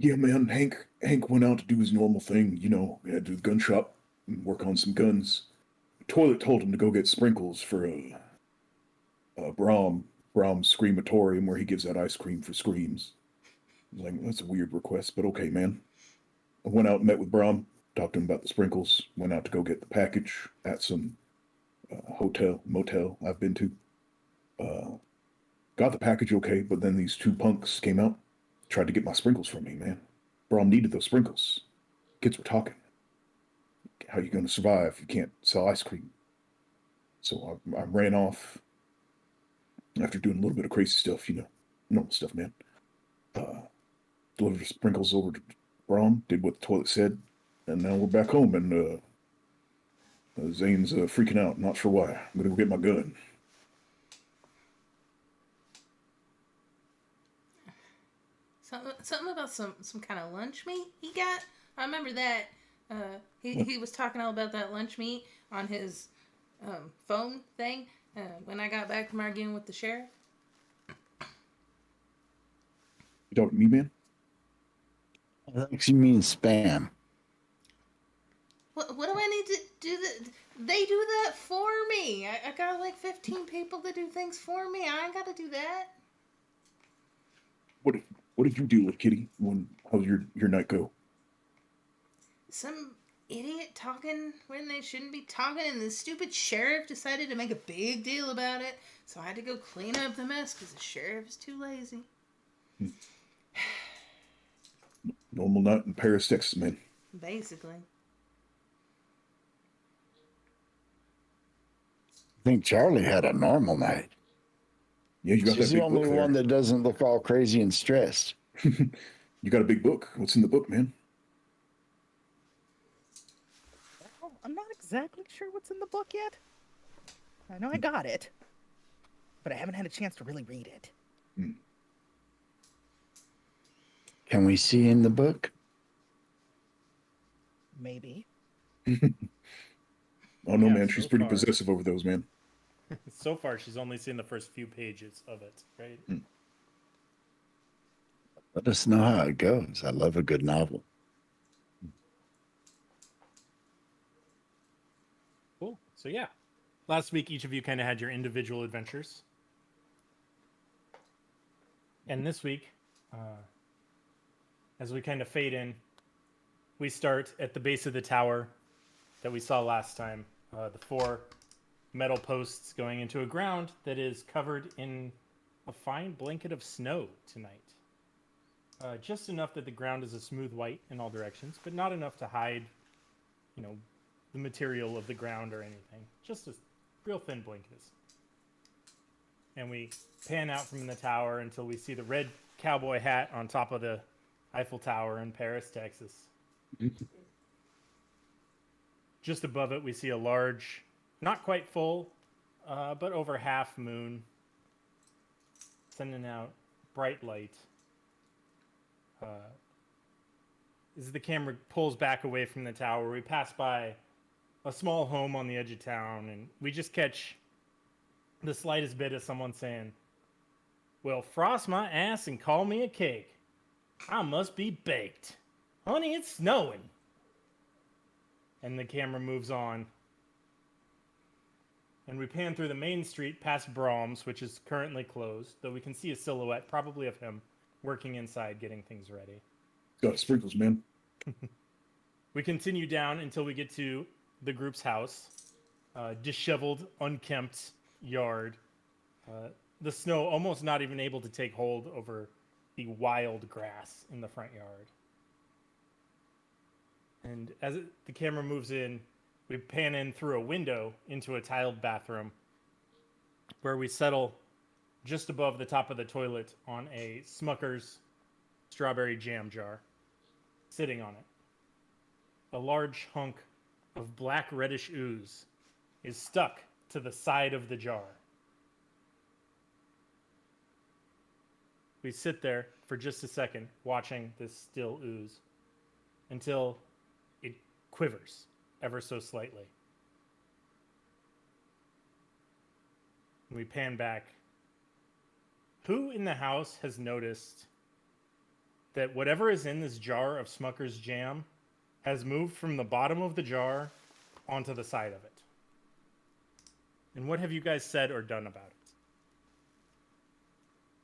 Yeah, man, Hank went out to do his normal thing, he had to do the gun shop and work on some guns. Toilet told him to go get sprinkles for Brom's Screamatorium where he gives out ice cream for screams. I was like, that's a weird request, but okay, man. I went out and met with Brom, talked to him about the sprinkles, went out to go get the package at some motel I've been to. Uh, got the package okay, but then these two punks came out, tried to get my sprinkles from me, man. Brom needed those sprinkles. Kids were talking. How you going to survive if you can't sell ice cream? So I ran off after doing a little bit of crazy stuff, normal stuff, man. Uh, delivered the sprinkles over to Brom, did what the toilet said, and now we're back home, and Zane's freaking out, not sure why. I'm gonna go get my gun. Something about some kind of lunch meat he got. I remember that. He was talking all about that lunch meat on his phone thing when I got back from arguing with the sheriff. You talking to me, man? I think you mean spam. What do I need to do? They do that for me. I got like 15 people to do things for me. I ain't got to do that. What what did you do with Kitty? How's your night go? Some idiot talking when they shouldn't be talking, and the stupid sheriff decided to make a big deal about it. So I had to go clean up the mess because the sheriff is too lazy. Hmm. Normal night in Paris, Texas, man. Basically. I think Charlie had a normal night. Yeah, you got She's that the big only book one there. that doesn't look all crazy and stressed. You got a big book. What's in the book, man? Well, I'm not exactly sure what's in the book yet. I know I got it, but I haven't had a chance to really read it. Hmm. Can we see in the book? Maybe. Oh no, Yeah, man, she's so pretty far. possessive over those, man. So far, she's only seen the first few pages of it, right? Hmm. Let us know how it goes. I love a good novel. Cool. So, yeah. Last week, each of you kind of had your individual adventures. And this week, as we kind of fade in, we start at the base of the tower that we saw last time. The four metal posts going into a ground that is covered in a fine blanket of snow tonight. Just enough that the ground is a smooth white in all directions, but not enough to hide, the material of the ground or anything. Just a real thin blanket. And we pan out from the tower until we see the red cowboy hat on top of the Eiffel Tower in Paris, Texas. Just above it, we see a large, not quite full, but over half moon, sending out bright light. As the camera pulls back away from the tower, we pass by a small home on the edge of town, and we just catch the slightest bit of someone saying, "Well, frost my ass and call me a cake. I must be baked. Honey, it's snowing." And the camera moves on. And we pan through the main street past Brahms, which is currently closed, though we can see a silhouette, probably of him, working inside getting things ready. Got sprinkles, man. We continue down until we get to the group's house. Disheveled, unkempt yard. The snow almost not even able to take hold over the wild grass in the front yard. And as the camera moves in, we pan in through a window into a tiled bathroom where we settle just above the top of the toilet on a Smucker's strawberry jam jar, sitting on it. A large hunk of black reddish ooze is stuck to the side of the jar. We sit there for just a second watching this still ooze until it quivers ever so slightly. We pan back. Who in the house has noticed that whatever is in this jar of Smucker's jam has moved from the bottom of the jar onto the side of it. And what have you guys said or done about it?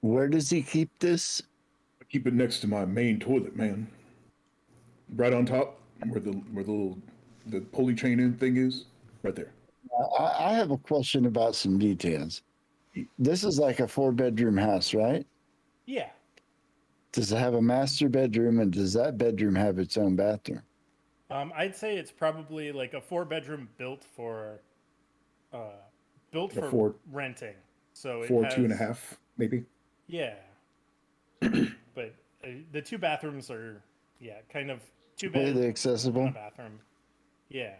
Where does he keep this? I keep it next to my main toilet, man. Right on top, where the pulley chain in thing is, right there. I have a question about some details. This is like a 4-bedroom house, right? Yeah. Does it have a master bedroom, and does that bedroom have its own bathroom? I'd say it's probably like a 4-bedroom built for Four, renting. So it four, has, 2.5, maybe. Yeah. But the 2 bathrooms are, kind of 2 Completely bedrooms accessible? and a bathroom. Yeah.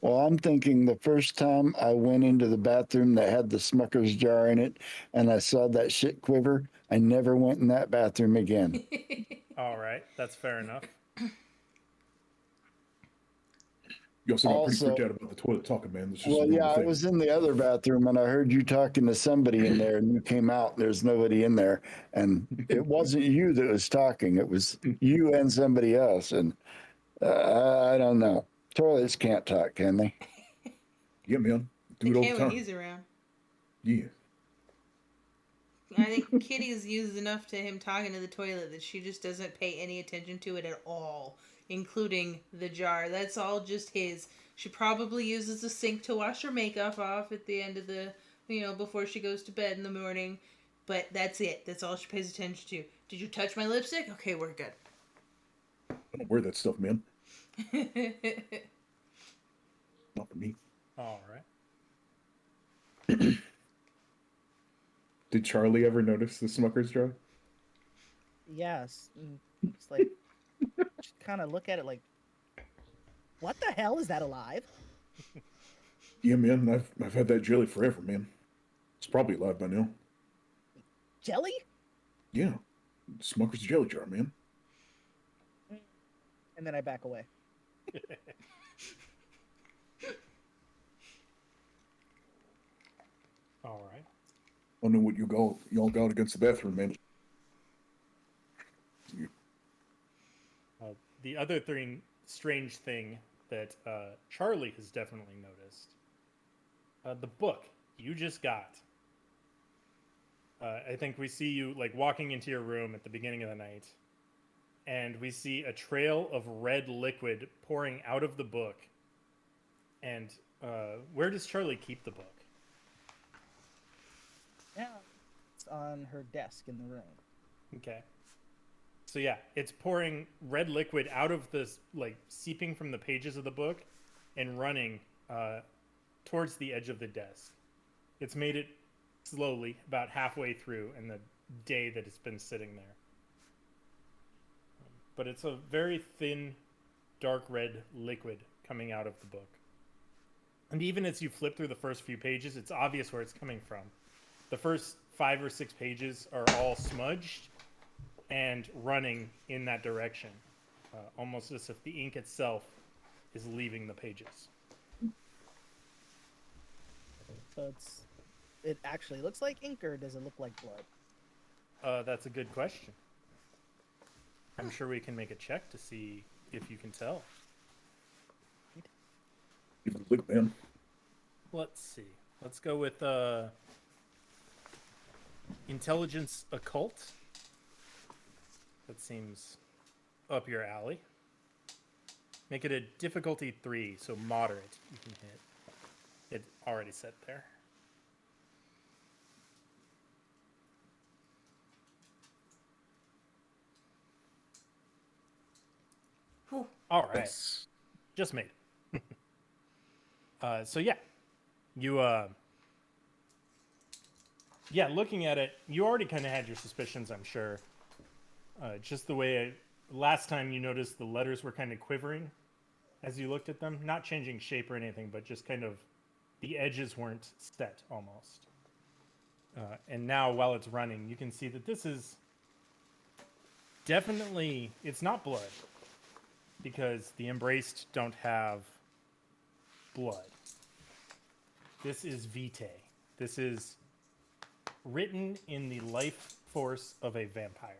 Well, I'm thinking the first time I went into the bathroom that had the Smucker's jar in it and I saw that shit quiver, I never went in that bathroom again. All right. That's fair enough. You also got pretty Also, freaked out about the toilet talking, man. That's just well, a yeah, normal I thing. was in the other bathroom and I heard you talking to somebody in there and you came out and there's nobody in there. And it wasn't you that was talking, it was you and somebody else. And I don't know. Toilets can't talk, can they? Yeah, man. Do They it all can the when time. he's around. Yeah. I think Kitty's used enough to him talking to the toilet that she just doesn't pay any attention to it at all, including the jar. That's all just his. She probably uses the sink to wash her makeup off at the end of the, before she goes to bed in the morning. But that's it. That's all she pays attention to. Did you touch my lipstick? Okay, we're good. I don't wear that stuff, man. Not for me. All right. Did Charlie ever notice the Smucker's jar? Yes. It's like, just kind of look at it like, what the hell is that alive? Yeah, man. I've had that jelly forever, man. It's probably alive by now. Jelly? Yeah. Smucker's jelly jar, man. And then I back away. All right. I don't know what y'all got against the bathroom, man. The other strange thing that Charlie has definitely noticed, the book you just got. I think we see you like walking into your room at the beginning of the night, and we see a trail of red liquid pouring out of the book. And where does Charlie keep the book? Yeah. It's on her desk in the room. Okay. So yeah, it's pouring red liquid out of this, like seeping from the pages of the book and running towards the edge of the desk. It's made it slowly, about halfway through in the day that it's been sitting there. But it's a very thin, dark red liquid coming out of the book. And even as you flip through the first few pages, it's obvious where it's coming from. The first 5 or 6 pages are all smudged and running in that direction, almost as if the ink itself is leaving the pages. So it actually looks like ink, or does it look like blood? That's a good question. I'm sure we can make a check to see if you can tell. Give it a look, man. Let's see. Let's go with intelligence occult. That seems up your alley. Make it a difficulty 3, so moderate you can hit. It already set there. Whew. All right. That's Just made it. So yeah, you looking at it, you already kind of had your suspicions, I'm sure. Just the way last time you noticed the letters were kind of quivering as you looked at them, not changing shape or anything, but just kind of the edges weren't set almost. And now while it's running, you can see that this is definitely, it's not blood, because the embraced don't have blood. This is vitae. This is written in the life force of a vampire.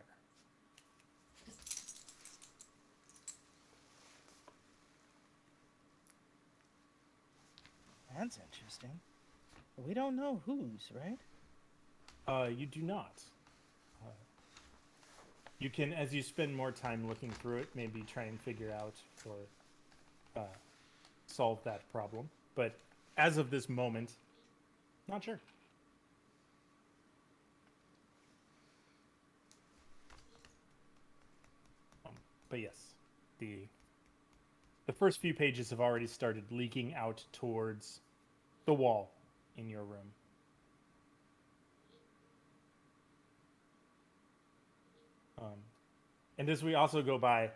That's interesting. But we don't know whose, right? You do not. You can, as you spend more time looking through it, maybe try and figure out or solve that problem. But as of this moment, not sure. But yes, the first few pages have already started leaking out towards the wall in your room. And as we also go by,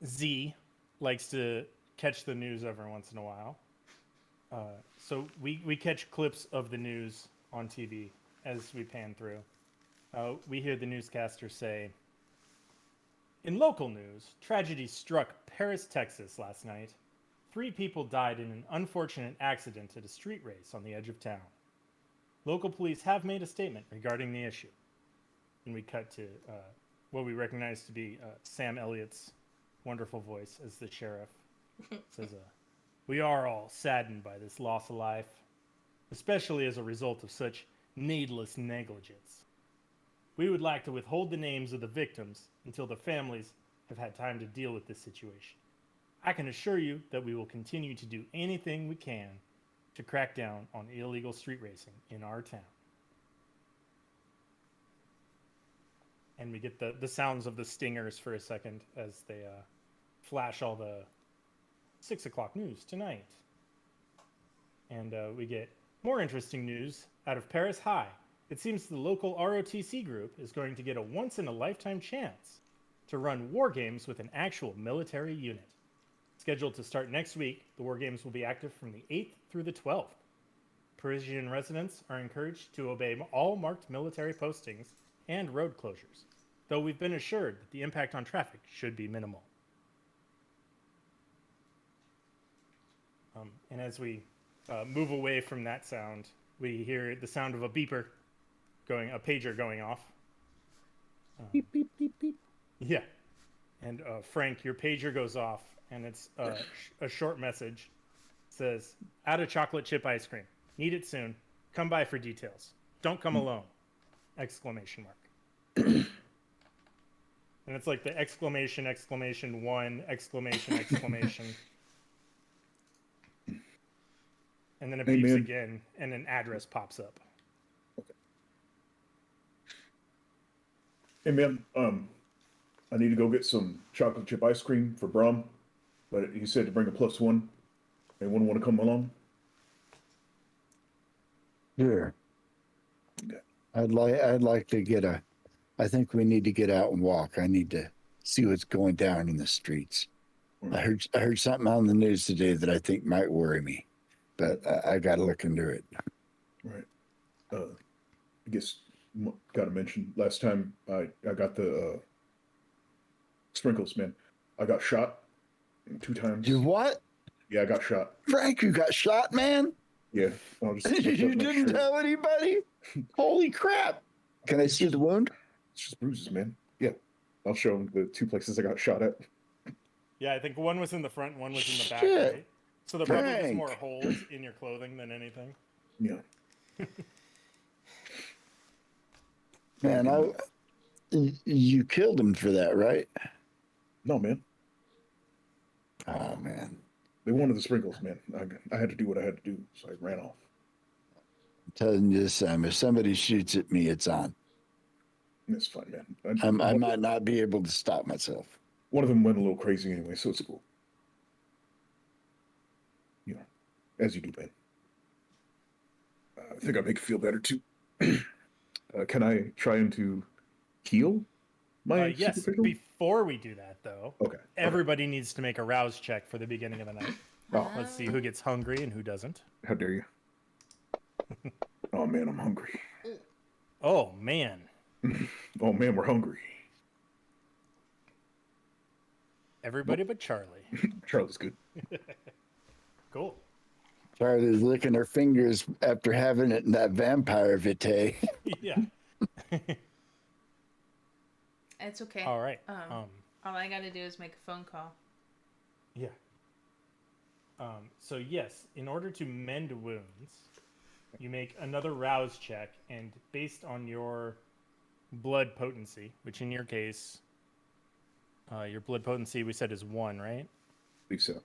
Z likes to catch the news every once in a while. So we catch clips of the news on TV as we pan through. We hear the newscaster say, "In local news, tragedy struck Paris, Texas last night. 3 people died in an unfortunate accident at a street race on the edge of town. Local police have made a statement regarding the issue." And we cut to what we recognize to be Sam Elliott's wonderful voice as the sheriff. Says, "We are all saddened by this loss of life, especially as a result of such needless negligence. We would like to withhold the names of the victims until the families have had time to deal with this situation. I can assure you that we will continue to do anything we can to crack down on illegal street racing in our town." And we get the sounds of the stingers for a second as they flash all the 6 o'clock news tonight. And we get more interesting news out of Paris High. It seems the local ROTC group is going to get a once-in-a-lifetime chance to run war games with an actual military unit. Scheduled to start next week, the war games will be active from the 8th through the 12th. Parisian residents are encouraged to obey all marked military postings and road closures, though we've been assured that the impact on traffic should be minimal. And as we move away from that sound, we hear the sound of a beeper a pager going off. Beep, beep, beep, beep. Yeah. And Frank, your pager goes off, and it's a short message. It says, "Out of chocolate chip ice cream. Need it soon. Come by for details. Don't come alone!" Exclamation mark. And it's like the exclamation, exclamation, 1, exclamation, exclamation. And then it beeps Amen. again, and an address pops up. Hey man, I need to go get some chocolate chip ice cream for Bram, but he said to bring a +1. Anyone want to come along? Sure. Okay. I'd like to get I think we need to get out and walk. I need to see what's going down in the streets. I heard something on the news today that I think might worry me, but I got to look into it. Right. I guess got to mention last time I got the sprinkles, man. I got shot 2 times. You what? Yeah, I got shot. Frank, you got shot, man? Yeah. I'll just You didn't tell anybody? Holy crap. Can I see the wound? It's just bruises, man. Yeah. I'll show him the 2 places I got shot at. Yeah, I think one was in the front and one was in the back, Shit. right? So there probably was Frank. more holes in your clothing than anything. Yeah. Man, you killed him for that, right? No, man. Oh, man. They wanted the sprinkles, man. I had to do what I had to do, so I ran off. I'm telling you this, Sam, if somebody shoots at me, it's on. It's fine, man. I might not be able to stop myself. One of them went a little crazy anyway, so it's cool. You know, as you do, man. I think I make you feel better too. Can I try to heal my Yes, superficial? before we do that, though, Okay. everybody needs to make a rouse check for the beginning of the night. Oh, Let's see who gets hungry and who doesn't. how dare you? Oh man, I'm hungry. Oh, man. Oh man, we're hungry. Everybody but Charlie. Charlie's good. Cool. Charlie's licking her fingers after having it in that vampire vitae. Yeah. It's okay. All right. All I gotta do is make a phone call. Yeah. So yes, in order to mend wounds, you make another rouse check, and based on your blood potency, which in your case, your blood potency we said is 1, right? I believe so.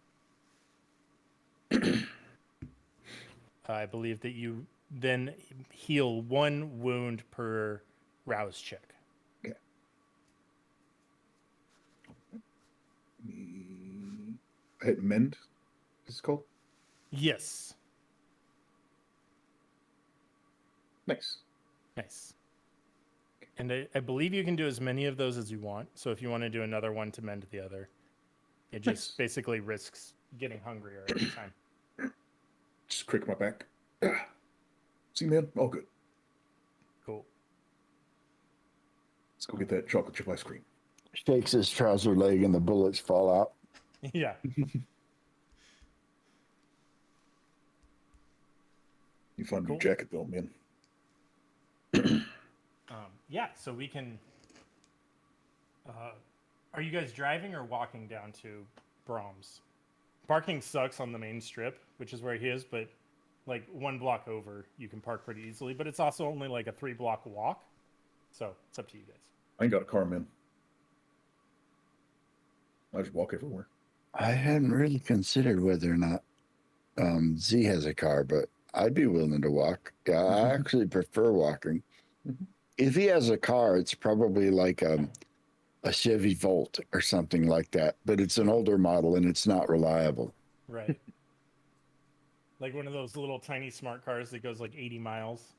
I believe that you then heal 1 wound per rouse check. Okay. I hit mend. Is it called? Yes. Nice. Nice. And I believe you can do as many of those as you want. So if you want to do another one to mend the other, it just basically risks getting hungrier every time. Just crick my back. See, man, all good. Cool. Let's go get that chocolate chip ice cream. Shakes his trouser leg and the bullets fall out. Yeah. You find a Cool. new jacket though, man. Yeah, so we can. Are you guys driving or walking down to Brahms? Parking sucks on the main strip, which is where he is, but like 1 block over, you can park pretty easily. But it's also only like a 3-block walk, so it's up to you guys. I ain't got a car, man. I just walk everywhere. I hadn't really considered whether or not Z has a car, but I'd be willing to walk. Yeah, I actually prefer walking. Mhm. If he has a car, it's probably like a Chevy Volt or something like that, but it's an older model and it's not reliable. Right. Like one of those little tiny smart cars that goes like 80 miles.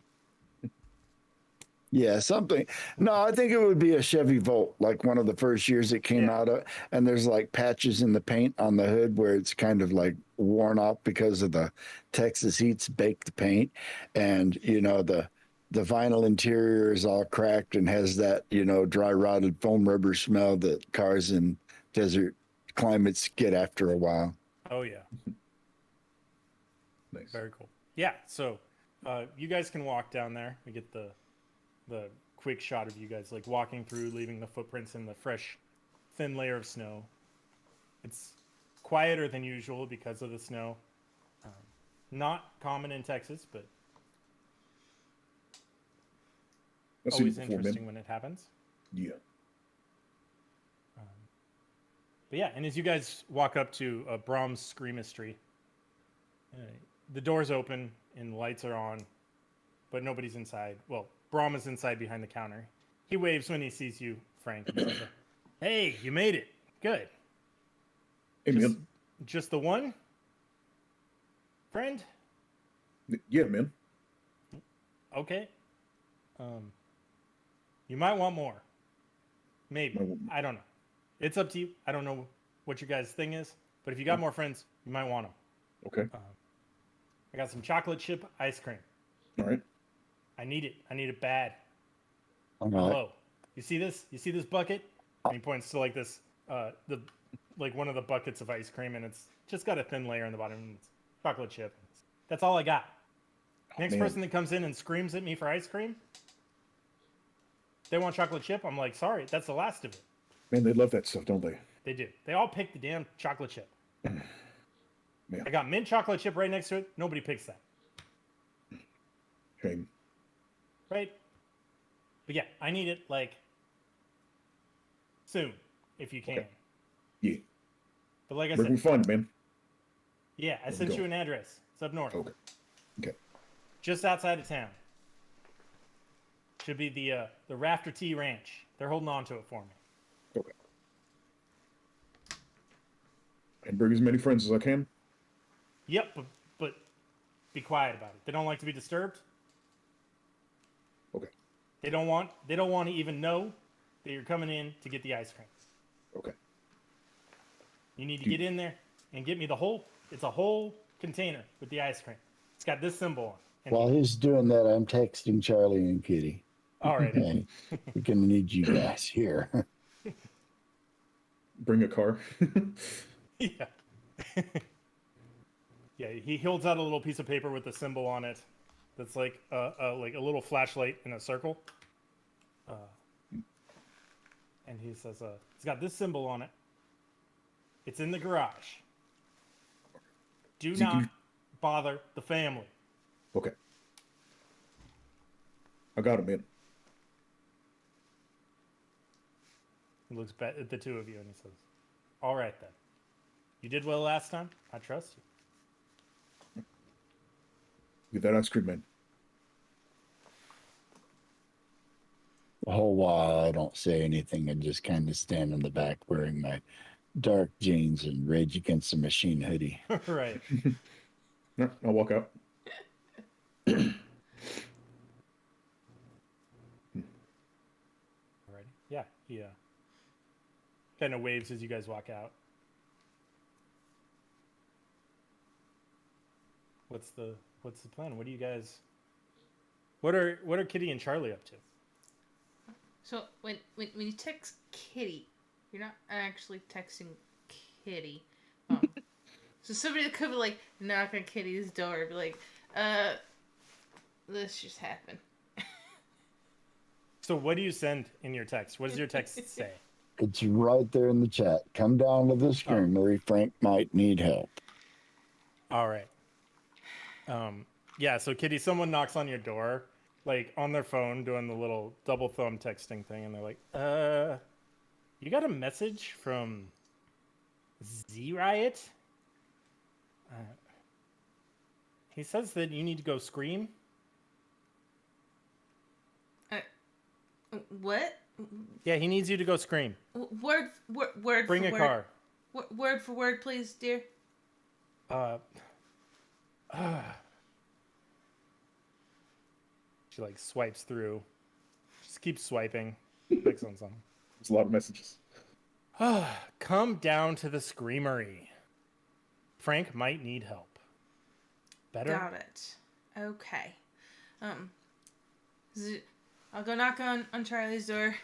Yeah, something. No, I think it would be a Chevy Volt, like one of the first years it came out of, and there's like patches in the paint on the hood where it's kind of like worn off because of the Texas heats baked the paint, and the vinyl interior is all cracked and has that dry rotted foam rubber smell that cars in desert climates get after a while. Oh yeah. Nice. Very cool. Yeah, so you guys can walk down there. We get the quick shot of you guys like walking through, leaving the footprints in the fresh, thin layer of snow. It's quieter than usual because of the snow. Not common in Texas, but I've seen always it before, interesting man. when it happens. Yeah. But yeah, and as you guys walk up to Brahms Screamistry, the door's open and the lights are on, but nobody's inside. Well, Brahm is inside behind the counter. He waves when he sees you, Frank. And says, "Hey, you made it. Good. Hey, man. Just the one, friend? Yeah, man. Okay. You might want more. Maybe. I don't know. It's up to you. I don't know what your guys' thing is, but if you got more friends, you might want them. Okay. I got some chocolate chip ice cream. All right. I need it. I need it bad. All right. Hello. You see this? You see this bucket?" And he points to like this, like one of the buckets of ice cream, and it's just got a thin layer on the bottom. And it's chocolate chip. That's all I got. Next man. person that comes in and screams at me for ice cream, they want chocolate chip. I'm like, sorry, that's the last of it. Man, they love that stuff, don't they? They do. They all pick the damn chocolate chip. Man. I got mint chocolate chip right next to it. Nobody picks that. Shame. Right? But yeah, I need it like soon, if you can. Okay. Yeah. But like I Where can we said, find it, man? yeah, I we sent go? you an address. It's up north. Okay. Okay. Just outside of town. Should be the Rafter Tea Ranch. They're holding on to it for me. Okay. And bring as many friends as I can. Yep, but be quiet about it. They don't like to be disturbed. Okay. They don't want to even know that you're coming in to get the ice cream. Okay. You need to get in there and get me it's a whole container with the ice cream. It's got this symbol on. And While he's doing that, I'm texting Charlie and Kitty. all right. Hey, we're gonna need you guys here. Bring a car. Yeah. Yeah, he holds out a little piece of paper with a symbol on it that's like a little flashlight in a circle. And he says, it's got this symbol on it. It's in the garage. Do Zeke, not bother the family. Okay. I got him in. He looks at the two of you and he says, all right then. You did well last time. I trust you. Get that ice cream man. The whole while I don't say anything and just kind of stand in the back wearing my dark jeans and Rage Against the Machine hoodie. Right. Yeah, I'll walk out. Alrighty. Yeah, he kind of waves as you guys walk out. What's the plan? What do you guys? What are Kitty and Charlie up to? So when you text Kitty, you're not actually texting Kitty. So somebody could be like knock on Kitty's door, be like, this just happened. So what do you send in your text? What does your text say? It's right there in the chat. Come down to the screenery. Frank might need help. All right. Yeah, so Kitty, someone knocks on your door, like on their phone doing the little double thumb texting thing, and they're like, you got a message from Z Riot? He says that you need to go scream. What? Yeah, he needs you to go scream. Word Bring for a word. car. Word for word, please, dear. She like swipes through. Just keeps swiping. Clicks on something. There's a lot of messages. Come down to the screamery. Frank might need help. Better? Got it. Okay. I'll go knock on Charlie's door.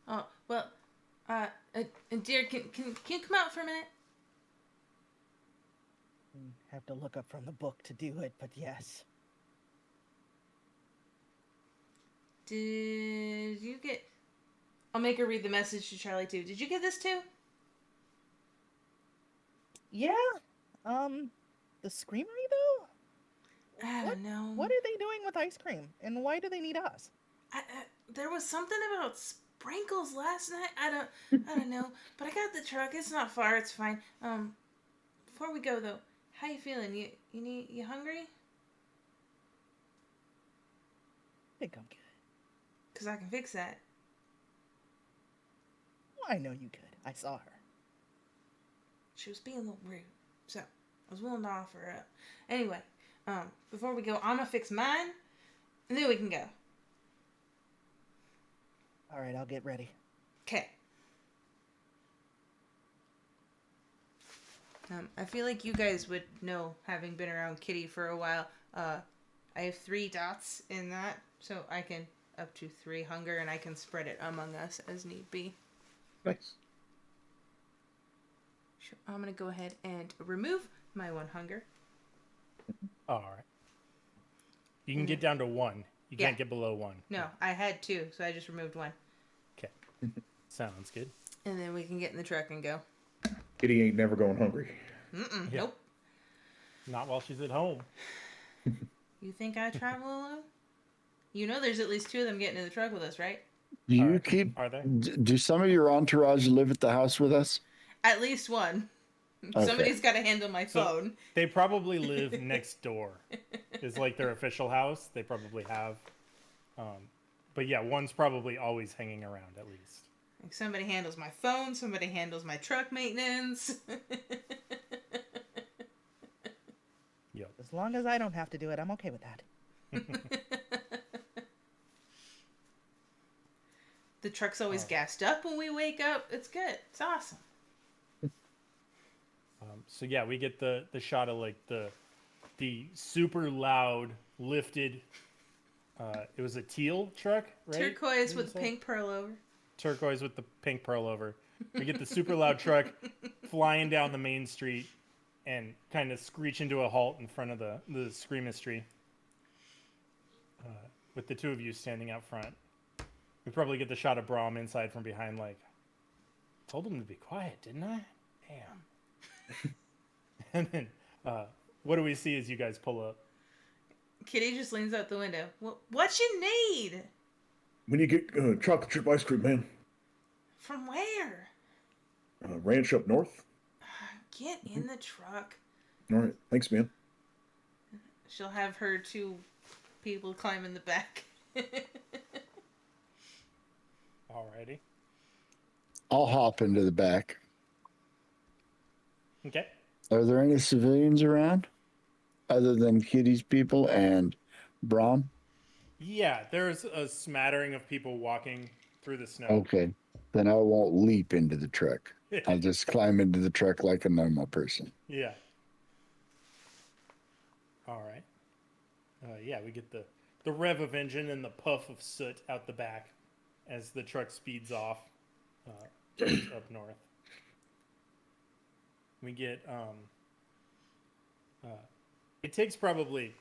Oh, well, dear, can you come out for a minute? Have to look up from the book to do it, but yes. Did you get... I'll make her read the message to Charlie, too. Did you get this, too? Yeah. The Screamery, though? I don't know. What are they doing with ice cream? And why do they need us? There was something about sprinkles last night. I don't know. But I got the truck. It's not far. It's fine. Before we go, though, how you feeling? You hungry? I think I'm good. Because I can fix that. Well, I know you could. I saw her. She was being a little rude. So, I was willing to offer her up. Anyway, before we go, I'm going to fix mine. And then we can go. All right, I'll get ready. Okay. I feel like you guys would know, having been around Kitty for a while. I have 3 dots in that, so I can up to 3 hunger, and I can spread it among us as need be. Nice. Sure, I'm gonna go ahead and remove my 1 hunger. All right. You can get down to 1. You can't get below 1. No, I had 2, so I just removed 1. Okay. Sounds good. And then we can get in the truck and go. Kitty ain't never going hungry. Yeah. Nope. Not while she's at home. You think I travel alone? You know there's at least 2 of them getting in the truck with us, right? Do you Are- keep? are they? Do some of your entourage live at the house with us? At least 1. Okay. Somebody's got to handle my So- phone. They probably live next door. Is like their official house. They probably have. But yeah, one's probably always hanging around at least. Like somebody handles my phone, somebody handles my truck maintenance. Yep. As long as I don't have to do it, I'm okay with that. The truck's always gassed up when we wake up. It's good. It's awesome. So yeah, we get the shot of like the super loud lifted. It was a teal truck, right? Turquoise Didn't with you say? pink pearl over. Turquoise with the pink pearl over. We get the super loud truck flying down the main street and kind of screeching to a halt in front of the screamistry. With the 2 of you standing out front. We probably get the shot of Bram inside from behind like, told him to be quiet, didn't I? Damn. And then, what do we see as you guys pull up? Kitty just leans out the window. What you need? When you get chocolate chip ice cream, man. From where? Ranch up north. Get in the truck. All right, thanks, man. She'll have her 2 people climb in the back. Alrighty. I'll hop into the back. Okay. Are there any civilians around other than Kitty's people and Bram? Yeah, there's a smattering of people walking through the snow. Okay. Then I won't leap into the truck. I'll just climb into the truck like a normal person. Yeah. All right. Yeah, we get the rev of engine and the puff of soot out the back as the truck speeds off towards up north. We get it takes probably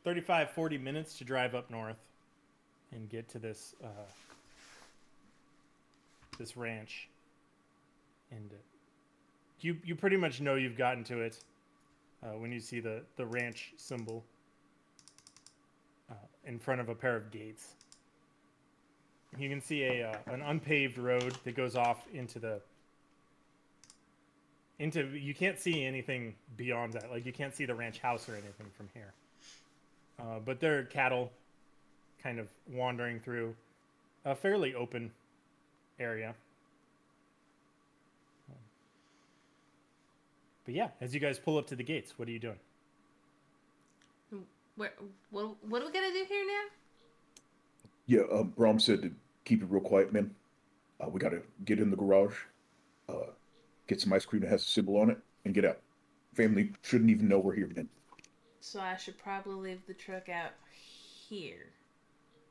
35-40 minutes to drive up north and get to this this ranch. And you pretty much know you've gotten to it when you see the ranch symbol in front of a pair of gates. You can see an unpaved road that goes off into you can't see anything beyond that. Like, you can't see the ranch house or anything from here. But there are cattle kind of wandering through a fairly open area. But yeah, as you guys pull up to the gates, what are you doing? What are we gonna do here now? Yeah, Brom said to keep it real quiet, man. We gotta get in the garage, get some ice cream that has a symbol on it, and get out. Family shouldn't even know we're here, man. So I should probably leave the truck out here.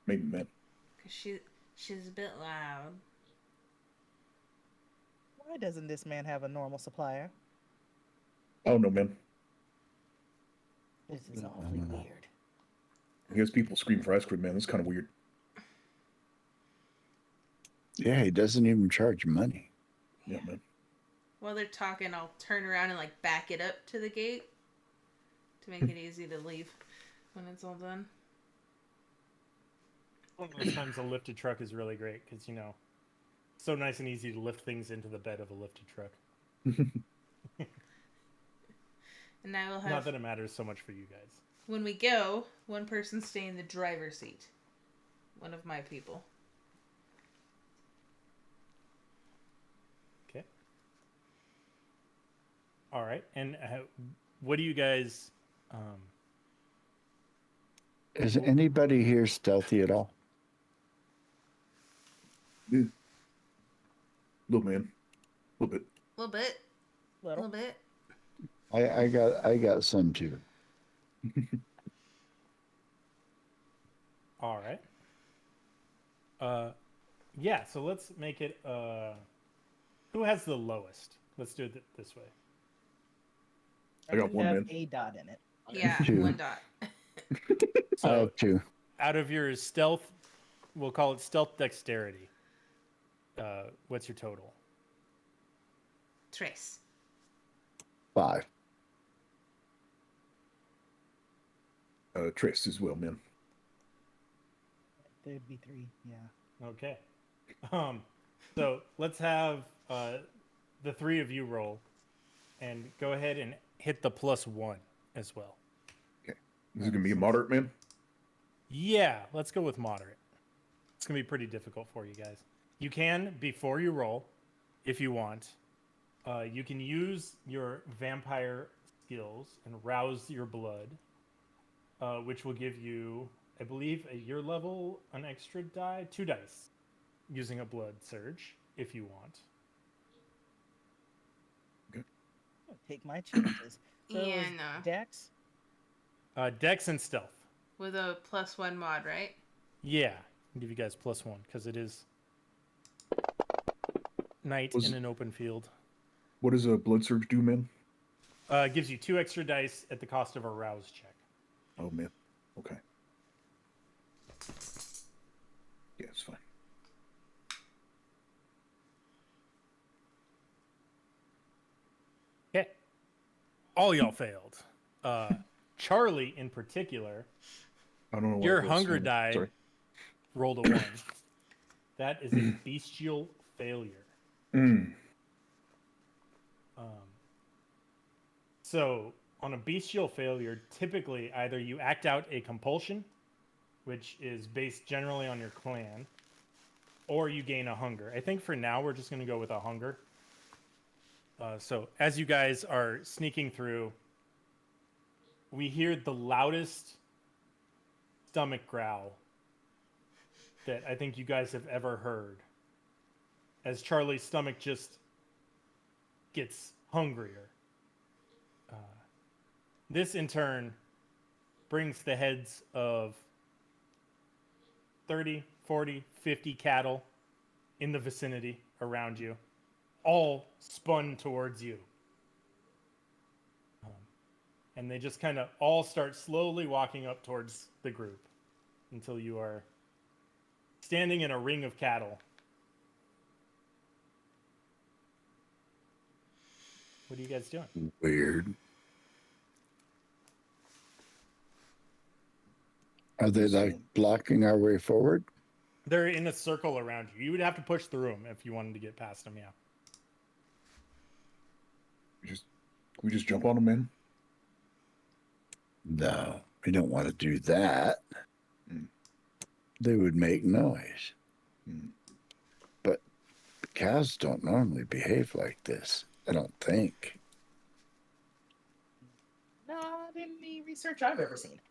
Maybe, man. Because she's a bit loud. Why doesn't this man have a normal supplier? I don't know, man. This is awfully weird. He has people scream for ice cream, man. That's kind of weird. Yeah, he doesn't even charge money. Yeah, man. While they're talking, I'll turn around and like back it up to the gate to make it easy to leave when it's all done. Sometimes a lifted truck is really great because, you know, it's so nice and easy to lift things into the bed of a lifted truck. And I will have... Not that it matters so much for you guys. When we go, one person stay in the driver's seat. One of my people. Okay. All right. And what do you guys... Is anybody here stealthy at all? Yeah. Little man. A little bit. A little bit. A Little. little bit. I got some too. All right. Yeah, so let's make it... who has the lowest? Let's do it this way. I got one, have man. a dot in it. Yeah, Two. 1 dot. I So have two. out of your stealth, we'll call it stealth dexterity. What's your total? Trace. 5. Trace as well, man. There'd be 3, yeah. Okay. So let's have the 3 of you roll, and go ahead and hit the +1 as well. This is gonna be a moderate, man. Yeah, let's go with moderate. It's gonna be pretty difficult for you guys. You can, before you roll, if you want, you can use your vampire skills and rouse your blood, which will give you, I believe, at your level, an extra die, 2 dice, using a blood surge, if you want. I'll take my chances. So it was And Dex? Dex and stealth. with a +1 mod, right? Yeah, I'll give you guys +1 because it is night Was- in an open field. What does a blood surge do, man? It gives you 2 extra dice at the cost of a rouse check. Oh, man. Okay. Yeah, it's fine. Okay. all y'all failed. Charlie, in particular, I don't know why your it was hunger so- die Sorry. rolled a 1. That is a bestial failure. Mm. So, on a bestial failure, typically either you act out a compulsion, which is based generally on your clan, or you gain a hunger. I think for now we're just going to go with a hunger. So, as you guys are sneaking through, we hear the loudest stomach growl that I think you guys have ever heard. As Charlie's stomach just gets hungrier. This in turn brings the heads of 30, 40, 50 cattle in the vicinity around you, all spun towards you. And they just kind of all start slowly walking up towards the group until you are standing in a ring of cattle. What are you guys doing? Weird. Are they like blocking our way forward? They're in a circle around you. You would have to push through them if you wanted to get past them, yeah. We just jump on them, man. No, we don't want to do that. Mm. They would make noise. Mm. But cows don't normally behave like this, I don't think. Not in the research I've ever seen.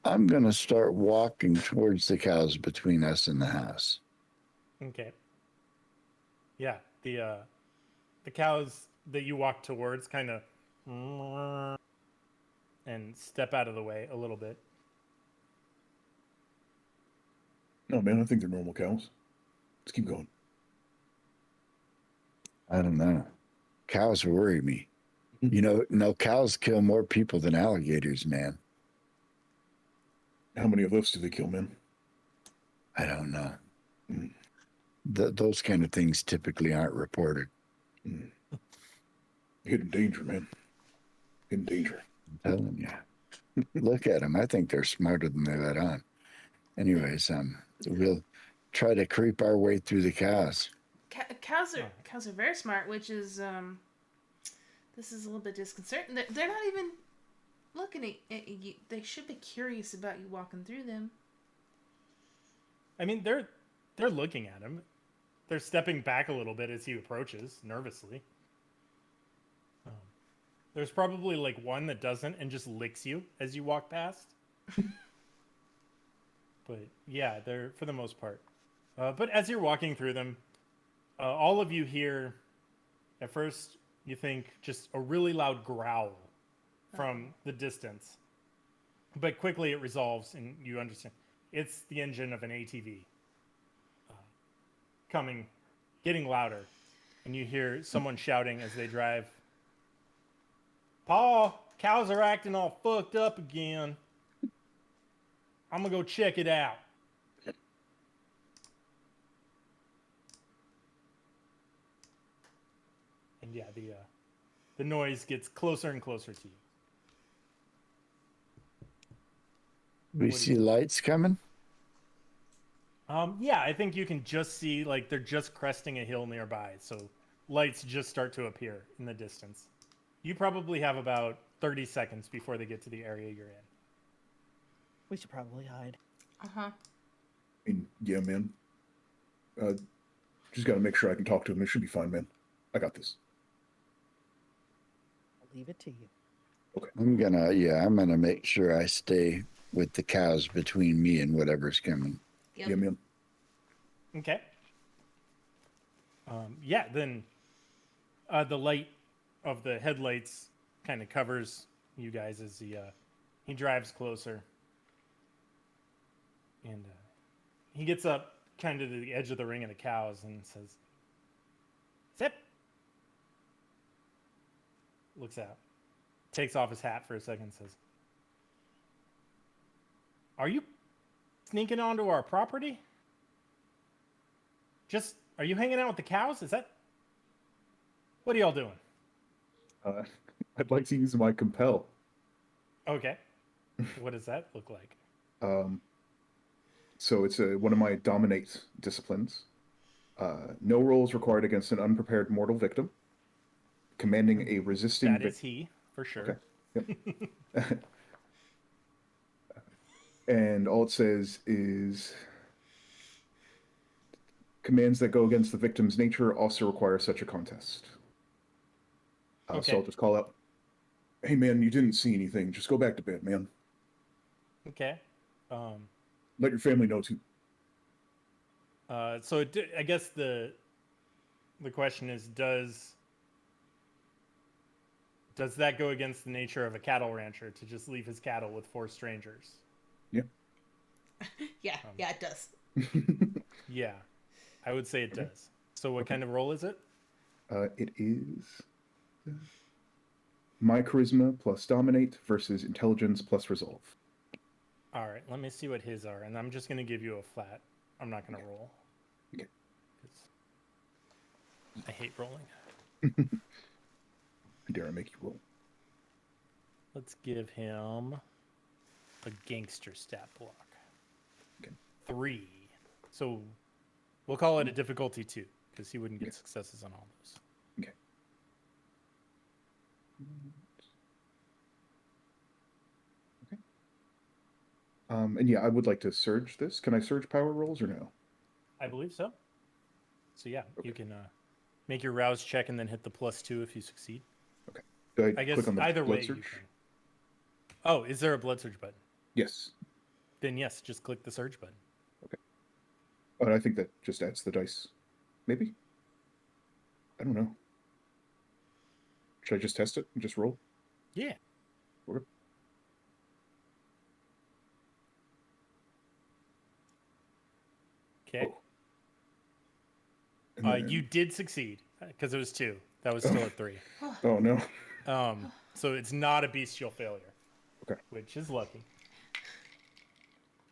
I'm going to start walking towards the cows between us and the house. Okay. Yeah, the cows that you walk towards kind of and step out of the way a little bit. No, man, I think they're normal cows. Let's keep going. I don't know. Cows worry me. You know, no, cows kill more people than alligators, man. How many of us do they kill, man? I don't know. Mm. Those kind of things typically aren't reported. Mm. Hidden danger, man. Hidden danger. I'm telling you. Look at them. I think they're smarter than they let on. Anyways, we'll try to creep our way through the cows. Cows are very smart, which is this is a little bit disconcerting. They're not even looking at you. They should be curious about you walking through them. I mean, they're looking at him. They're stepping back a little bit as he approaches, nervously. There's probably like one that doesn't and just licks you as you walk past. But yeah, they're for the most part. But as you're walking through them, all of you hear, at first, you think just a really loud growl from the distance. But quickly it resolves and you understand. It's the engine of an ATV coming, getting louder. And you hear someone shouting as they drive, "Paul, cows are acting all fucked up again. I'm going to go check it out." And yeah, the noise gets closer and closer to you. We What do see lights coming. Yeah, I think you can just see, like, they're just cresting a hill nearby, so lights just start to appear in the distance. You probably have about 30 seconds before they get to the area you're in. We should probably hide. Uh-huh. I mean, yeah, man. Just got to make sure I can talk to him. It should be fine, man. I got this. I'll leave it to you. I'm gonna make sure I stay with the cows between me and whatever's coming. Yep. Yeah, man. Okay. Yeah, then the light of the headlights kind of covers you guys as he drives closer. And he gets up kind of to the edge of the ring of the cows and says, "Zip." Looks out. Takes off his hat for a second and says, "Are you sneaking onto our property? Are you hanging out with the cows? Is that... What are y'all doing?" I'd like to use my compel. Okay. What does that look like? So it's one of my dominate disciplines. No rolls required against an unprepared mortal victim. Commanding a resisting That is he, for sure. Okay. Yep. And all it says is commands that go against the victim's nature also require such a contest. Okay. So I'll just call out, hey man, you didn't see anything. Just go back to bed, man. Okay. Let your family know too. So I guess the question is, does that go against the nature of a cattle rancher to just leave his cattle with 4 strangers? Yeah. Yeah, it does. Yeah, I would say it does. So what kind of roll is it? It is my charisma plus dominate versus intelligence plus resolve. All right, let me see what his are, and I'm just going to give you a flat. I'm not going to roll. Okay. I hate rolling. Dare I make you roll? Let's give him a gangster stat block. Okay. 3. So we'll call it a difficulty 2 because he wouldn't get successes on all those. Okay. Okay. And yeah, I would like to surge this. Can I surge power rolls or no? I believe so. So yeah, you can make your rouse check and then hit the +2 if you succeed. Okay. Do I guess click on the either blood way surge? you can. Oh, is there a blood surge button? Yes. Then yes, just click the surge button. Okay. Oh, I think that just adds the dice. Maybe? I don't know. Should I just test it and just roll? Yeah. Okay. Okay. Oh. And then- You did succeed because it was 2. That was still at 3. Oh no. So it's not a bestial failure. Okay. Which is lucky.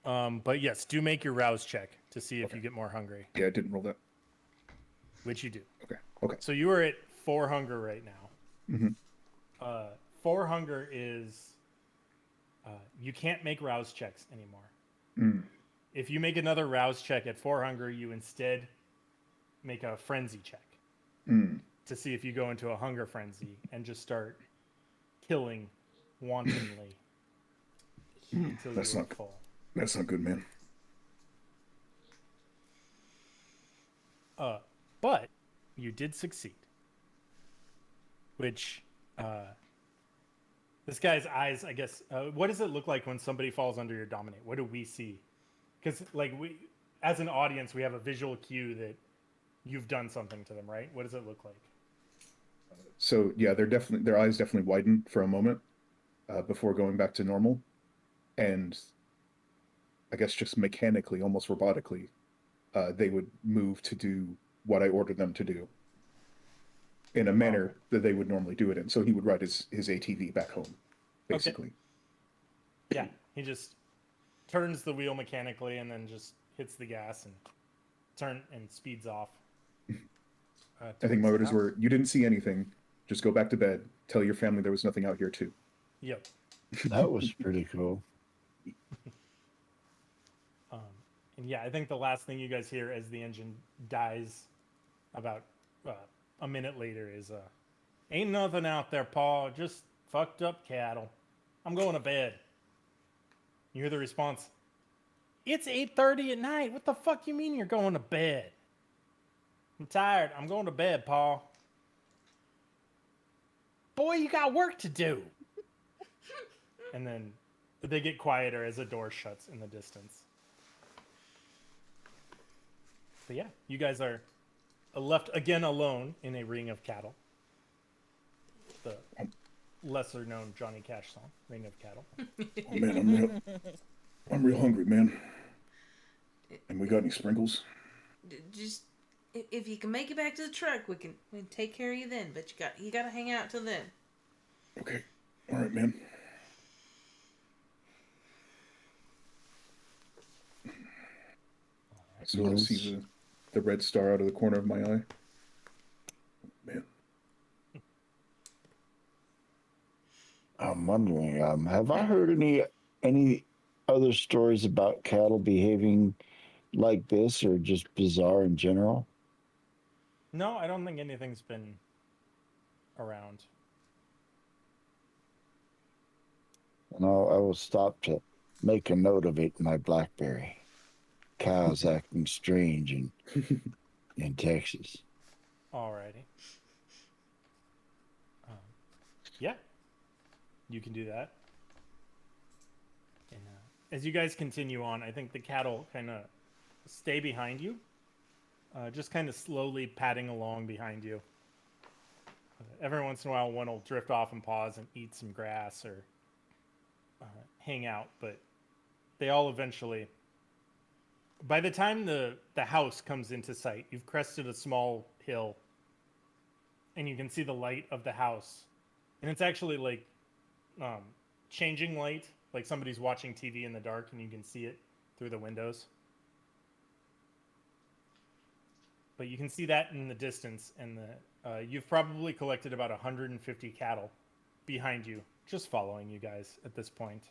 But yes, do make your rouse check to see if you get more hungry, Yeah, I didn't roll that. which you do. Okay. Okay. So you are at 4 hunger right now. Mm-hmm. 4 hunger is you can't make rouse checks anymore. Mm. If you make another rouse check at 4 hunger, you instead make a frenzy check to see if you go into a hunger frenzy and just start killing wantonly until That's you're not full. That's not good, man. But you did succeed. Which, this guy's eyes, I guess, what does it look like when somebody falls under your dominate? What do we see? Because, like, as an audience, we have a visual cue that you've done something to them, right? What does it look like? So yeah, their eyes definitely widen for a moment before going back to normal, and I guess just mechanically, almost robotically, they would move to do what I ordered them to do in a manner that they would normally do it in. So he would ride his ATV back home, basically. Okay. Yeah, he just turns the wheel mechanically and then just hits the gas and speeds off. I think my orders were, you didn't see anything, just go back to bed, tell your family there was nothing out here too. Yep. That was pretty cool. And yeah, I think the last thing you guys hear as the engine dies about a minute later is, ain't nothing out there, Paul, just fucked up cattle. I'm going to bed. You hear the response, it's 8:30 at night. What the fuck you mean you're going to bed? I'm tired. I'm going to bed, Paul. Boy, you got work to do. And then they get quieter as a door shuts in the distance. But yeah, you guys are left again alone in a ring of cattle. The lesser known Johnny Cash song, Ring of Cattle. Oh man, I'm real hungry, man. And we got any sprinkles? Just if you can make it back to the truck, we can take care of you then. But you got to hang out till then. Okay. All right, man. I sort of see the red star out of the corner of my eye. Man. I'm wondering, have I heard any other stories about cattle behaving like this, or just bizarre in general? No, I don't think anything's been around. And I will stop to make a note of it in my BlackBerry. Cows acting strange in Texas. Alrighty. Yeah, you can do that. And, as you guys continue on, I think the cattle kind of stay behind you, just kind of slowly padding along behind you. Every once in a while, one will drift off and pause and eat some grass or hang out, but they all eventually. By the time the house comes into sight, you've crested a small hill, and you can see the light of the house, and it's actually like changing light, like somebody's watching TV in the dark, and you can see it through the windows. But you can see that in the distance, and you've probably collected about 150 cattle behind you, just following you guys at this point.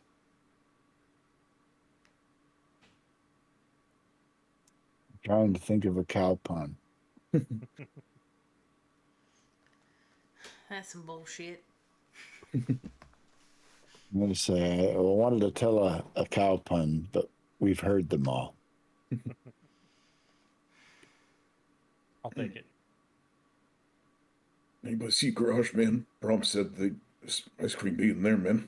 I'm trying to think of a cow pun. That's some bullshit. I'm going to say I wanted to tell a cow pun, but we've heard them all. I'll take it. Anybody see garage, man? Bram said the ice cream be in there, man.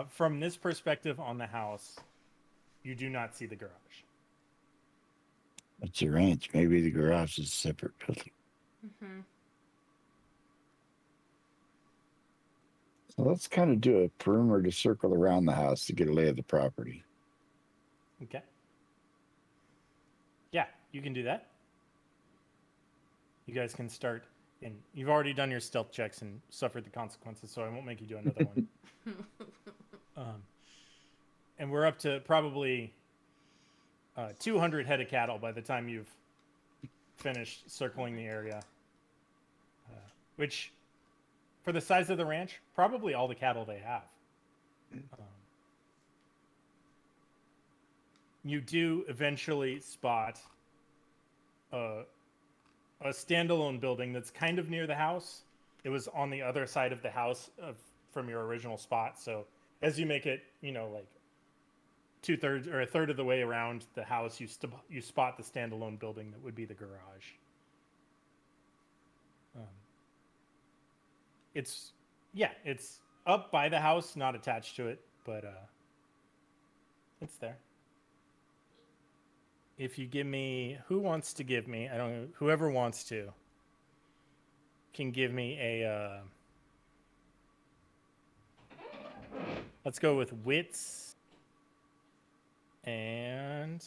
From this perspective on the house, you do not see the garage. It's a ranch. Maybe the garage is a separate building. Mm-hmm. So let's kind of do a perimeter circle around the house to get a lay of the property. Okay. Yeah, you can do that. You guys can start, and you've already done your stealth checks and suffered the consequences, so I won't make you do another one. And we're up to probably 200 head of cattle by the time you've finished circling the area. Which, for the size of the ranch, probably all the cattle they have. You do eventually spot a standalone building that's kind of near the house. It was on the other side of the house from your original spot. So as you make it, like 2/3 or a third of the way around the house, you spot the standalone building that would be the garage. It's up by the house, not attached to it, but it's there. If you give me, who wants to give me? I don't know. Whoever wants to can give me a. Let's go with wits and.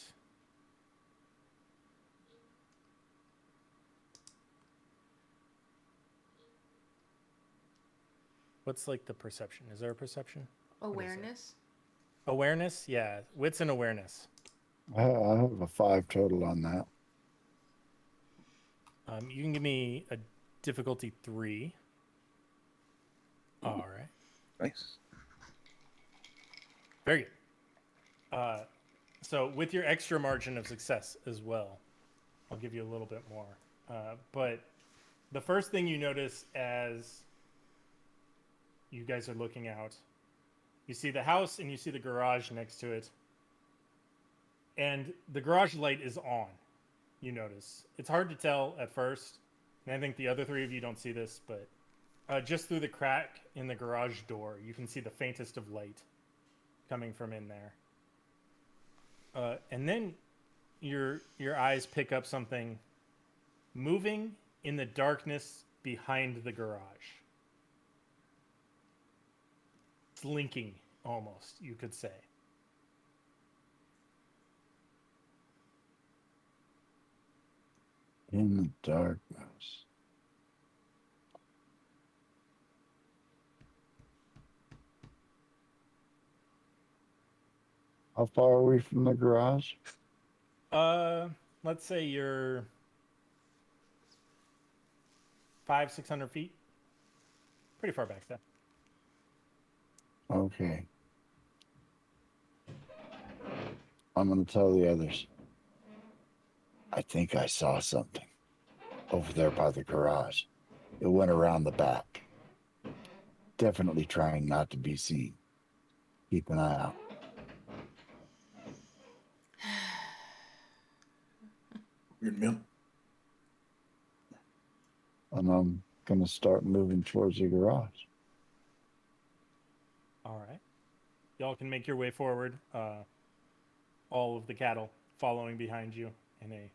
What's like the perception? Is there a perception? Awareness. Awareness? Yeah, wits and awareness. I have a 5 total on that. You can give me a difficulty 3. All right. Nice. Very good. So with your extra margin of success as well, I'll give you a little bit more. But the first thing you notice as you guys are looking out, you see the house and you see the garage next to it. And the garage light is on, you notice. It's hard to tell at first, and I think the other 3 of you don't see this, but just through the crack in the garage door, you can see the faintest of light coming from in there. And then your eyes pick up something moving in the darkness behind the garage. Slinking, almost, you could say. In the darkness. How far are we from the garage? Let's say you're 500-600 feet. pretty far back then. Okay. I'm going to tell the others. I think I saw something over there by the garage. It went around the back. Definitely trying not to be seen. Keep an eye out. Weird man. And I'm going to start moving towards the garage. All right. Y'all can make your way forward. All of the cattle following behind you in a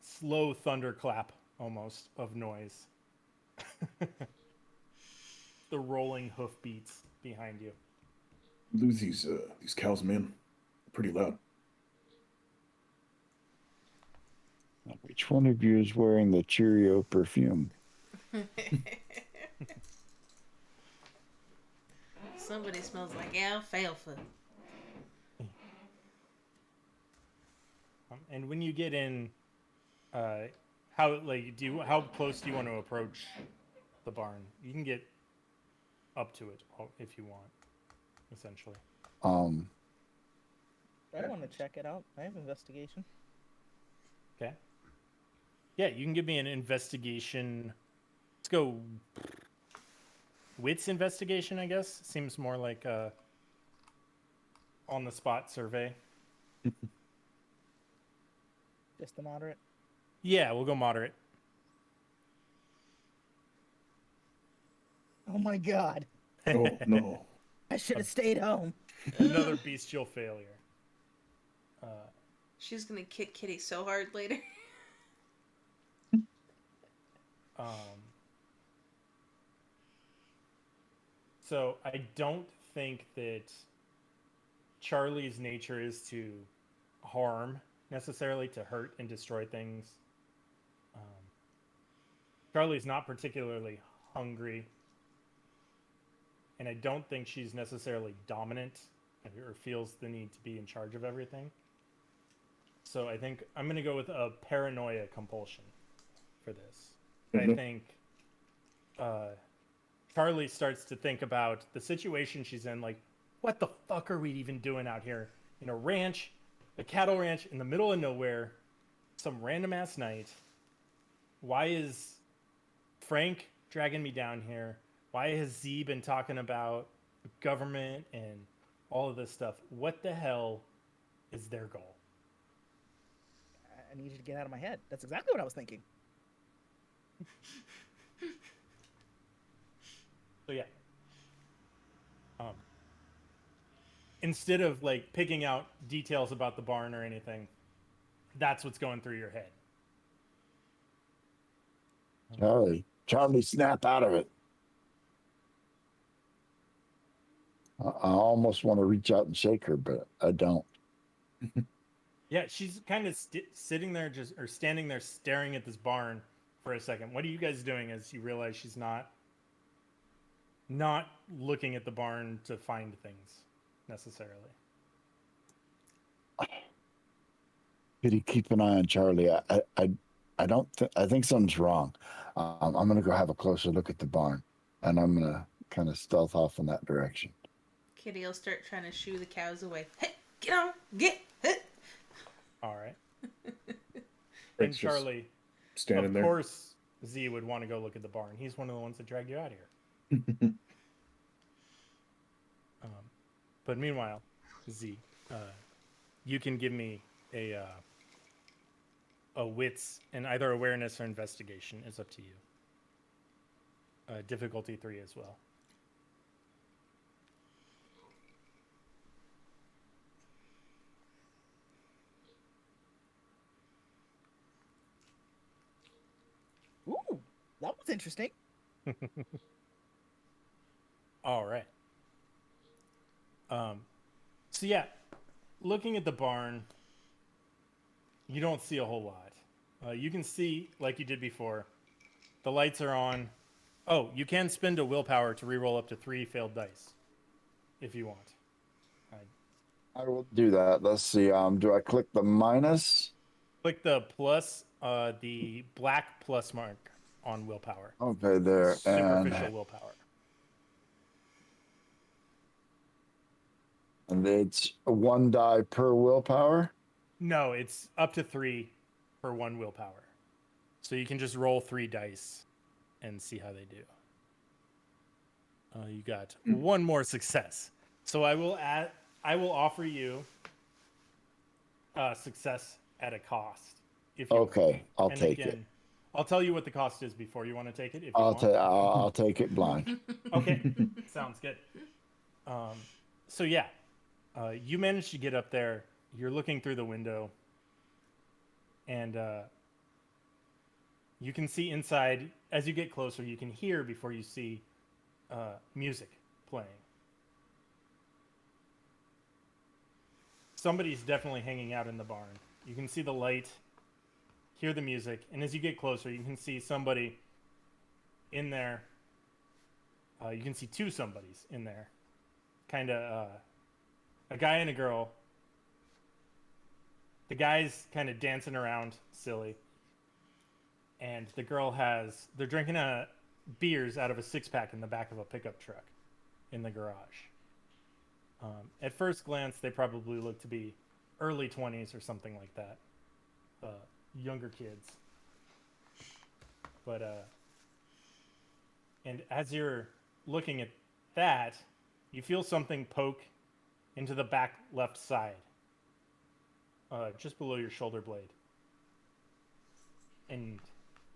slow thunderclap almost of noise. The rolling hoofbeats behind you. Lose these cows, man. Pretty loud. Which one of you is wearing the Cheerio perfume? Somebody smells like alfalfa. And when you get in, how close do you want to approach the barn? You can get up to it if you want, essentially. I want to check it out. I have investigation. Okay. Yeah, you can give me an investigation. Let's go. Wits investigation, I guess. Seems more like a on the spot survey. Just the moderate. Yeah, we'll go moderate. Oh my god. Oh no. I should have stayed home. Another bestial failure. She's gonna kick Kitty so hard later. So I don't think that Charlie's nature is to harm necessarily, to hurt and destroy things. Charlie's not particularly hungry, and I don't think she's necessarily dominant or feels the need to be in charge of everything. So I think I'm going to go with a paranoia compulsion for this. I think Charlie starts to think about the situation she's in, like, what the fuck are we even doing out here in a ranch, a cattle ranch in the middle of nowhere, some random ass night? Why is Frank dragging me down here? Why has Z been talking about government and all of this stuff? What the hell is their goal? I need you to get out of my head. That's exactly what I was thinking. So yeah. Instead of like picking out details about the barn or anything, that's what's going through your head. Charlie, snap out of it. I almost want to reach out and shake her, but I don't. Yeah, she's kind of sitting there or standing there staring at this barn for a second. What are you guys doing as you realize she's not looking at the barn to find things necessarily? Could you keep an eye on Charlie? I don't. I think something's wrong. I'm gonna go have a closer look at the barn, and I'm gonna kind of stealth off in that direction. Kitty will start trying to shoo the cows away. Hey, get on, get. Hey. All right. And Frank's just Charlie, standing of there. course, Z would want to go look at the barn. He's one of the ones that dragged you out here. But meanwhile, Z, you can give me a wits and either awareness or investigation. It's up to you. Difficulty 3 as well. Ooh, that was interesting. All right. So yeah, looking at the barn, you don't see a whole lot. You can see, like you did before, the lights are on. Oh, you can spend a willpower to reroll up to 3 failed dice, if you want. I will do that. Let's see. Do I click the minus? Click the plus, the black plus mark on willpower. Okay, there. Superficial willpower. And it's 1 die per willpower? No, it's up to 3 for 1 willpower. So you can just roll 3 dice and see how they do. You got 1 more success. So I will offer you success at a cost. If you Okay, I'll and take again, it. I'll tell you what the cost is before you want to take it. If you I'll want. I'll take it blind. Okay, sounds good. So yeah, you managed to get up there. You're looking through the window, and you can see inside. As you get closer, you can hear before you see music playing. Somebody's definitely hanging out in the barn. You can see the light, hear the music, and as you get closer, you can see somebody in there. You can see 2 somebodies in there. Kind of a guy and a girl. The guy's kind of dancing around silly. And the girl they're drinking beers out of a 6-pack in the back of a pickup truck in the garage. At first glance, they probably look to be early 20s or something like that. Younger kids. But, and as you're looking at that, you feel something poke into the back left side, just below your shoulder blade. And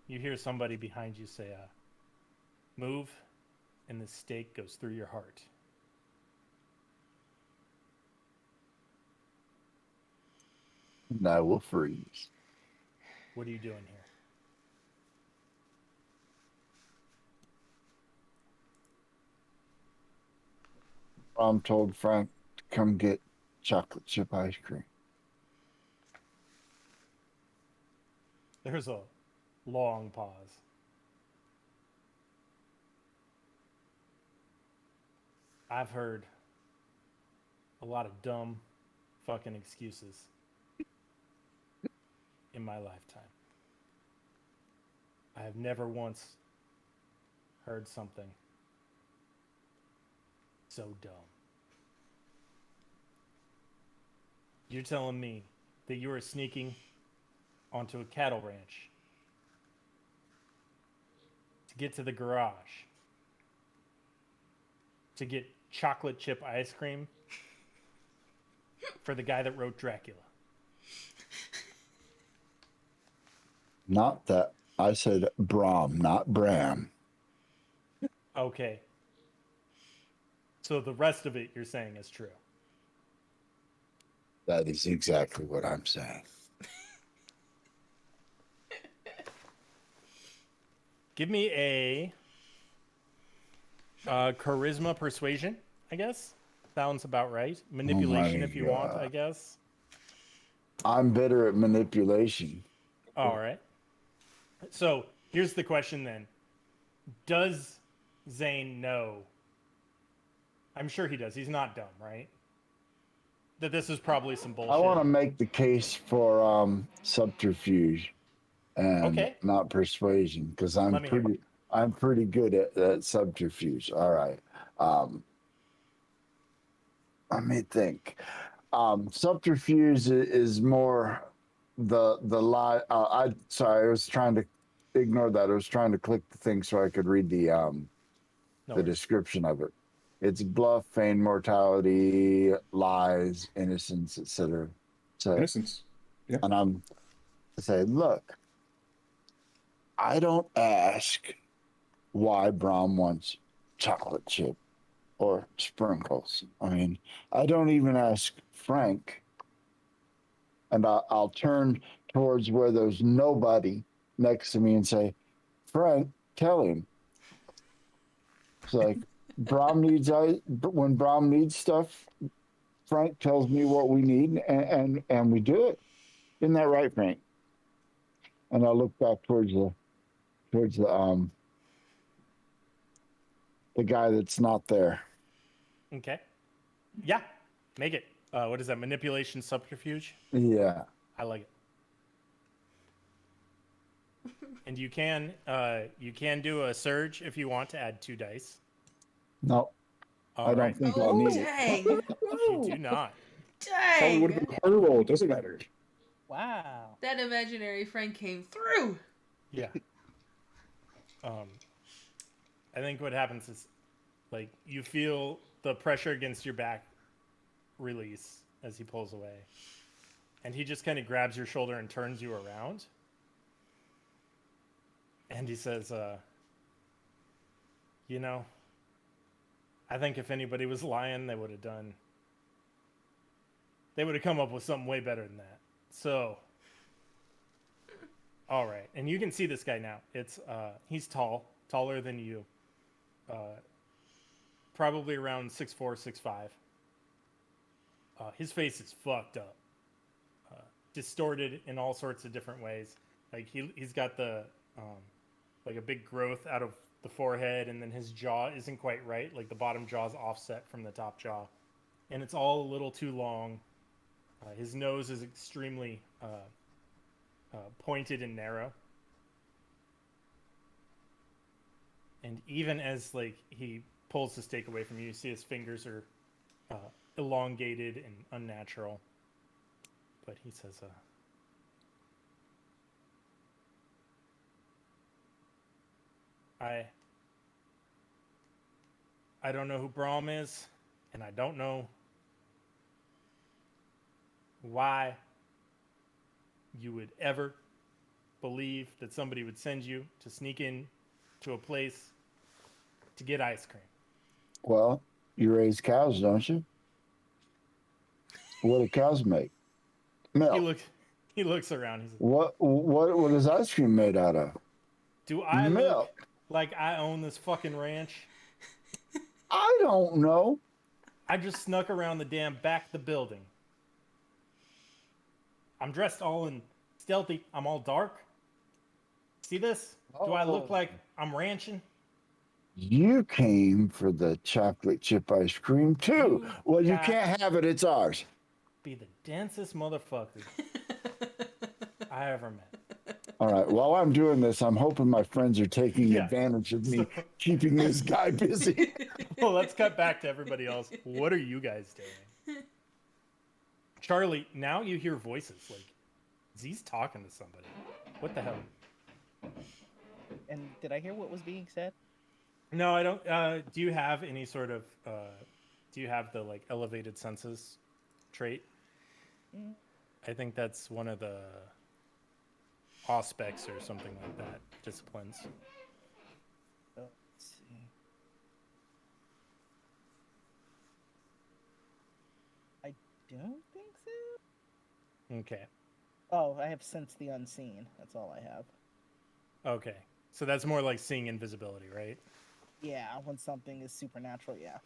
you hear somebody behind you say, move, and the stake goes through your heart. And I will freeze. What are you doing here? Mom told Frank to come get chocolate chip ice cream. There's a long pause. I've heard a lot of dumb fucking excuses in my lifetime. I have never once heard something so dumb. You're telling me that you were sneaking onto a cattle ranch to get to the garage to get chocolate chip ice cream for the guy that wrote Dracula. Not that. I said Bram, not Bram. Okay. So the rest of it you're saying is true. That is exactly what I'm saying. Give me a charisma persuasion, I guess. Sounds about right. Manipulation if you want, I guess. I'm better at manipulation. All right. So here's the question then. Does Zane know? I'm sure he does. He's not dumb, right? That this is probably some bullshit. I want to make the case for subterfuge and Okay. not persuasion because I'm pretty good at subterfuge. All right. Let me think. Subterfuge is more the lie. I was trying to ignore that. I was trying to click the thing so I could read the description of it. It's bluff, feign mortality, lies, innocence, etc. So Innocence. Yeah. and I'm saying, look, I don't ask why Bram wants chocolate chip or sprinkles. I mean, I don't even ask Frank. And I'll turn towards where there's nobody next to me and say, Frank, tell him. It's like, when Bram needs stuff, Frank tells me what we need and we do it. Isn't that right, Frank? And I look back towards the guy that's not there. Okay. Yeah. Make it. What is that? Manipulation subterfuge? Yeah. I like it. And you can do a surge if you want to add 2 dice. No, All I don't right. think I'll Oh, need it. dang. You do not. Probably would have Dang. been a harder roll. It doesn't matter. Wow. That imaginary friend came through. Yeah. I think what happens is, like, you feel the pressure against your back release as he pulls away. And he just kind of grabs your shoulder and turns you around. And he says, you know, I think if anybody was lying, they would have come up with something way better than that. So, all right. And you can see this guy now. He's taller than you. Probably around 6'4", 6'5". His face is fucked up. Distorted in all sorts of different ways. Like he's got the like a big growth out of the forehead, and then his jaw isn't quite right. Like the bottom jaw's offset from the top jaw, and it's all a little too long. His nose is extremely pointed and narrow, and even as like he pulls the stake away from you, you see his fingers are elongated and unnatural. But he says, I don't know who Bram is, and I don't know why you would ever believe that somebody would send you to sneak in to a place to get ice cream. Well, you raise cows, don't you? What do cows make? Milk. He looks around. He's like, What is ice cream made out of? do I Milk. look like I own this fucking ranch? I don't know. I just snuck around the damn back of the building. I'm dressed all in stealthy. I'm all dark. See this? Do I look Oh. like I'm ranching? You came for the chocolate chip ice cream too. You Well, you got- can't have it. It's ours. Be the densest motherfucker I ever met. All right. While I'm doing this, I'm hoping my friends are taking Yeah. advantage of me keeping this guy busy. Well, let's cut back to everybody else. What are you guys doing? Charlie, now you hear voices. Like, Z's talking to somebody. What the hell? And did I hear what was being said? No, I don't. Do you have any sort of? Do you have the like elevated senses trait? Mm. I think that's one of the aspects or something like that. Disciplines. Oh, let's see. I don't think so. Okay. Oh, I have sense the unseen. That's all I have. Okay. So that's more like seeing invisibility, right? Yeah, when something is supernatural, yeah.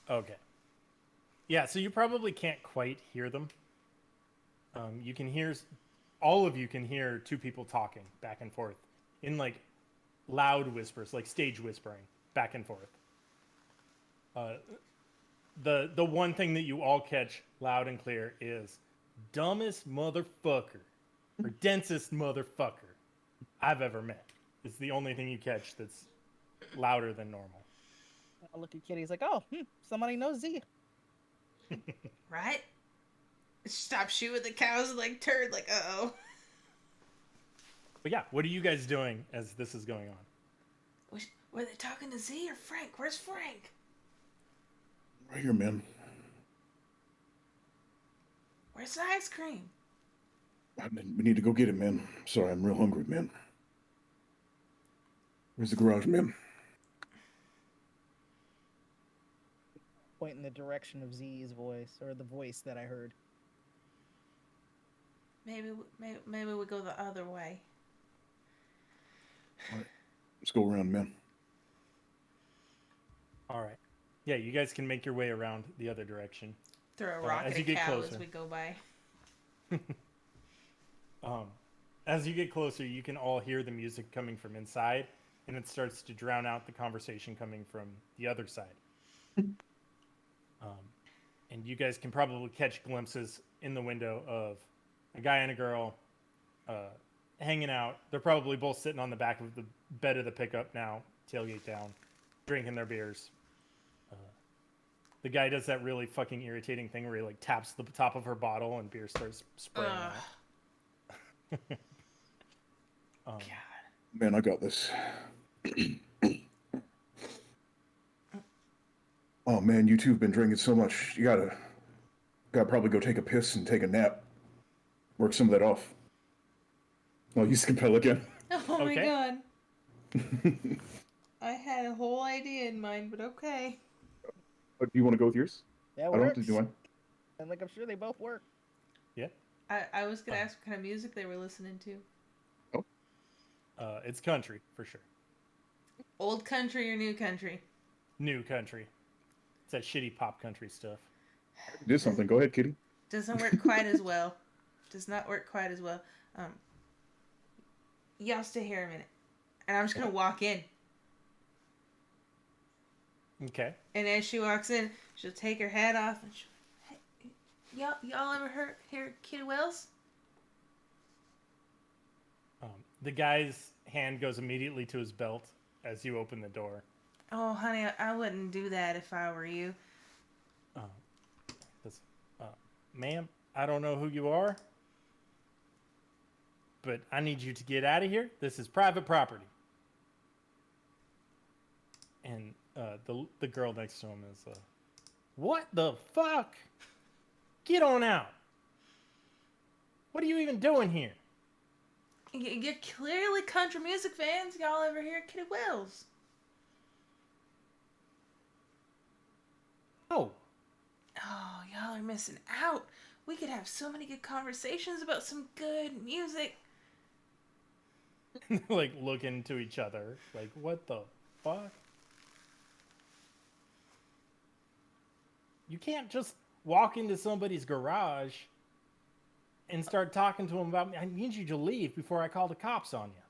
Okay. Yeah, so you probably can't quite hear them. You can hear, all of you can hear two people talking back and forth in like loud whispers, like stage whispering back and forth. The one thing that you all catch loud and clear is dumbest motherfucker or densest motherfucker I've ever met. It's the only thing you catch that's louder than normal. I look at Kitty, he's like, oh, somebody knows Z. Right? Stop shooting the cows like turd, like, uh-oh. But yeah, what are you guys doing as this is going on? Were they talking to Z or Frank? Where's Frank? Right here, man. Where's the ice cream? We need to go get it, man. Sorry, I'm real hungry, man. Where's the garage, man? Point in the direction of Z's voice, or the voice that I heard. Maybe we go the other way. All right, let's go around, man. All right. Yeah, you guys can make your way around the other direction. Throw a rock as at you a get cow closer. as we go by. As you get closer, you can all hear the music coming from inside, and it starts to drown out the conversation coming from the other side. And you guys can probably catch glimpses in the window of a guy and a girl hanging out. They're probably both sitting on the back of the bed of the pickup now, tailgate down, drinking their beers. The guy does that really fucking irritating thing where he like taps the top of her bottle and beer starts spraying Ugh. out. God. Man, I got this. Oh man, you two have been drinking so much. You gotta probably go take a piss and take a nap. Work some of that off. Oh, you skip again. Oh my Okay. god. I had a whole idea in mind, but okay. Do you want to go with yours? That I don't have works. to do one. And like I'm sure they both work. Yeah. I was gonna ask what kind of music they were listening to. It's country for sure. Old country or new country? New country. It's that shitty pop country stuff. Do something. Go ahead, Kitty. Doesn't work quite as well. Does not work quite as well. Y'all stay here a minute. And I'm just gonna walk in. Okay. And as she walks in, she'll take her hat off and she'll, hey, y'all ever hear Kitty Wells? The guy's hand goes immediately to his belt as you open the door. Oh, honey, I wouldn't do that if I were you. Ma'am, I don't know who you are, but I need you to get out of here. This is private property. And the girl next to him is, what the fuck? Get on out. What are you even doing here? You're clearly country music fans. Y'all ever hear Kitty Wells? Oh, Oh, y'all are missing out. We could have so many good conversations about some good music. like look into each other. Like, what the fuck? You can't just walk into somebody's garage and start talking to them about me. I need you to leave before I call the cops on you.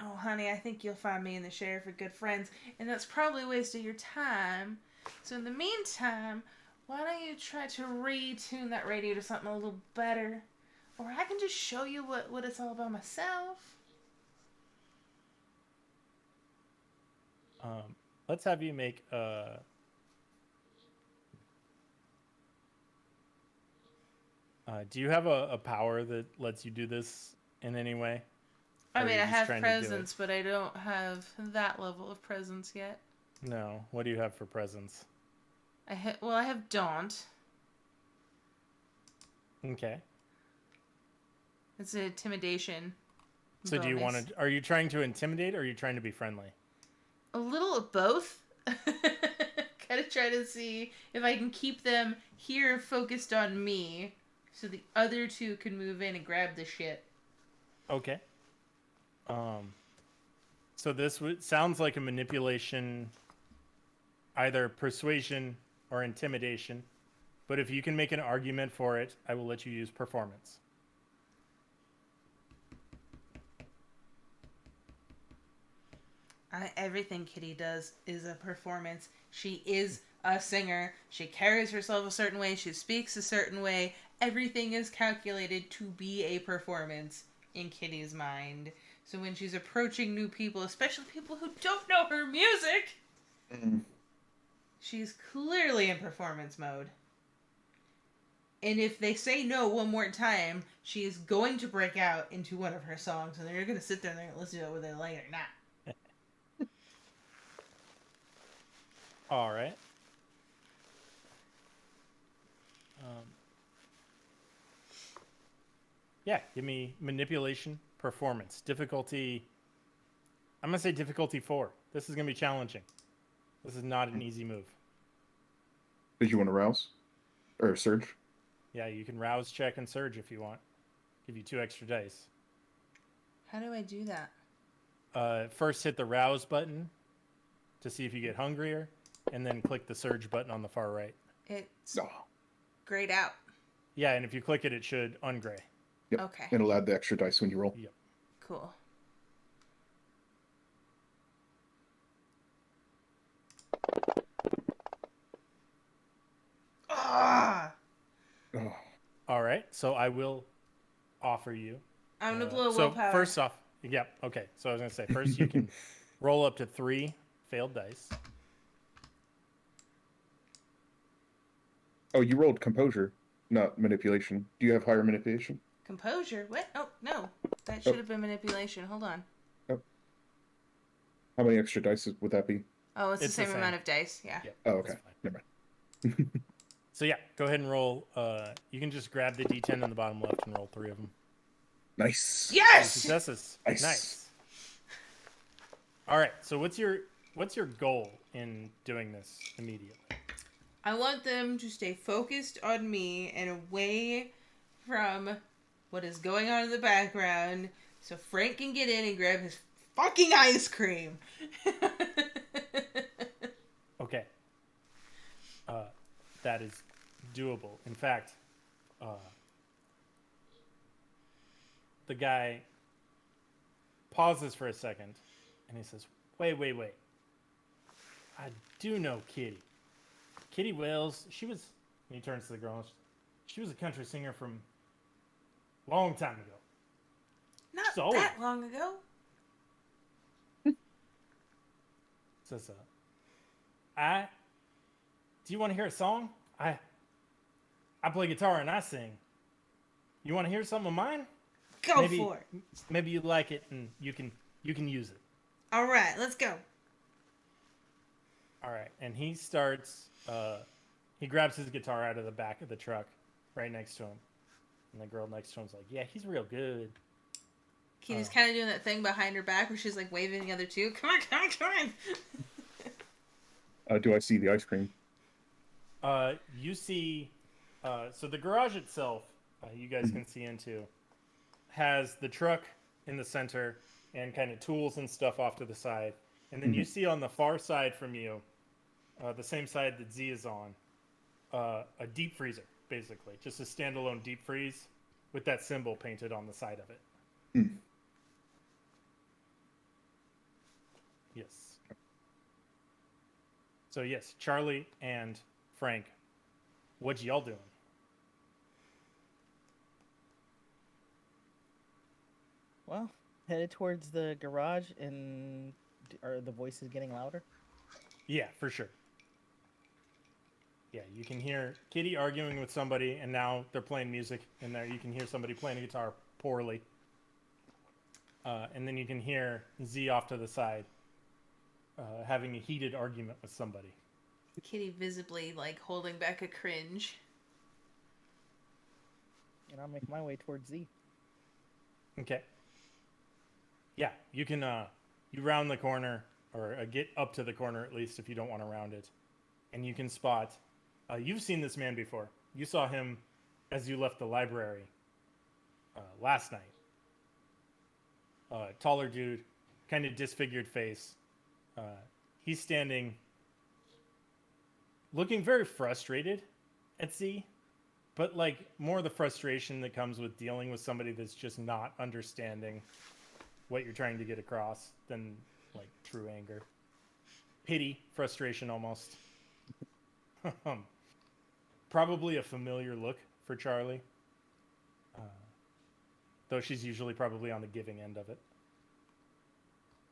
Oh, honey, I think you'll find me and the sheriff are good friends, and that's probably a waste of your time. So in the meantime, why don't you try to retune that radio to something a little better? Or I can just show you what it's all about myself. Let's have you make do you have a power that lets you do this in any way? I Or are mean, you I just have trying to do it? presence, but I don't have that level of presence yet. No. What do you have for presence? I have Daunt. Okay. It's an intimidation. So do you bonus. want to? Are you trying to intimidate, or are you trying to be friendly? A little of both. Kind of try to see if I can keep them here focused on me, so the other two can move in and grab the shit. Okay. So this sounds like a manipulation, either persuasion or intimidation. But if you can make an argument for it, I will let you use performance. Everything Kitty does is a performance. She is a singer. She carries herself a certain way. She speaks a certain way. Everything is calculated to be a performance in Kitty's mind. So when she's approaching new people, especially people who don't know her music, she's clearly in performance mode. And if they say no one more time, she is going to break out into one of her songs, and they're going to sit there and they're going to listen to it whether they like it or not. All right. Yeah, give me manipulation, performance, difficulty. I'm gonna say difficulty 4. This is gonna be challenging. This is not an easy move. Did you want to rouse? Or surge? Yeah, you can rouse, check, and surge if you want. Give you 2 extra dice. How do I do that? First, hit the rouse button to see if you get hungrier, and then click the surge button on the far right. It's No. grayed out. Yeah, and if you click it, it should ungray. Yep. Okay. It'll add the extra dice when you roll. Yep. Cool. Ah! Oh, All right, so I will offer you I'm gonna blow So willpower. first off, okay. So I was gonna say first you can roll up to 3 failed dice. Oh, you rolled composure, not manipulation. Do you have higher manipulation? Composure? What? Oh, no. That Oh. should have been manipulation. Hold on. Oh. How many extra dice would that be? Oh, it's the It's the same same. amount of dice. Yeah. Yep, Oh, that's okay. fine. Never mind. So yeah, go ahead and roll. You can just grab the D10 in the bottom left and roll 3 of them. Nice. 3 Yes! successes. Nice. All right. So what's your goal in doing this immediately? I want them to stay focused on me and away from what is going on in the background so Frank can get in and grab his fucking ice cream. Okay. That is doable. In fact, the guy pauses for a second and he says, wait. I do know Kitty. Kitty Wells, she was, and he turns to the girl, she was a country singer from a long time ago. Not So- that long ago. Says, do you want to hear a song? I play guitar and I sing. You want to hear something of mine? Go for it. Maybe you like it and you can use it. All right, let's go. All right, and he starts. He grabs his guitar out of the back of the truck, right next to him, and the girl next to him's like, "Yeah, he's real good." Kitty's kind of doing that thing behind her back where she's like waving the other two. Come on. Do I see the ice cream? You see, so the garage itself, you guys can see into, has the truck in the center and kind of tools and stuff off to the side, and then you see on the far side from you, the same side that Z is on, a deep freezer, basically, just a standalone deep freeze with that symbol painted on the side of it. Yes. So yes, Charlie and Frank, what y'all doing? Well, headed towards the garage, and are the voices getting louder? Yeah, for sure. Yeah, you can hear Kitty arguing with somebody, and now they're playing music in there. You can hear somebody playing a guitar poorly. And then you can hear Z off to the side having a heated argument with somebody. Kitty visibly like holding back a cringe. And I'll make my way towards Z. Okay. Yeah, you can you round the corner, or get up to the corner at least if you don't want to round it, and you can spot. You've seen this man before. You saw him as you left the library last night. Taller dude, kind of disfigured face. He's standing, looking very frustrated at Z, but like more the frustration that comes with dealing with somebody that's just not understanding what you're trying to get across than like true anger. Pity, frustration almost. Probably a familiar look for Charlie. Though she's usually probably on the giving end of it.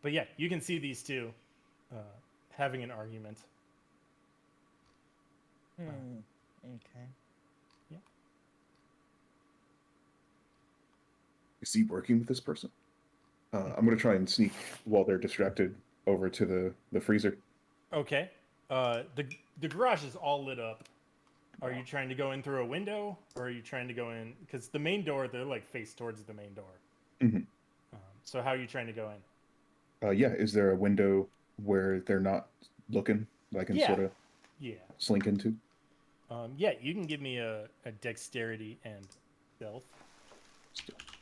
But yeah, you can see these two having an argument. Okay. Yeah. Is he working with this person? I'm going to try and sneak while they're distracted over to the freezer. Okay. The garage is all lit up. Are you trying to go in through a window, or are you trying to go in? Because the main door, they're like face towards the main door. Mm-hmm. So how are you trying to go in? Yeah, is there a window where they're not looking that I can sort of slink into? Yeah, you can give me a dexterity and stealth.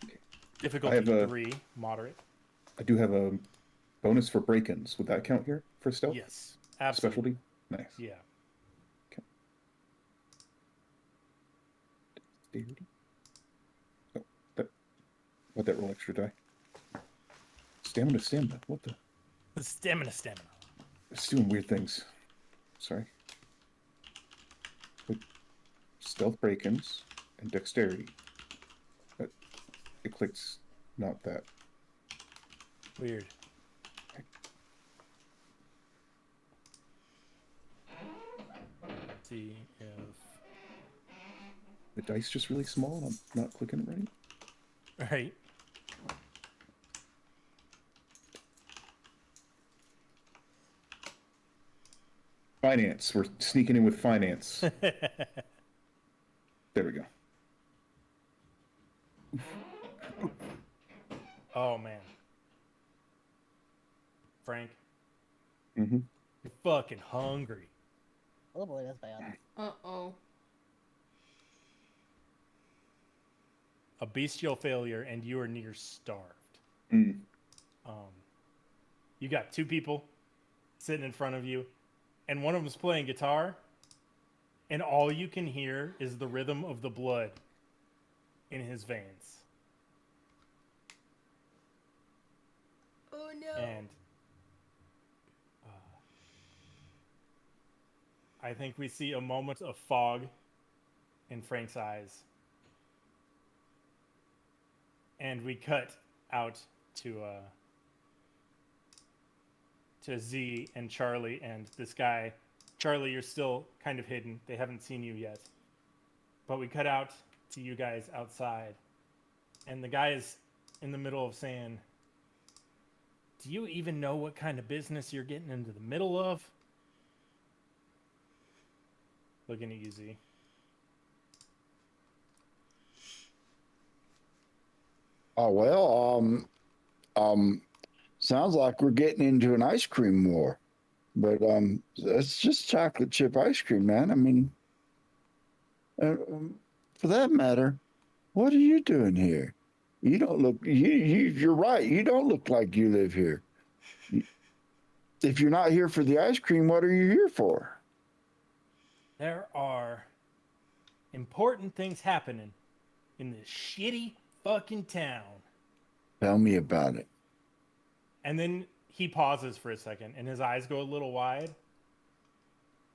Okay. Difficulty 3, moderate. I do have a bonus for break-ins. Would that count here for stealth? Yes, absolutely. Specialty? Nice. Yeah. Okay. Dexterity. Oh, let that roll extra die. Stamina. What the? Stamina. It's doing weird things. Sorry. Wait. Stealth break-ins and dexterity. It clicks not that. Weird. See if The dice just really small, and I'm not clicking it right. right. Finance. We're sneaking in with finance. There we go. Oh man, Frank, Mm-hmm. you're fucking hungry. Oh boy, that's bad. Uh-oh. A bestial failure, and you are near starved. Mm. You got two people sitting in front of you, and one of them's playing guitar, and all you can hear is the rhythm of the blood in his veins. Oh no. And I think we see a moment of fog in Frank's eyes. And we cut out to Z and Charlie and this guy. Charlie, you're still kind of hidden. They haven't seen you yet. But we cut out to you guys outside. And the guy is in the middle of saying, "Do you even know what kind of business you're getting into the middle of?" Looking at you, Z. Oh well, sounds like we're getting into an ice cream war, but it's just chocolate chip ice cream, man. I mean, for that matter, what are you doing here? You don't look. You're right. You don't look like you live here. If you're not here for the ice cream, what are you here for? There are important things happening in this shitty fucking town. Tell me about it. And then he pauses for a second and his eyes go a little wide.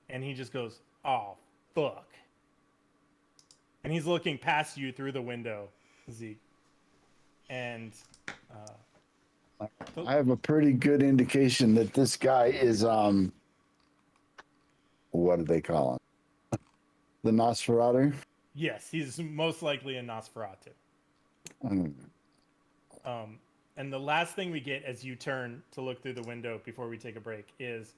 And he just goes, "Oh, fuck." And he's looking past you through the window, Zeke. And I have a pretty good indication that this guy is what do they call him? The Nosferatu? yes, he's most likely a Nosferatu. Mm. And the last thing we get as you turn to look through the window before we take a break is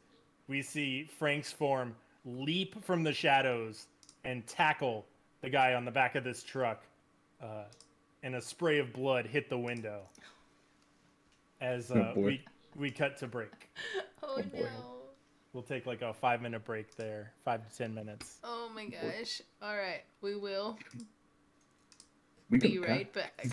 we see Frank's form leap from the shadows and tackle the guy on the back of this truck, and a spray of blood hit the window as Oh, boy. we cut to break. Oh boy. no. We'll take like a 5-minute break there, 5 to 10 minutes. Oh my gosh. All right, we will We be can right back.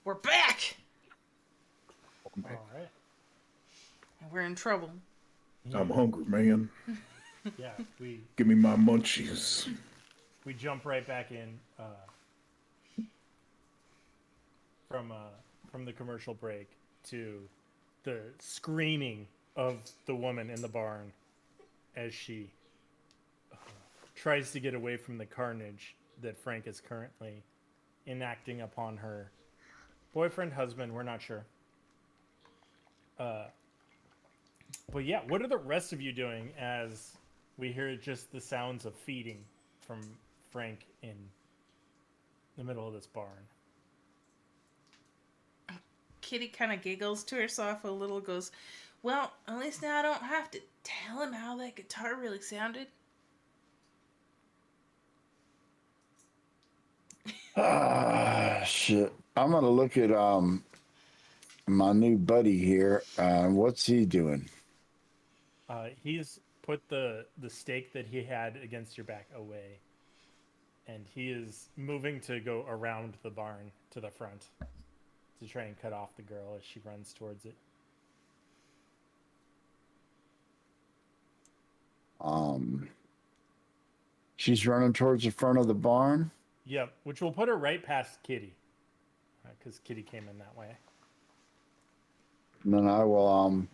We're back! Welcome back. All right. And we're in trouble. I'm hungry, man. Yeah, we Give me my munchies. jump right back in from the commercial break to the screaming of the woman in the barn as she tries to get away from the carnage that Frank is currently enacting upon her boyfriend, husband, we're not sure. But yeah, what are the rest of you doing as we hear just the sounds of feeding from Frank in the middle of this barn? Kitty kind of giggles to herself a little, goes, well, at least now I don't have to tell him how that guitar really sounded. Shit. I'm gonna look at my new buddy here. What's he doing? He's put the stake that he had against your back away, and he is moving to go around the barn to the front to try and cut off the girl as she runs towards it. She's running towards the front of the barn. Yep, which will put her right past Kitty, because Kitty came in that way. And then I will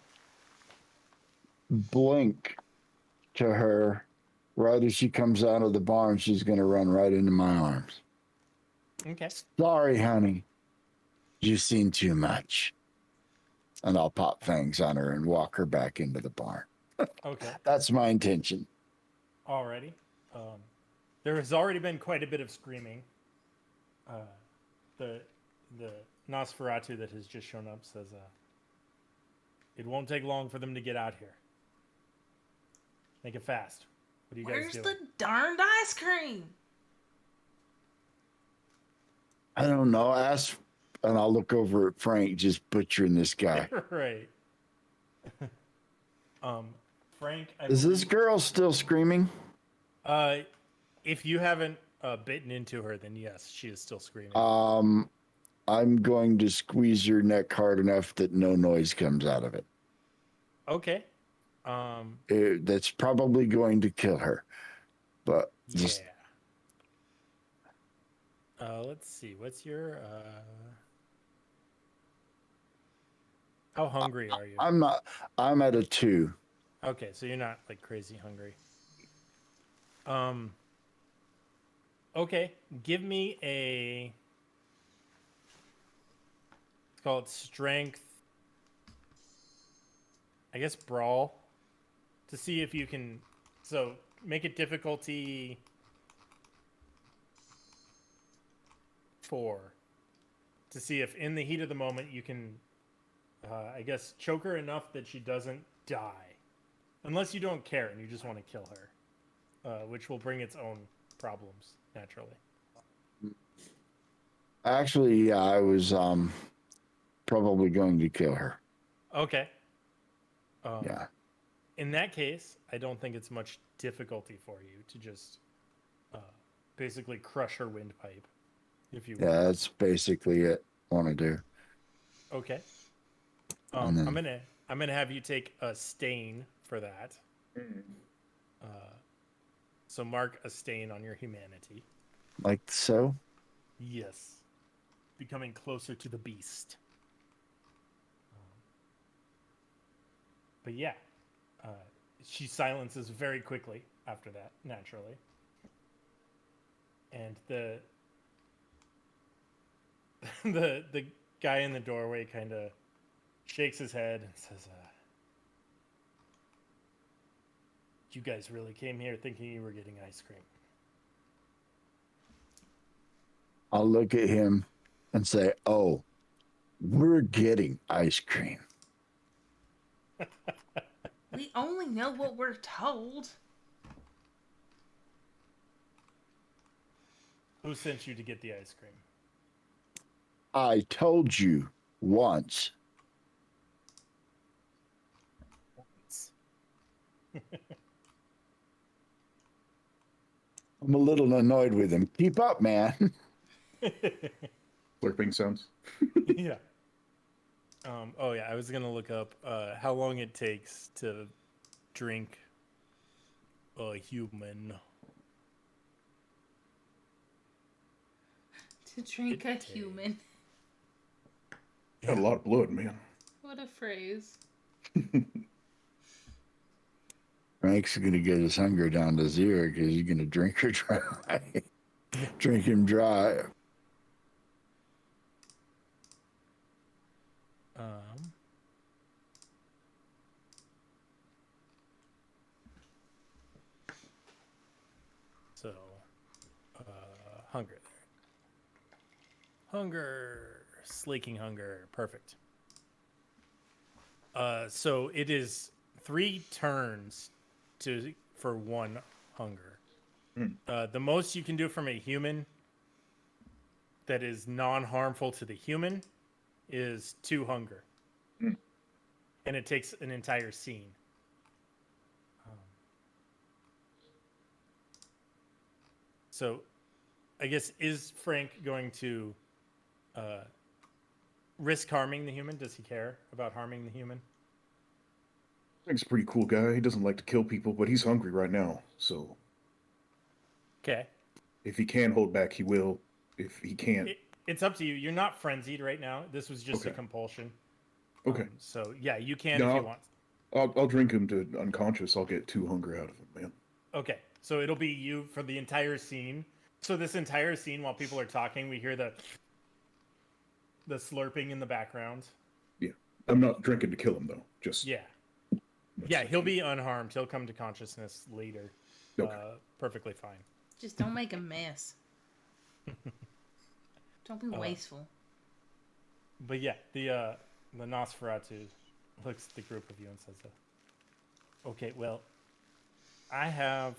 blink to her right as she comes out of the barn. She's gonna run right into my arms. Okay. Sorry, honey. You've seen too much. And I'll pop fangs on her and walk her back into the barn. Okay. That's my intention. Alrighty. There has already been quite a bit of screaming. The Nosferatu that has just shown up says, it won't take long for them to get out here. Make it fast. What are you guys Where's doing? the darned ice cream? I don't know. Ask, and I'll look over at Frank, just butchering this guy. Right. Frank, Is this girl still screaming? if you haven't bitten into her, then yes, she is still screaming. I'm going to squeeze her neck hard enough that no noise comes out of it. Okay. That's probably going to kill her. But Yeah. just, Let's see. What's your how hungry are you? I'm not. I'm at a 2. Okay, so you're not like crazy hungry. Okay, give me a. Let's call it strength. I guess brawl. To see if you can. So make it difficulty 4. To see if in the heat of the moment you can, I guess, choke her enough that she doesn't die. Unless you don't care and you just want to kill her. Which will bring its own problems, naturally. Actually, yeah, I was probably going to kill her. Okay. Yeah. In that case, I don't think it's much difficulty for you to just basically crush her windpipe, if you will. Yeah, that's basically it. Want to do. Okay. And then- I'm gonna have you take a stain for that. So mark a stain on your humanity. Like so. Yes. Becoming closer to the beast. But yeah, she silences very quickly after that, naturally. And the the guy in the doorway kind of shakes his head and says, "You guys really came here thinking you were getting ice cream." I'll look at him and say, "Oh, we're getting ice cream." We only know what we're told. Who sent you to get the ice cream? I told you once. I'm a little annoyed with him. Keep up, man. Slurping sounds. Yeah. Oh yeah, I was gonna look up how long it takes to drink a human. To drink a It human. Got a lot of blood, man. What a phrase. Frank's going to get his hunger down to zero because he's going to drink her dry. Drink him dry. Um, so, hunger. Hunger, slaking hunger, perfect. So it is 3 turns for 1 hunger. The most you can do from a human that is non-harmful to the human is 2 hunger. And it takes an entire scene. So I guess, is Frank going to risk harming the human? Does he care about harming the human? Frank's a pretty cool guy. He doesn't like to kill people, but he's hungry right now. So Okay. if he can hold back, he will. If he can't, It's up to you. You're not frenzied right now. This was just a Okay. compulsion. okay. So yeah, you can No, if you want. I'll drink him to unconscious. I'll get 2 hunger out of him, man. Okay, so it'll be you for the entire scene. So this entire scene, while people are talking, we hear the slurping in the background. Yeah. I'm not drinking to kill him, though. Just. Yeah, that's yeah, like- he'll be unharmed. He'll come to consciousness later. Okay. Perfectly fine. Just don't make a mess. Don't be wasteful. But yeah, the Nosferatu looks at the group of you and says, "Okay, well, I have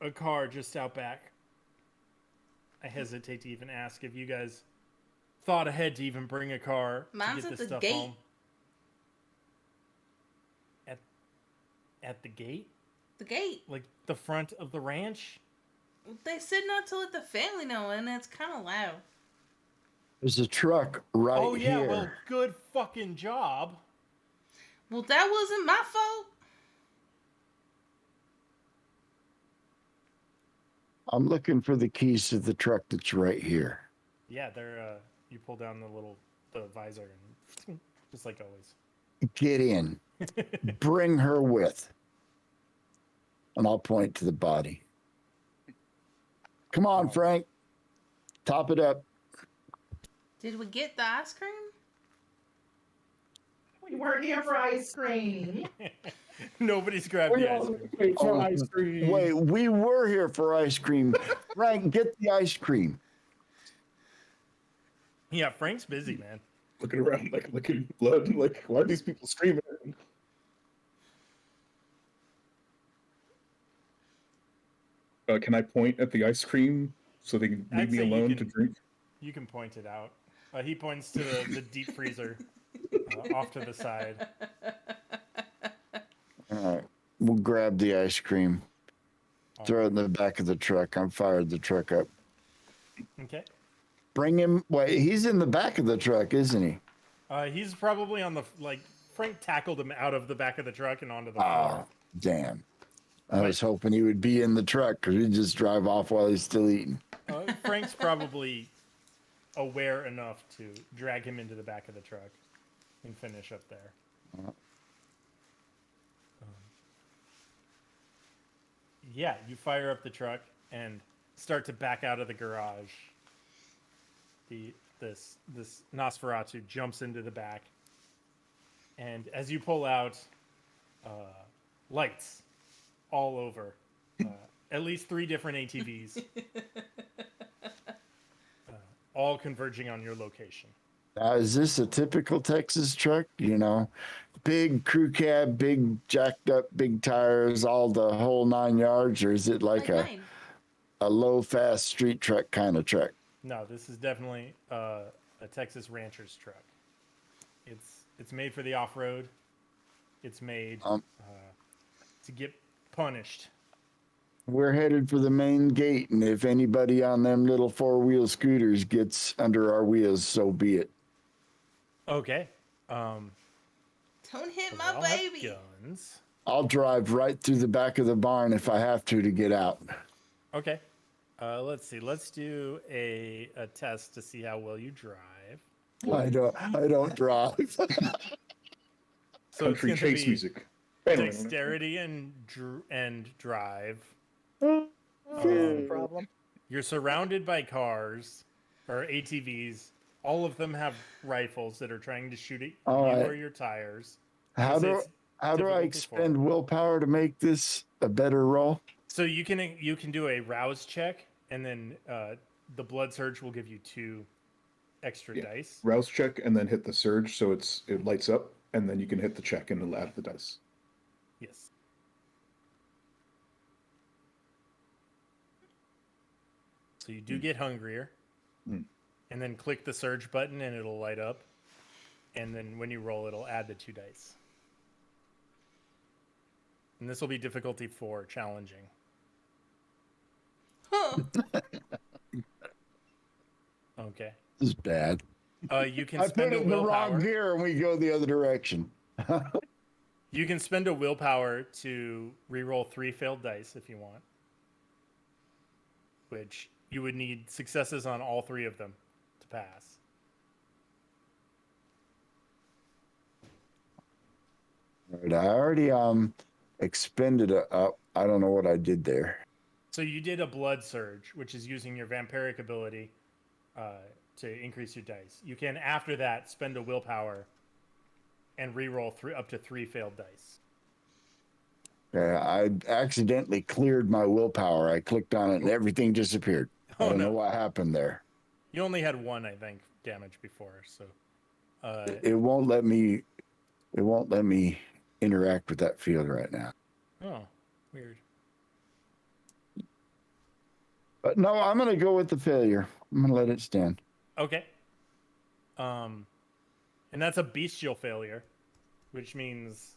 a car just out back. I hesitate to even ask if you guys thought ahead to even bring a car Mine's to get at this the stuff gate. home." At the gate, The gate. like the front of the ranch. They said not to let the family know, and it's kind of loud. There's a truck right Oh yeah, here. well, good fucking job. Well, that wasn't my fault. I'm looking for the keys to the truck that's right here. Yeah, they're you pull down the visor and just like always. Get in. Bring her with. And I'll point to the body. Come on, Frank. Top it up. Did we get the ice cream? We weren't here for ice cream. Nobody's grabbed the ice cream. For ice cream. Wait, we were here for ice cream. Frank, get the ice cream. Yeah, Frank's busy, man. Looking around, like licking blood. Like, why are these people screaming? Can I point at the ice cream so they can leave I'd me say you alone to can- drink? You can point it out. He points to the deep freezer off to the side. All right. We'll grab the ice cream. Throw it in the back of the truck. I'm fired the truck up. Okay. Bring him. Wait, he's in the back of the truck, isn't he? He's probably on the Frank tackled him out of the back of the truck and onto the Oh, floor. damn. I was hoping he would be in the truck because he'd just drive off while he's still eating. Frank's probably aware enough to drag him into the back of the truck and finish up there. Yeah, you fire up the truck and start to back out of the garage. This Nosferatu jumps into the back, and as you pull out, lights all over, at least 3 different ATVs, all converging on your location. Now, is this a typical Texas truck? You know, big crew cab, big jacked up, big tires, all the whole 9 yards, or is it like mine. a low fast street truck kind of truck? No, this is definitely a Texas rancher's truck. It's made for the off road. It's made to get punished. We're headed for the main gate, and if anybody on them little four-wheel scooters gets under our wheels, so be it. Okay. Don't hit They my all have baby. guns. I'll drive right through the back of the barn if I have to get out. Okay. Let's see. Let's do a test to see how well you drive. I don't drive. So Country it's going to chase be music. dexterity and drive. That's the problem. You're surrounded by cars or ATVs. All of them have rifles that are trying to shoot at you All right. or your tires. How So do it's I difficulty expend 4. willpower to make this a better roll? So you can do a rouse check, and then the blood surge will give you 2 extra Yeah. dice. Rouse check and then hit the surge so it lights up, and then you can hit the check and it'll add the dice. Yes. So you do get hungrier, Mm. and then click the surge button, and it'll light up. And then when you roll, it'll add the 2 dice. And this will be difficulty 4, challenging. Huh. Okay. This is bad. You can I spend put a it in the willpower. wrong gear and we go the other direction. You can spend a willpower to reroll 3 failed dice if you want, which you would need successes on all 3 of them to pass. Right, I already expended I don't know what I did there. So you did a blood surge, which is using your vampiric ability to increase your dice. You can, after that, spend a willpower and reroll up to 3 failed dice. I accidentally cleared my willpower. I clicked on it and everything disappeared. I don't know what happened there. You only had 1, I think, damage before, so It won't let me. It won't let me interact with that field right now. oh, weird. But no, I'm gonna go with the failure. I'm gonna let it stand. Okay. And that's a bestial failure, which means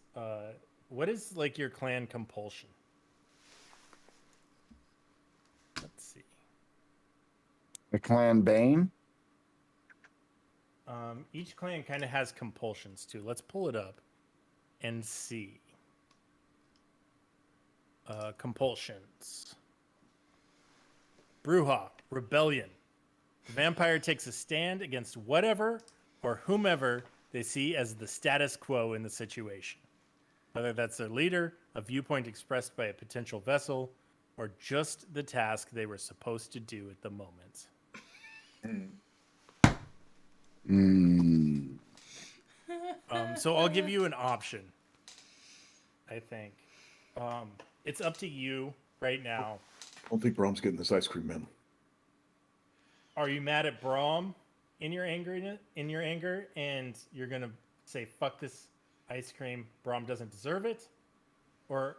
what is like your clan compulsion? Let's see. The clan Bane. Each clan kind of has compulsions too. Let's pull it up and see. Compulsions. Bruja, rebellion. The vampire takes a stand against whatever or whomever they see as the status quo in the situation. Whether that's their leader, a viewpoint expressed by a potential vessel, or just the task they were supposed to do at the moment. So I'll give you an option, I think. It's up to you right now. I don't think Brom's getting this ice cream, man. Are you mad at Bram in your anger, and you're gonna say fuck this ice cream, Bram doesn't deserve it? Or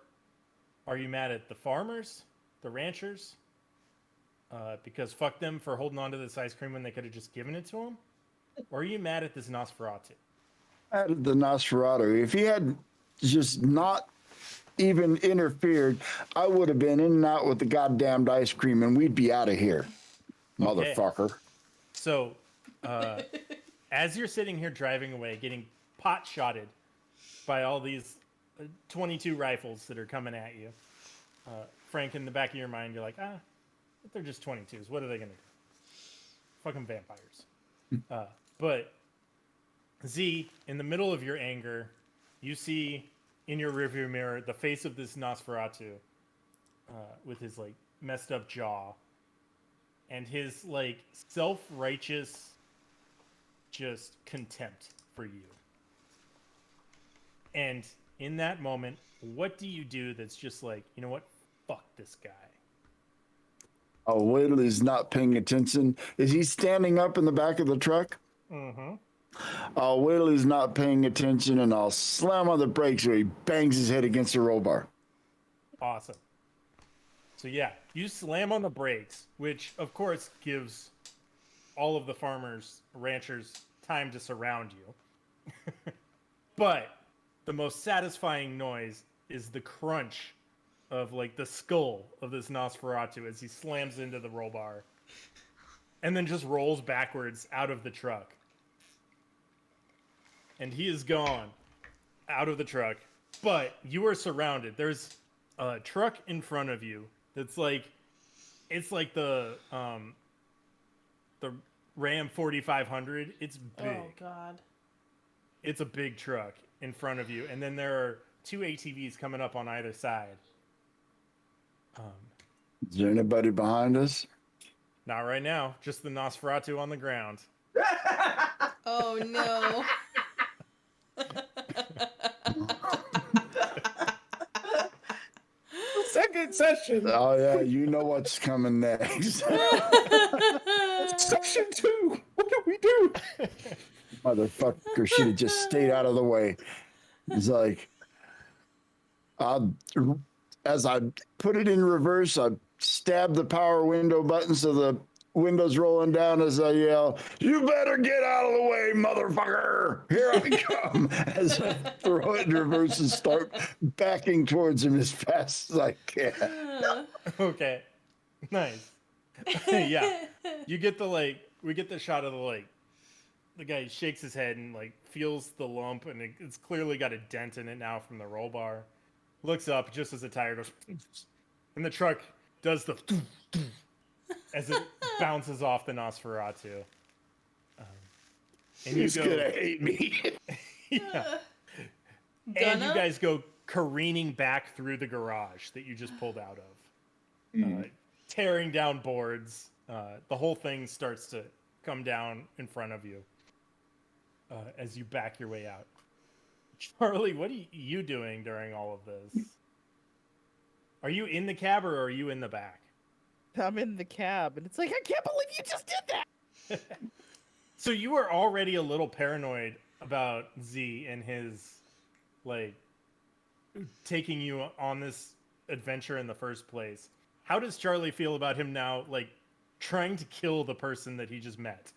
are you mad at the farmers, the ranchers, because fuck them for holding on to this ice cream when they could have just given it to him? Or are you mad at this Nosferatu? At the Nosferatu. If he had just not even interfered, I would have been in and out with the goddamned ice cream, and we'd be out of here, motherfucker. So, as you're sitting here driving away, getting pot-shotted by all these 22 rifles that are coming at you, Frank, in the back of your mind, you're like, they're just 22s. What are they going to do? Fucking vampires. But, Z, in the middle of your anger, you see in your rearview mirror the face of this Nosferatu with his, like, messed up jaw and his, like, self-righteous just contempt for you. And in that moment, what do you do that's just like, you know what? Fuck this guy. Oh, Whittle is not paying attention. Is he standing up in the back of the truck? Mm-hmm. Oh, Whittle is not paying attention, and I'll slam on the brakes so he bangs his head against the roll bar. Awesome. So yeah, you slam on the brakes, which of course gives all of the farmers, ranchers, time to surround you. But the most satisfying noise is the crunch of like the skull of this Nosferatu as he slams into the roll bar and then just rolls backwards out of the truck. And he is gone out of the truck, but you are surrounded. There's a truck in front of you that's like, it's like the Ram 4500. It's big. Oh God. It's a big truck in front of you, and then there are 2 ATVs coming up on either side. Is there anybody behind us? Not right now, just the Nosferatu on the ground. Oh no. Second session. Oh yeah, you know what's coming next. Section 2. What do we do? Motherfucker should have just stayed out of the way. It's like, as I put it in reverse, I stab the power window button so the window's rolling down as I yell, "You better get out of the way, motherfucker! Here I come!" As I throw it in reverse and start backing towards him as fast as I can. Okay, nice. Yeah, you get the we get the shot of the guy shakes his head and feels the lump, and it's clearly got a dent in it now from the roll bar. Looks up just as the tire goes, and the truck does the as it bounces off the Nosferatu. And He's gonna hate me. Yeah. And you guys go careening back through the garage that you just pulled out of, tearing down boards. The whole thing starts to come down in front of you as you back your way out. Charlie, what are you doing during all of this? Are you in the cab or are you in the back? I'm in the cab, and it's like, I can't believe you just did that! So you were already a little paranoid about Z and his, taking you on this adventure in the first place. How does Charlie feel about him now, trying to kill the person that he just met?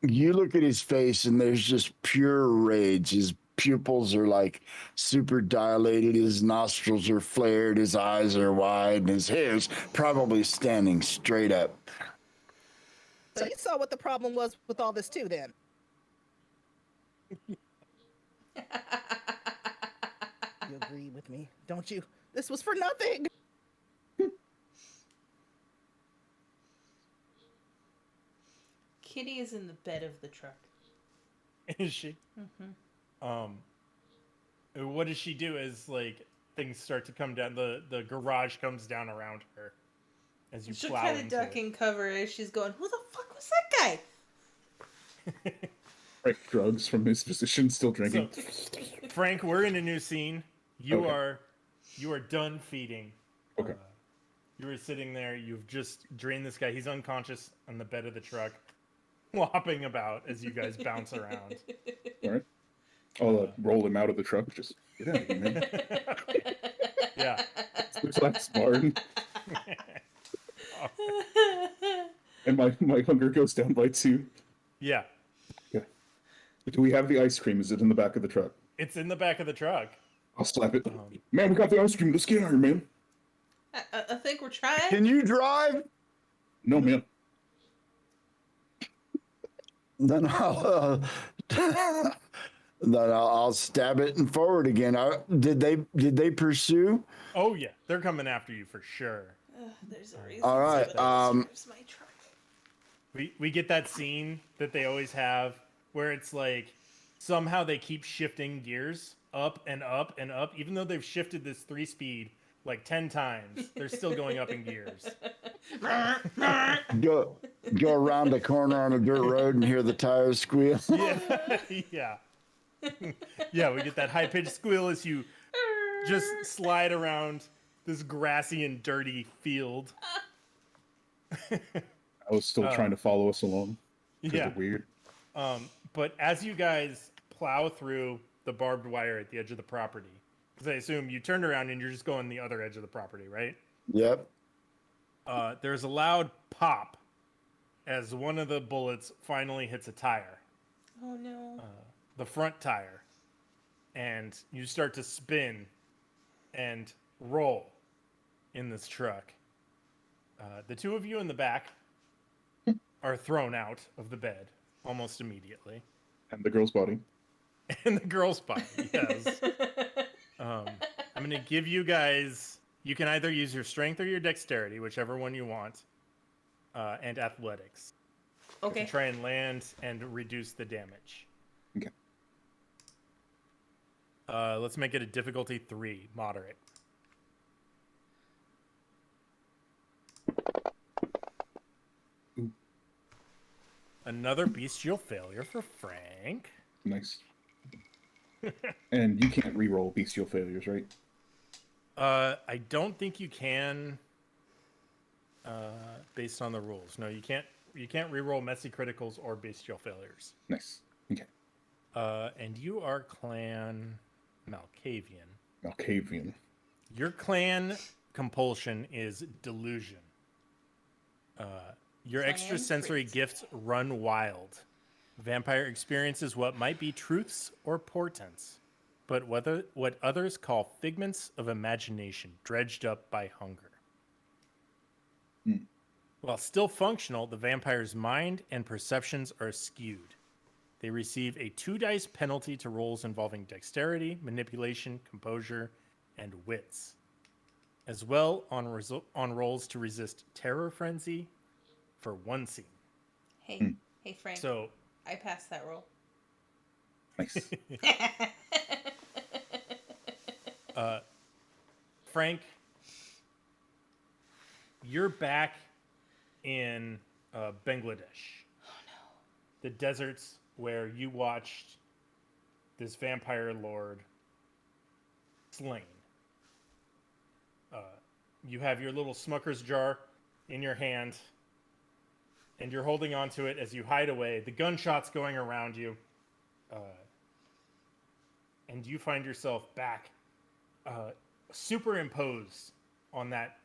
You look at his face, and there's just pure rage. His pupils are super dilated. His nostrils are flared. His eyes are wide, and his hair's probably standing straight up. So you saw what the problem was with all this too, then? You agree with me, don't you? This was for nothing. Kitty is in the bed of the truck. Is she? Mm-hmm. What does she do as things start to come down? The garage comes down around her as you She'll plow kind of into duck it. and cover as she's going, "Who the fuck was that guy?" Right, drugs from his physician, still drinking. So, Frank, we're in a new scene. You Okay. are done feeding. Okay. You were sitting there. You've just drained this guy. He's unconscious on the bed of the truck, flopping about as you guys bounce around. All right. I'll roll him out of the truck. Just get out of here, man. Yeah. Relax, Martin. And my hunger goes down by 2. Yeah. Okay. Do we have the ice cream? Is it in the back of the truck? It's in the back of the truck. I'll slap it. Man, we got the ice cream. Let's get out of here, man. I think we're trying. Can you drive? No, man. Then I'll stab it and forward again. Did they pursue? Oh yeah, they're coming after you for sure. There's a reason. All right, Sheriff's my truck. We get that scene that they always have where it's somehow they keep shifting gears up and up and up, even though they've shifted this 3-speed 10 times. They're still going up in gears. Go around the corner on a dirt road and hear the tires squeal. Yeah, yeah, yeah. We get that high-pitched squeal as you just slide around this grassy and dirty field. I was still trying to follow us along. Yeah. Weird. But as you guys plow through the barbed wire at the edge of the property, because I assume you turned around and you're just going the other edge of the property, right? Yep. There's a loud pop as one of the bullets finally hits a tire, Oh no. the front tire, and you start to spin and roll in this truck. The two of you in the back are thrown out of the bed almost immediately. And the girl's body. And the girl's body, yes. I'm going to give you guys... You can either use your strength or your dexterity, whichever one you want, and athletics. Okay. To try and land and reduce the damage. Okay. Let's make it a difficulty 3, moderate. Ooh. Another bestial failure for Frank. Nice. And you can't re-roll bestial failures, right? I don't think you can, based on the rules. No, you can't. You can't re-roll messy criticals or bestial failures. Nice. Okay. And you are clan Malkavian. Malkavian. Your clan compulsion is delusion. Your Clan extrasensory freaks. gifts run wild. Vampire experiences what might be truths or portents, but what others call figments of imagination dredged up by hunger. Hmm. While still functional, the vampire's mind and perceptions are skewed. They receive a 2 dice penalty to rolls involving dexterity, manipulation, composure, and wits, as well on rolls to resist terror frenzy for 1 scene. Hey, hey, Frank. So, I passed that roll. Nice. Frank, you're back in Bangladesh. Oh no. The deserts where you watched this vampire lord slain. You have your little Smucker's jar in your hand, and you're holding onto it as you hide away. The gunshots going around you, and you find yourself back, superimposed on that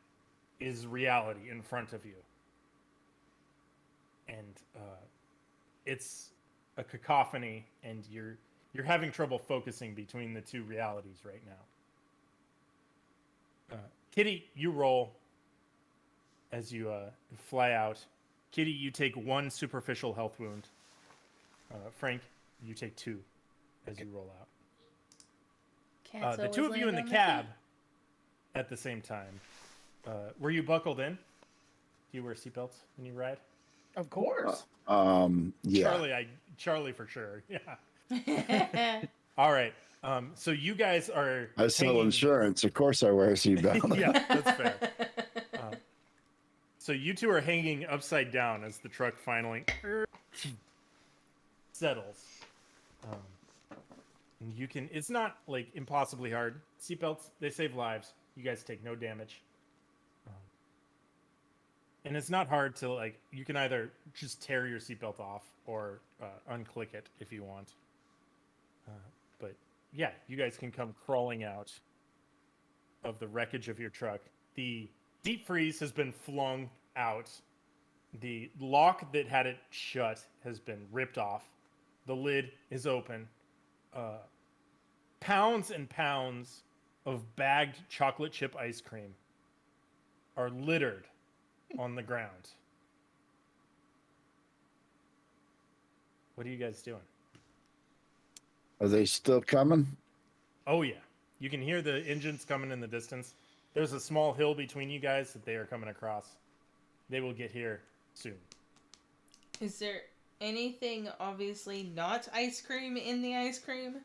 is reality in front of you, and it's a cacophony, and you're having trouble focusing between the two realities right now. Kitty, you roll as you fly out. Kitty, you take 1 superficial health wound. Frank, you take 2 as you roll out. Cat's The always two of you in land the on cab at the same time. Were you buckled in? Do you wear seatbelts when you ride? Of course. Yeah. Charlie for sure. Yeah. feet. All right. So you guys are. I sell hanging- insurance. Of course I wear a seatbelt. Yeah, that's fair. So you two are hanging upside down as the truck finally settles. And you can. It's not like impossibly hard. Seatbelts, they save lives. You guys take no damage. And it's not hard to like. You can either just tear your seatbelt off or unclick it if you want. But yeah, you guys can come crawling out of the wreckage of your truck. The deep freeze has been flung out. The lock that had it shut has been ripped off. The lid is open. Pounds and pounds of bagged chocolate chip ice cream are littered on the ground. What are you guys doing? Are they still coming? Oh yeah, you can hear the engines coming in the distance. There's a small hill between you guys that they are coming across. They will get here soon. Is there anything obviously not ice cream in the ice cream?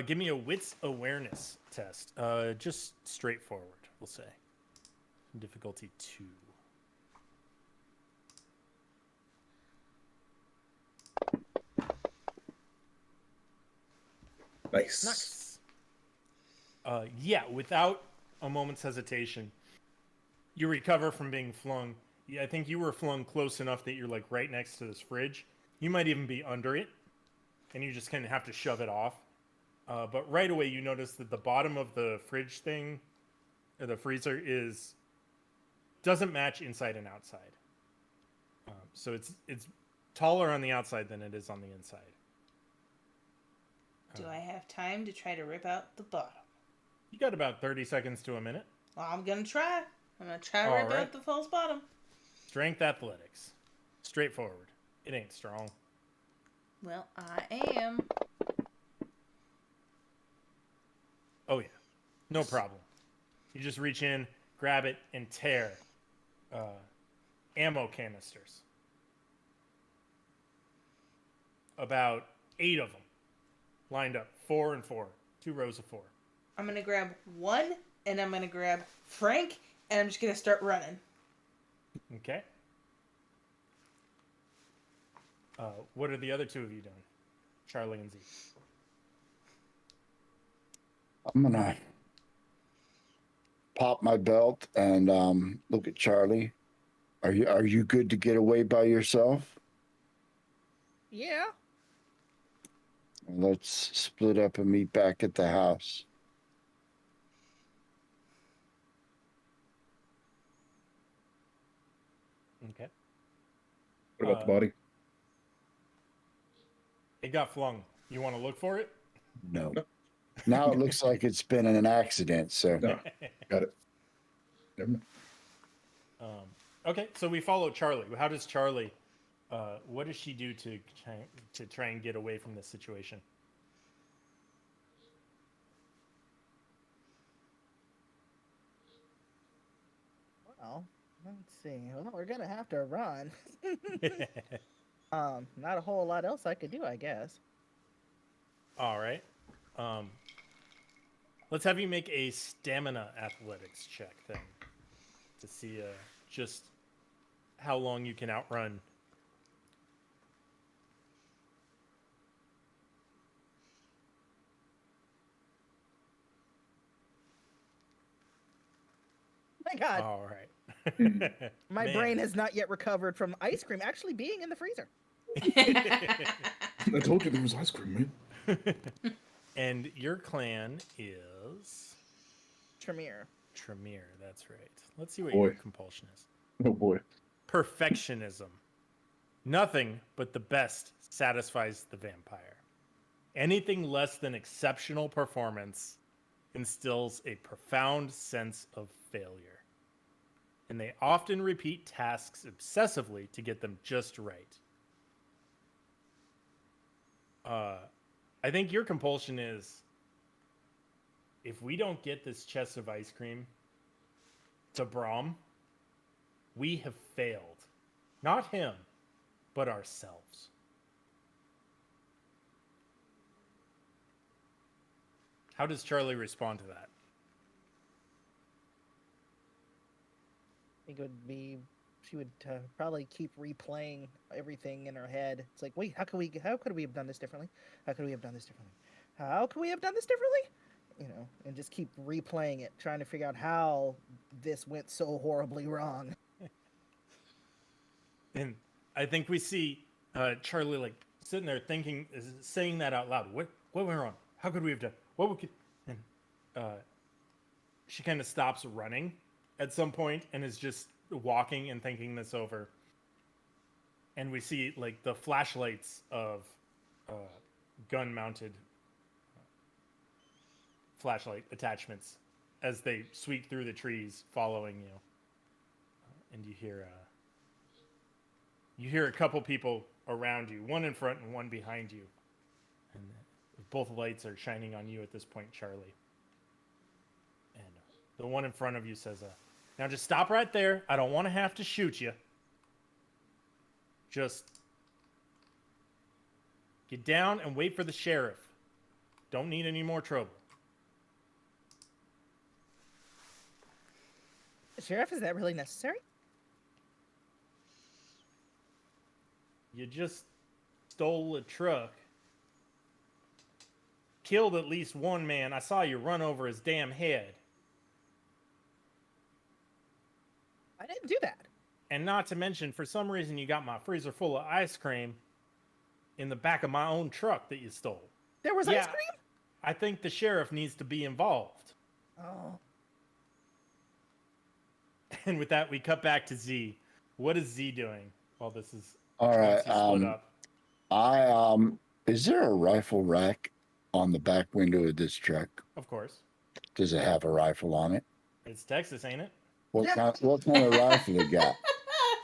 Give me a wits awareness test. Just straightforward, we'll say. Difficulty 2. Nice. Nice. Yeah, without a moment's hesitation, you recover from being flung. Yeah, I think you were flung close enough that you're like right next to this fridge. You might even be under it, and you just kind of have to shove it off. But right away, you notice that the bottom of the fridge thing, or the freezer, doesn't match inside and outside. So it's taller on the outside than it is on the inside. Do I have time to try to rip out the bottom? You got about 30 seconds to a minute. Well, I'm gonna try. I'm gonna try All right right. at the false bottom. Strength athletics. Straightforward. It ain't strong. Well, I am. Oh, yeah. No problem. You just reach in, grab it, and tear ammo canisters. About 8 of them lined up, 4 and 4, 2 rows of 4. I'm gonna grab one, and I'm gonna grab Frank, and I'm just gonna start running. Okay. What are the other 2 of you doing? Charlie and Z. I'm gonna pop my belt and look at Charlie. Are you good to get away by yourself? Yeah. Let's split up and meet back at the house. Okay. What about the body? It got flung. You want to look for it? No. Now it looks like it's been an accident. So No. Got it. Never mind. Okay, so we follow Charlie. How does Charlie? What does she do to try and get away from this situation? Well, let's see. Well, we're gonna have to run. Not a whole lot else I could do, I guess. All right. Let's have you make a stamina athletics check then to see just how long you can outrun. My God, All right. my Man. brain has not yet recovered from ice cream actually being in the freezer. I told you there was ice cream, man. And your clan is Tremere. Tremere. That's right. Let's see what Boy. your compulsion is. Oh boy. Perfectionism. Nothing but the best satisfies the vampire. Anything less than exceptional performance instills a profound sense of failure. And they often repeat tasks obsessively to get them just right. I think your compulsion is, if we don't get this chest of ice cream to Bram, we have failed. Not him, but ourselves. How does Charlie respond to that? I think it would be, she would probably keep replaying everything in her head. It's like, wait, how could we have done this differently? How could we have done this differently? How could we have done this differently? You know, and just keep replaying it, trying to figure out how this went so horribly wrong. And I think we see Charlie like sitting there thinking, saying that out loud. What went wrong? How could we have done? What we could? And she kind of stops running at some point and is just walking and thinking this over. And we see like the flashlights of gun-mounted flashlight attachments as they sweep through the trees, following you. And you hear a couple people around you, one in front and one behind you. And both lights are shining on you at this point, Charlie. And the one in front of you says, now just stop right there. I don't want to have to shoot you. Just get down and wait for the sheriff. Don't need any more trouble. Sheriff, is that really necessary? You just stole a truck. Killed at least one man. I saw you run over his damn head. I didn't do that. And not to mention, for some reason, you got my freezer full of ice cream in the back of my own truck that you stole. There was Yeah. ice cream? I think the sheriff needs to be involved. Oh. And with that, we cut back to Z. What is Z doing while this is all right. split up? Is there a rifle rack on the back window of this truck? Of course. Does it have a rifle on it? It's Texas, ain't it? What kind of rifle you got?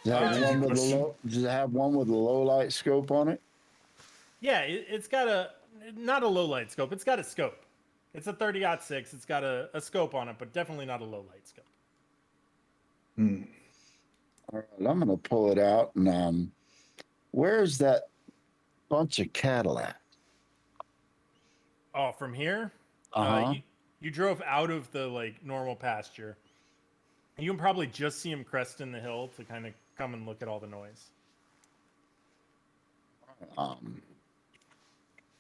Does it, have Easy one with a question. low, does it have one with a low light scope on it? Yeah, it's got not a low light scope. It's got a scope. It's a 30-06. It's got a scope on it, but definitely not a low light scope. Hmm. All right, I'm gonna pull it out and where's that bunch of cattle at? Oh, from here, Uh-huh. you drove out of the like normal pasture. You can probably just see him cresting the hill to kind of come and look at all the noise. I'm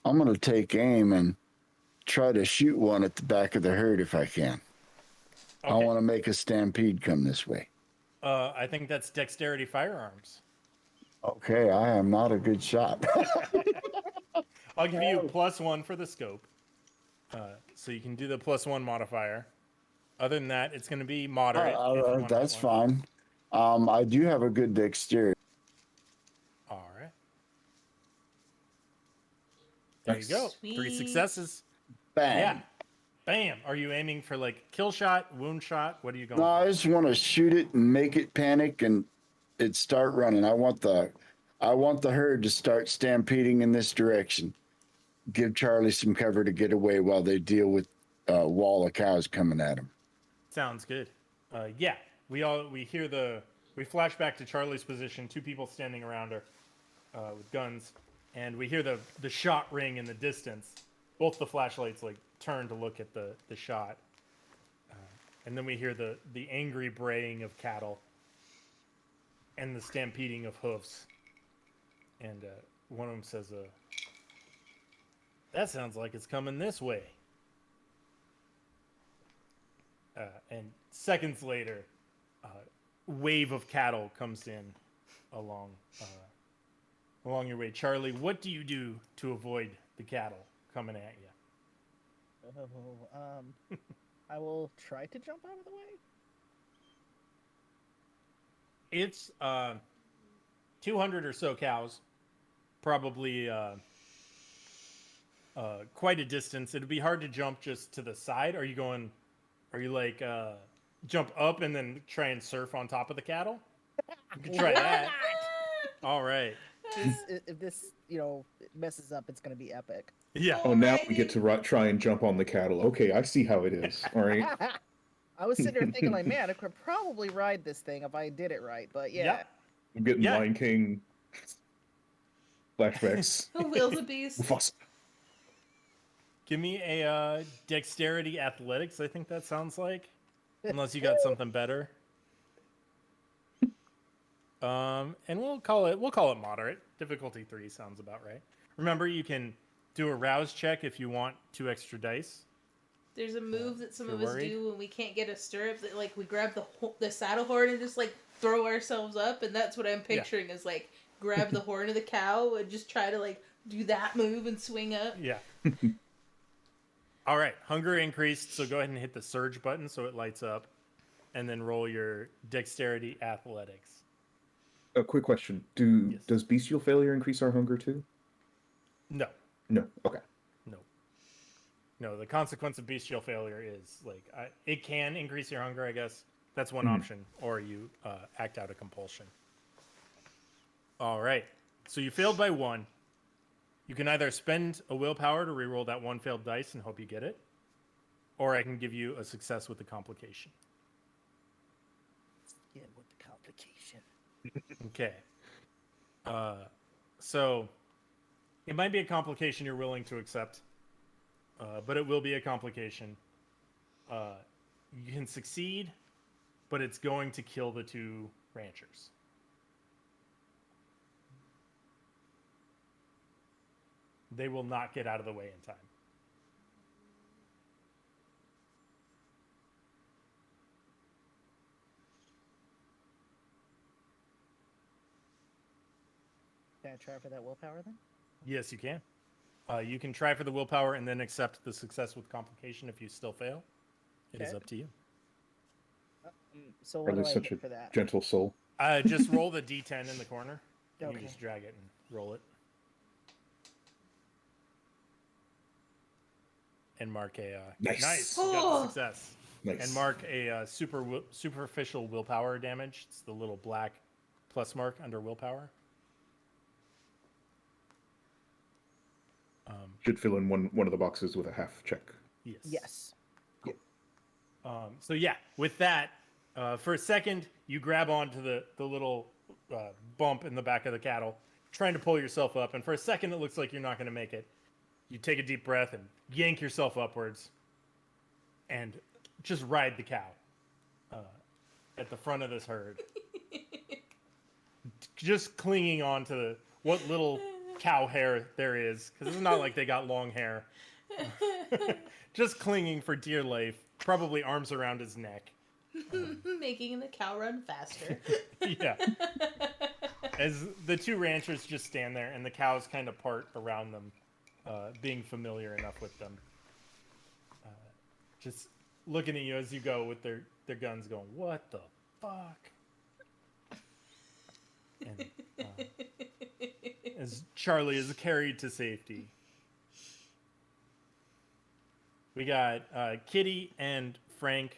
gonna take aim and try to shoot one at the back of the herd if I can. Okay. I want to make a stampede come this way. I think that's dexterity firearms. Okay, I am not a good shot. I'll give you +1 for the scope. So you can do the +1 modifier. Other than that, it's going to be moderate. if you want That's that one. fine. I do have a good dexterity. All right. There you go. 3 Sweet. successes. Bang. Yeah. Bam. Are you aiming for like kill shot, wound shot? What are you going No, I for? just want to shoot it and make it panic and it start running. I want the herd to start stampeding in this direction. Give Charlie some cover to get away while they deal with a wall of cows coming at them. Sounds good. Yeah. We flash back to Charlie's position. 2 people standing around her with guns, and we hear the shot ring in the distance. Both the flashlights like turn to look at the shot, and then we hear the angry braying of cattle and the stampeding of hoofs. And one of them says, "That sounds like it's coming this way." And seconds later, wave of cattle comes in along your way. Charlie, what do you do to avoid the cattle coming at you? I will try to jump out of the way. It's 200 or so cows, probably quite a distance. It'd be hard to jump just to the side. Are you like jump up and then try and surf on top of the cattle? You can try that. All right. If this messes up, it's gonna be epic. Yeah. Oh, now we get to try and jump on the cattle. Okay, I see how it is. All right. I was sitting there thinking, like, man, I could probably ride this thing if I did it right. But yeah, Yep. I'm getting Yeah. Lion King flashbacks. Wildebeest. Mufasa. Give me a dexterity athletics. I think that sounds like, unless you got something better. And we'll call it moderate. Difficulty 3 sounds about right. Remember, you can do a rouse check if you want 2 extra dice. There's a move that some you're of us worried? do when we can't get a stirrup. That like we grab the saddle horn and just like throw ourselves up, and that's what I'm picturing is like grab the horn of the cow and just try to like do that move and swing up. Yeah. All right. Hunger increased, so go ahead and hit the surge button so it lights up, and then roll your dexterity athletics. A quick question: Yes. Does bestial failure increase our hunger too? No. No. Okay. No, the consequence of bestial failure is like it can increase your hunger, I guess. That's one option, or you act out a compulsion. All right. So you failed by 1. You can either spend a willpower to reroll that 1 failed dice and hope you get it, or I can give you a success with the complication. yeah, with the complication. Okay. So it might be a complication you're willing to accept, but it will be a complication. You can succeed, but it's going to kill the 2 ranchers. They will not get out of the way in time. Can I try for that willpower then? Yes, you can. You can try for the willpower and then accept the success with complication if you still fail. It is Okay. up to you. So what do Charlie's I such hit a for that? gentle soul. Just roll the d10 in the corner. You Okay. can just drag it and roll it. And mark a... Nice. Nice. You got the Oh. success. Nice. and mark a superficial willpower damage. It's the little black plus mark under willpower. Should fill in one of the boxes with a half check. Yes. Yes. So yeah, with that, for a second, you grab onto the little bump in the back of the cattle, trying to pull yourself up, and for a second, it looks like you're not going to make it. You take a deep breath and yank yourself upwards, and just ride the cow at the front of this herd, just clinging on to what little cow hair there is, because it's not like they got long hair. Just clinging for dear life, probably arms around his neck. Making the cow run faster. Yeah. As the two ranchers just stand there and the cows kind of part around them, being familiar enough with them. Just looking at you as you go with their guns going, what the fuck? And as Charlie is carried to safety. We got Kitty and Frank.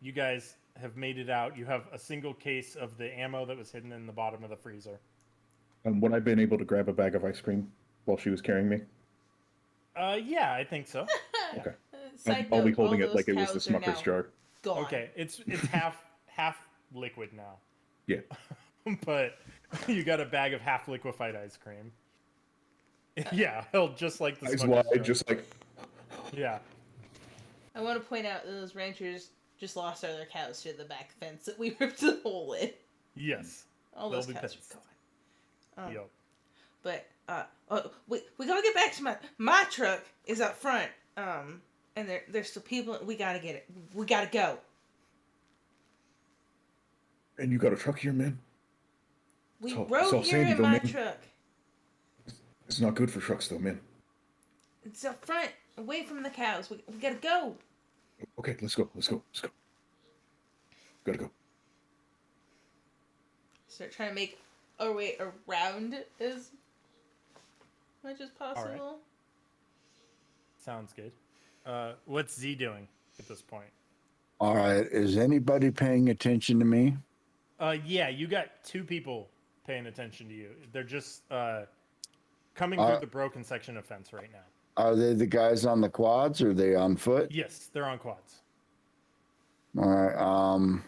You guys have made it out. You have a single case of the ammo that was hidden in the bottom of the freezer. Would I been able to grab a bag of ice cream while she was carrying me? Yeah, I think so. Okay. Side I'll be note, holding all it like those it was the cows are Smucker's now jar. Gone. Okay, it's half liquid now. Yeah. But you got a bag of half liquefied ice cream. Yeah, held just like the Eyes Smucker's wide, jar. just like Yeah. I want to point out that those ranchers just lost all their cows to the back fence that we ripped a hole in. Yes. All They'll those be cows pissed. are gone. Yep. But we gotta get back to my truck is up front. And there's still people. We gotta get it. We gotta go. and you got a truck here, man? We So- rode so here Sandy, in though, my man. truck. It's not good for trucks, though, man. It's up front, away from the cows. We gotta go. Okay, let's go. Gotta go. Start trying to make our way around as much as possible. Sounds good. What's Z doing at this point? All right. Is anybody paying attention to me? Yeah, you got two people paying attention to you. They're just coming through the broken section of fence right now. Are they the guys on the quads or are they on foot? Yes, they're on quads. All right.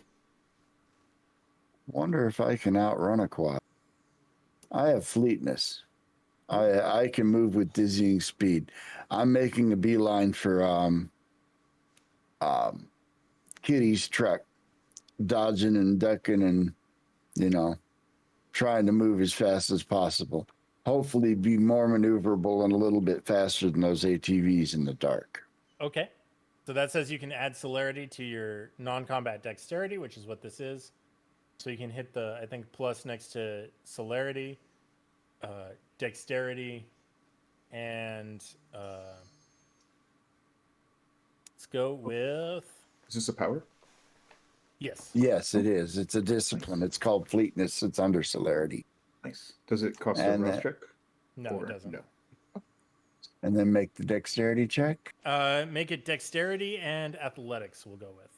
Wonder if I can outrun a quad. I have fleetness. I can move with dizzying speed. I'm making a beeline for Kitty's truck, dodging and ducking and trying to move as fast as possible. Hopefully be more maneuverable and a little bit faster than those ATVs in the dark. Okay. So that says you can add celerity to your non-combat dexterity, which is what this is. So you can hit the, I think, plus next to celerity, dexterity, and let's go with... Is this a power? Yes. Yes, it is. It's a discipline. It's called fleetness. It's under celerity. Nice. Does it cost a And rouse check? No, Or it doesn't. No. And then make the dexterity check. Make it dexterity and athletics we'll go with.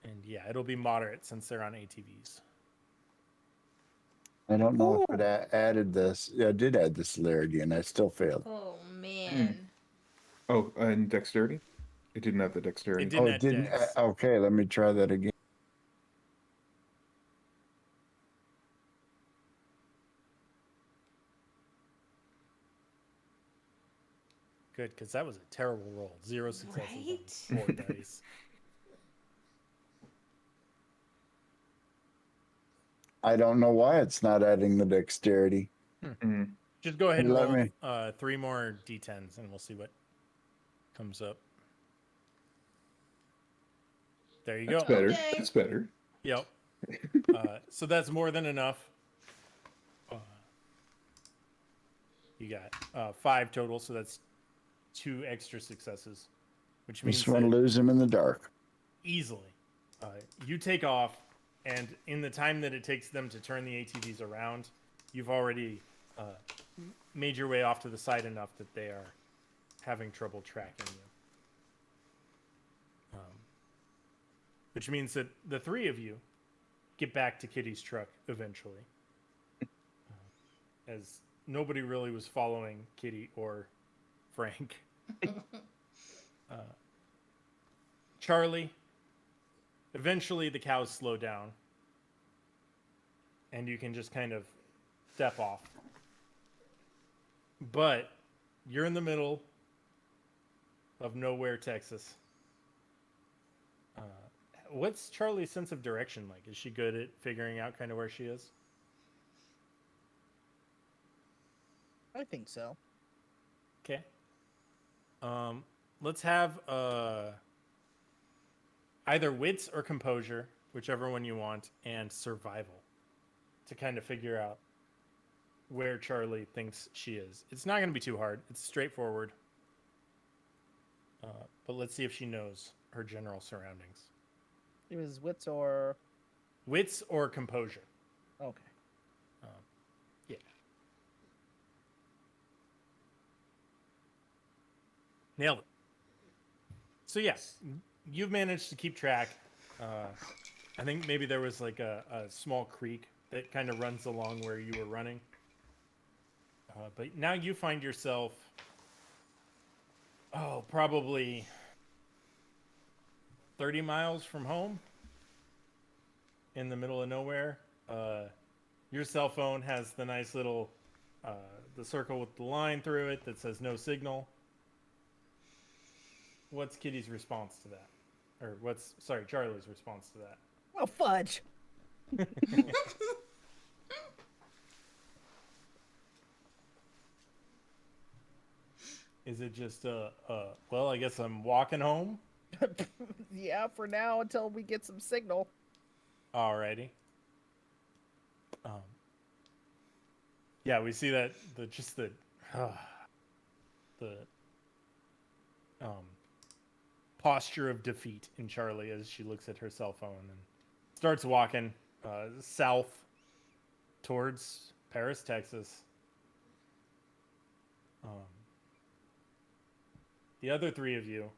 And yeah, it'll be moderate since they're on ATVs. I don't know if it added this. Yeah, I did add the celerity and I still failed. Oh man. Oh, and dexterity? It didn't have the dexterity. It didn't Oh, add it didn't. dex. Okay, let me try that again. Good, because that was a terrible roll. 0 successes Right? on 4 dice. I don't know why it's not adding the dexterity. Mm. Just go ahead and Let roll me- 3 more d10s, and we'll see what comes up. There you That's go. better. Okay. That's better. Yep. So that's more than enough. You got 5 total, so that's 2 extra successes, which means Just want to that lose him in the dark. easily you take off, and in the time that it takes them to turn the ATVs around, you've already made your way off to the side enough that they are having trouble tracking you. Which means that the three of you get back to Kitty's truck eventually. As nobody really was following Kitty or Frank. Charlie, eventually the cows slow down. And you can just kind of step off. But you're in the middle of nowhere, Texas. What's Charlie's sense of direction like? Is she good at figuring out kind of where she is? I think so. Okay. Let's have either wits or composure, whichever one you want, and survival to kind of figure out where Charlie thinks she is. It's not going to be too hard. It's straightforward. But let's see if she knows her general surroundings. It was wits or Wits or composure. okay. Yeah. Nailed it. So yes, you've managed to keep track. I think maybe there was like a small creek that kind of runs along where you were running. But now you find yourself, probably 30 miles from home in the middle of nowhere. Your cell phone has the nice little, the circle with the line through it that says no signal. What's Kitty's response to that? Or Charlie's response to that? Well, fudge. Is it just well, I guess I'm walking home? Yeah, for now until we get some signal. Alrighty. Yeah, we see that the posture of defeat in Charlie as she looks at her cell phone and starts walking south towards Paris, Texas. The other three of you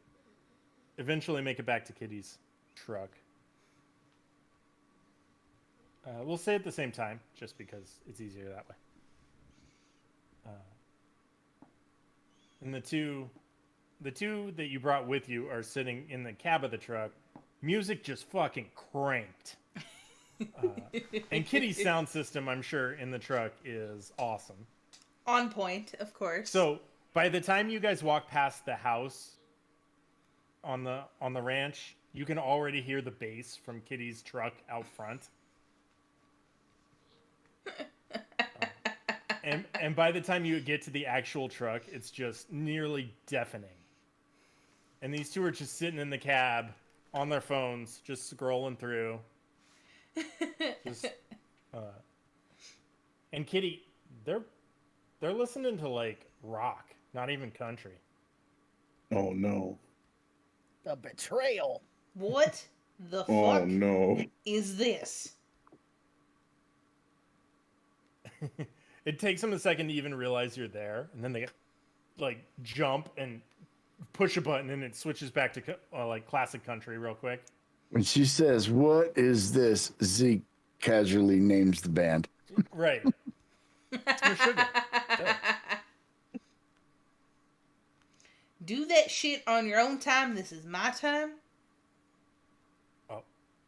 eventually make it back to Kitty's truck. We'll say at the same time, just because it's easier that way. And the two that you brought with you are sitting in the cab of the truck. Music just fucking cranked. And Kitty's sound system, I'm sure, in the truck is awesome. On point, of course. So by the time you guys walk past the house on the ranch, you can already hear the bass from Kitty's truck out front. And by the time you get to the actual truck, it's just nearly deafening. And these two are just sitting in the cab on their phones, just scrolling through. And Kitty, they're listening to like rock, not even country. Oh no. The betrayal. What the Oh fuck no. is this? It takes them a second to even realize you're there, and then they like jump and push a button, and it switches back to like classic country real quick. When she says, "What is this?" Zeke casually names the band. Right. It's more sugar. Duh. Do that shit on your own time. This is my time. Oh,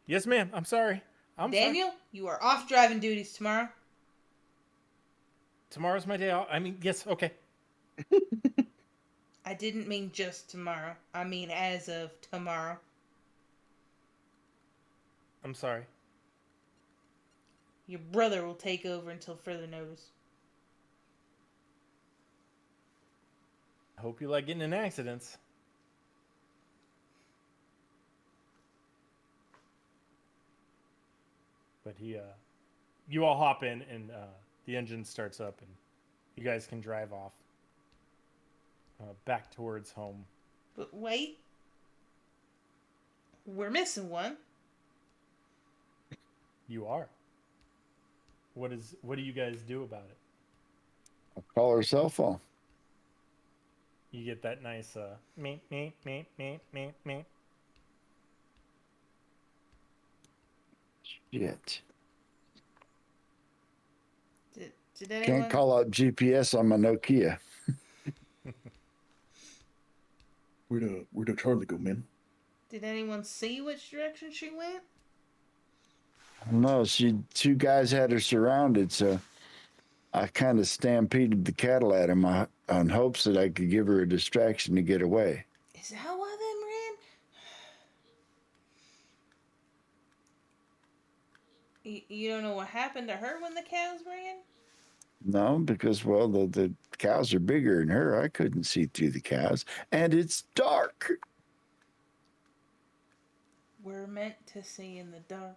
yes, ma'am. I'm sorry. Daniel, you are off driving duties tomorrow. Tomorrow's my day off. I mean, yes, okay. I didn't mean just tomorrow. I mean as of tomorrow. I'm sorry. Your brother will take over until further notice. I hope you like getting in accidents. But you all hop in, and the engine starts up, and you guys can drive off back towards home. But wait. We're missing one. You are. What do you guys do about it? I'll call her cell phone. you get that nice meep meep meep meep meep meep. Shit. Did Can't anyone call out GPS on my Nokia. Where'd Charlie go, man? did anyone see which direction she went? No, two guys had her surrounded, so I kind of stampeded the cattle at him on hopes that I could give her a distraction to get away. Is that why them ran? You don't know what happened to her when the cows ran? No, because, well, the cows are bigger than her. I couldn't see through the cows, and it's dark. We're meant to see in the dark.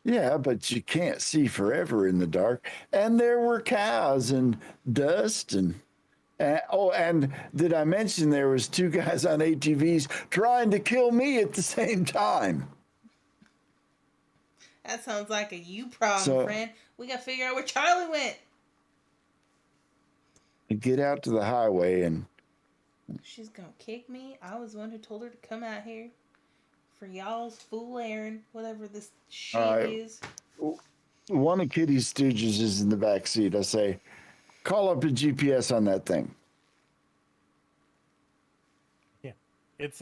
Yeah, but you can't see forever in the dark. And there were cows and dust and did I mention there was two guys on ATVs trying to kill me at the same time? That sounds like a you problem, So- friend. We gotta figure out where Charlie went. Get out to the highway and She's gonna kick me. I was the one who told her to come out here for y'all's fool errand, whatever this shit Alright. is. one of Kitty's stooges is in the back seat. I say, call up the GPS on that thing. It's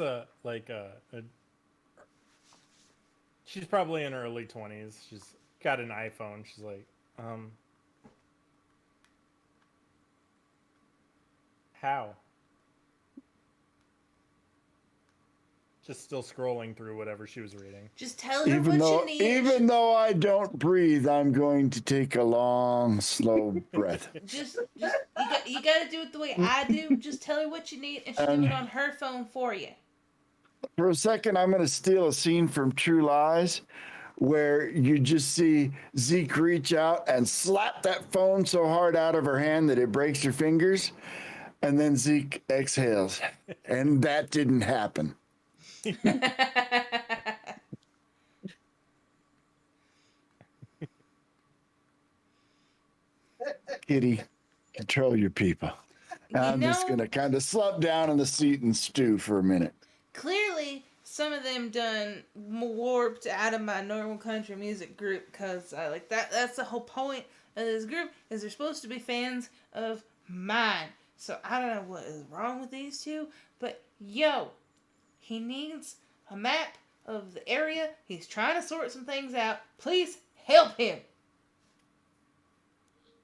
she's probably in her early 20s. She's got an iPhone. She's like, how? Just still scrolling through whatever she was reading. Just tell her what you need. Even though I don't breathe, I'm going to take a long, slow breath. Just you gotta do it the way I do. Just tell her what you need, and she'll do it on her phone for you. For a second, I'm going to steal a scene from True Lies where you just see Zeke reach out and slap that phone so hard out of her hand that it breaks her fingers. And then Zeke exhales. And that didn't happen. Kitty, control your people. I'm just going to kind of slump down in the seat and stew for a minute. Clearly, some of them done warped out of my normal country music group, because I like that. That's the whole point of this group, is they're supposed to be fans of mine. So I don't know what is wrong with these two, but yo, he needs a map of the area. He's trying to sort some things out. Please help him.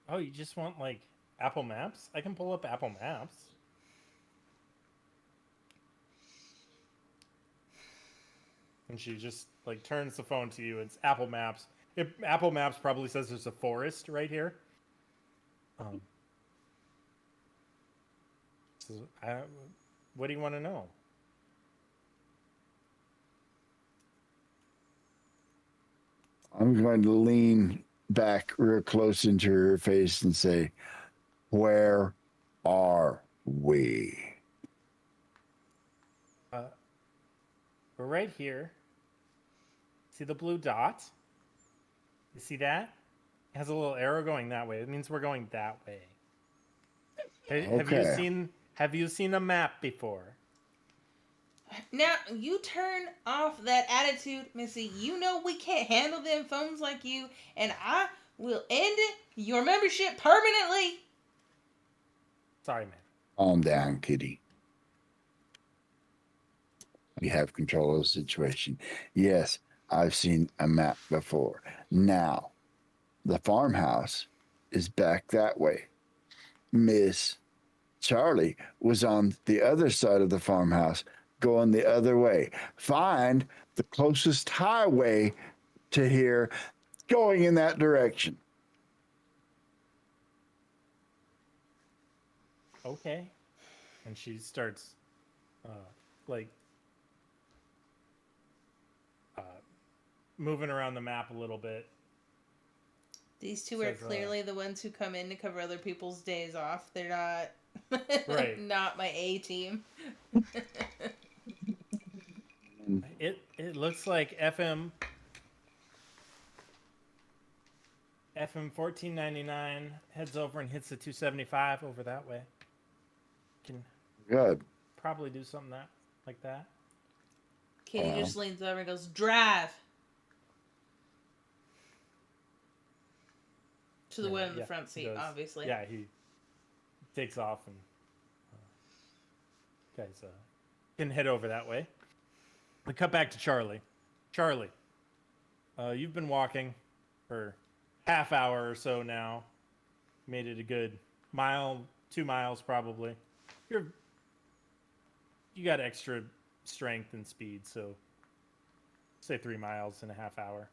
Oh, you just want like Apple Maps? I can pull up Apple Maps. And she just like turns the phone to you. It's Apple Maps. Apple Maps probably says there's a forest right here. So what do you want to know? I'm going to lean back real close into her face and say, where are we? We're right here. See the blue dot? You see that? It has a little arrow going that way. It means we're going that way. Have you seen a map before? Now, you turn off that attitude, Missy. You know we can't handle them phones like you, and I will end your membership permanently. Sorry, man. Calm down, Kitty. We have control of the situation. Yes, I've seen a map before. Now, the farmhouse is back that way. Miss Charlie was on the other side of the farmhouse, going the other way. Find the closest highway to here, going in that direction. Okay. And she starts, moving around the map a little bit. These two are clearly the ones who come in to cover other people's days off. They're not, Right. not my A team. It looks like FM 1499 heads over and hits the 275 over that way. can Good. probably do something like that. Kitty just leans over and goes, "Drive." To the one in the front he seat, does. obviously. Yeah, he takes off and guys can head over that way. We cut back to Charlie. Charlie, you've been walking for half hour or so now. Made it a good mile, 2 miles probably. You got extra strength and speed, so say 3 miles in a half hour.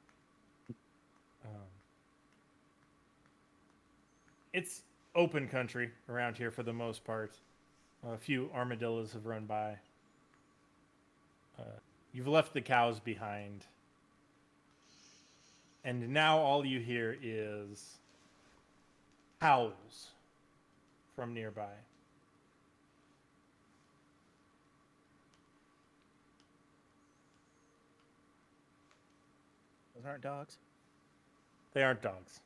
It's open country around here for the most part. A few armadillos have run by. You've left the cows behind. And now all you hear is howls from nearby. Those aren't dogs. They aren't dogs.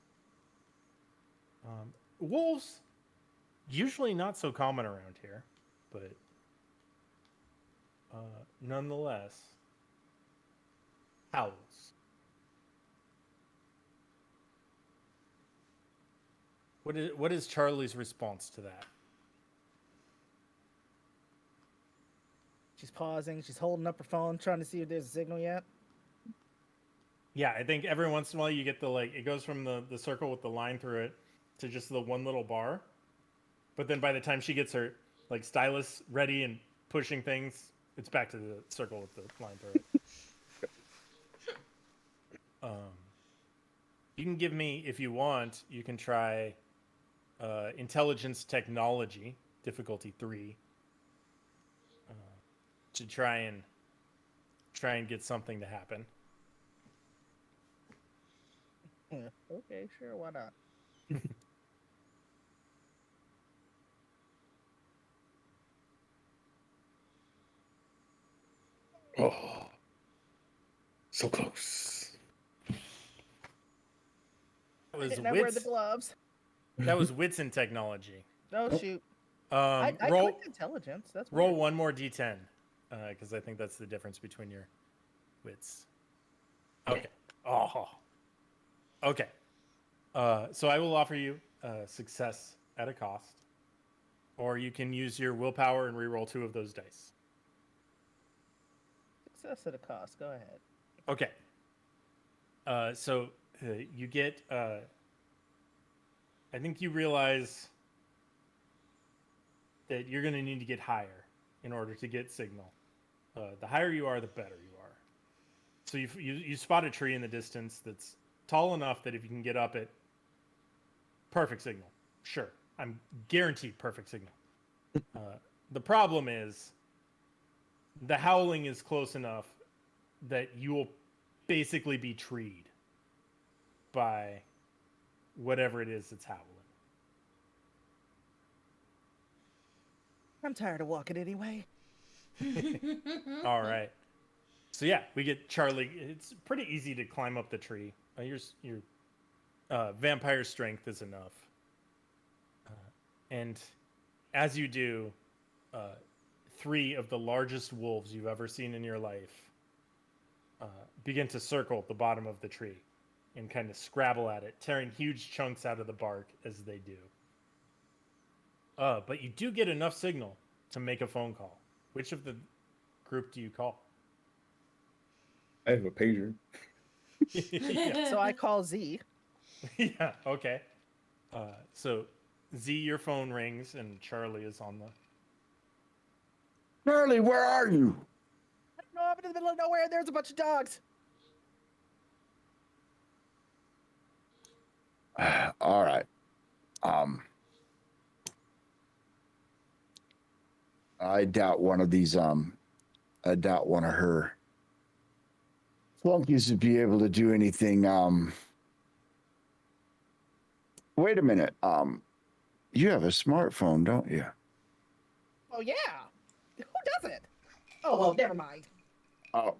Wolves, usually not so common around here, but nonetheless, howls. What is Charlie's response to that? She's pausing. She's holding up her phone, trying to see if there's a signal yet. Yeah, I think every once in a while you get it goes from the circle with the line through it to just the one little bar. But then by the time she gets her stylus ready and pushing things, it's back to the circle with the line through it. You can give me, if you want, you can try intelligence technology, difficulty 3, to try and get something to happen. Okay, sure, why not? Oh, so close. That was I wear the wits. gloves. That was wits and technology. Oh shoot! I Roll clicked intelligence. That's roll weird. one more d10, because I think that's the difference between your wits. Okay. Oh. Okay. So I will offer you success at a cost, or you can use your willpower and reroll 2 of those dice. Success at a cost. Go ahead. Okay. So you get. I think you realize that you're going to need to get higher in order to get signal. The higher you are, the better you are. So you spot a tree in the distance that's tall enough that if you can get up it, perfect signal. Sure, I'm guaranteed perfect signal. The problem is the howling is close enough that you will basically be treed by whatever it is that's howling. I'm tired of walking anyway. All right. So yeah, we get Charlie. It's pretty easy to climb up the tree. Your vampire strength is enough. And as you do, 3 of the largest wolves you've ever seen in your life begin to circle the bottom of the tree and kind of scrabble at it, tearing huge chunks out of the bark as they do. But you do get enough signal to make a phone call. Which of the group do you call? I have a pager. Yeah. So I call Z. Yeah, okay. So Z, your phone rings and Charlie is on the... Charlie, where are you? I don't know. I'm in the middle of nowhere. There's a bunch of dogs. All right. I doubt one of these. I doubt one of her flunkies would be able to do anything. Wait a minute. You have a smartphone, don't you? Oh yeah. Who doesn't? Oh well, never mind. Oh,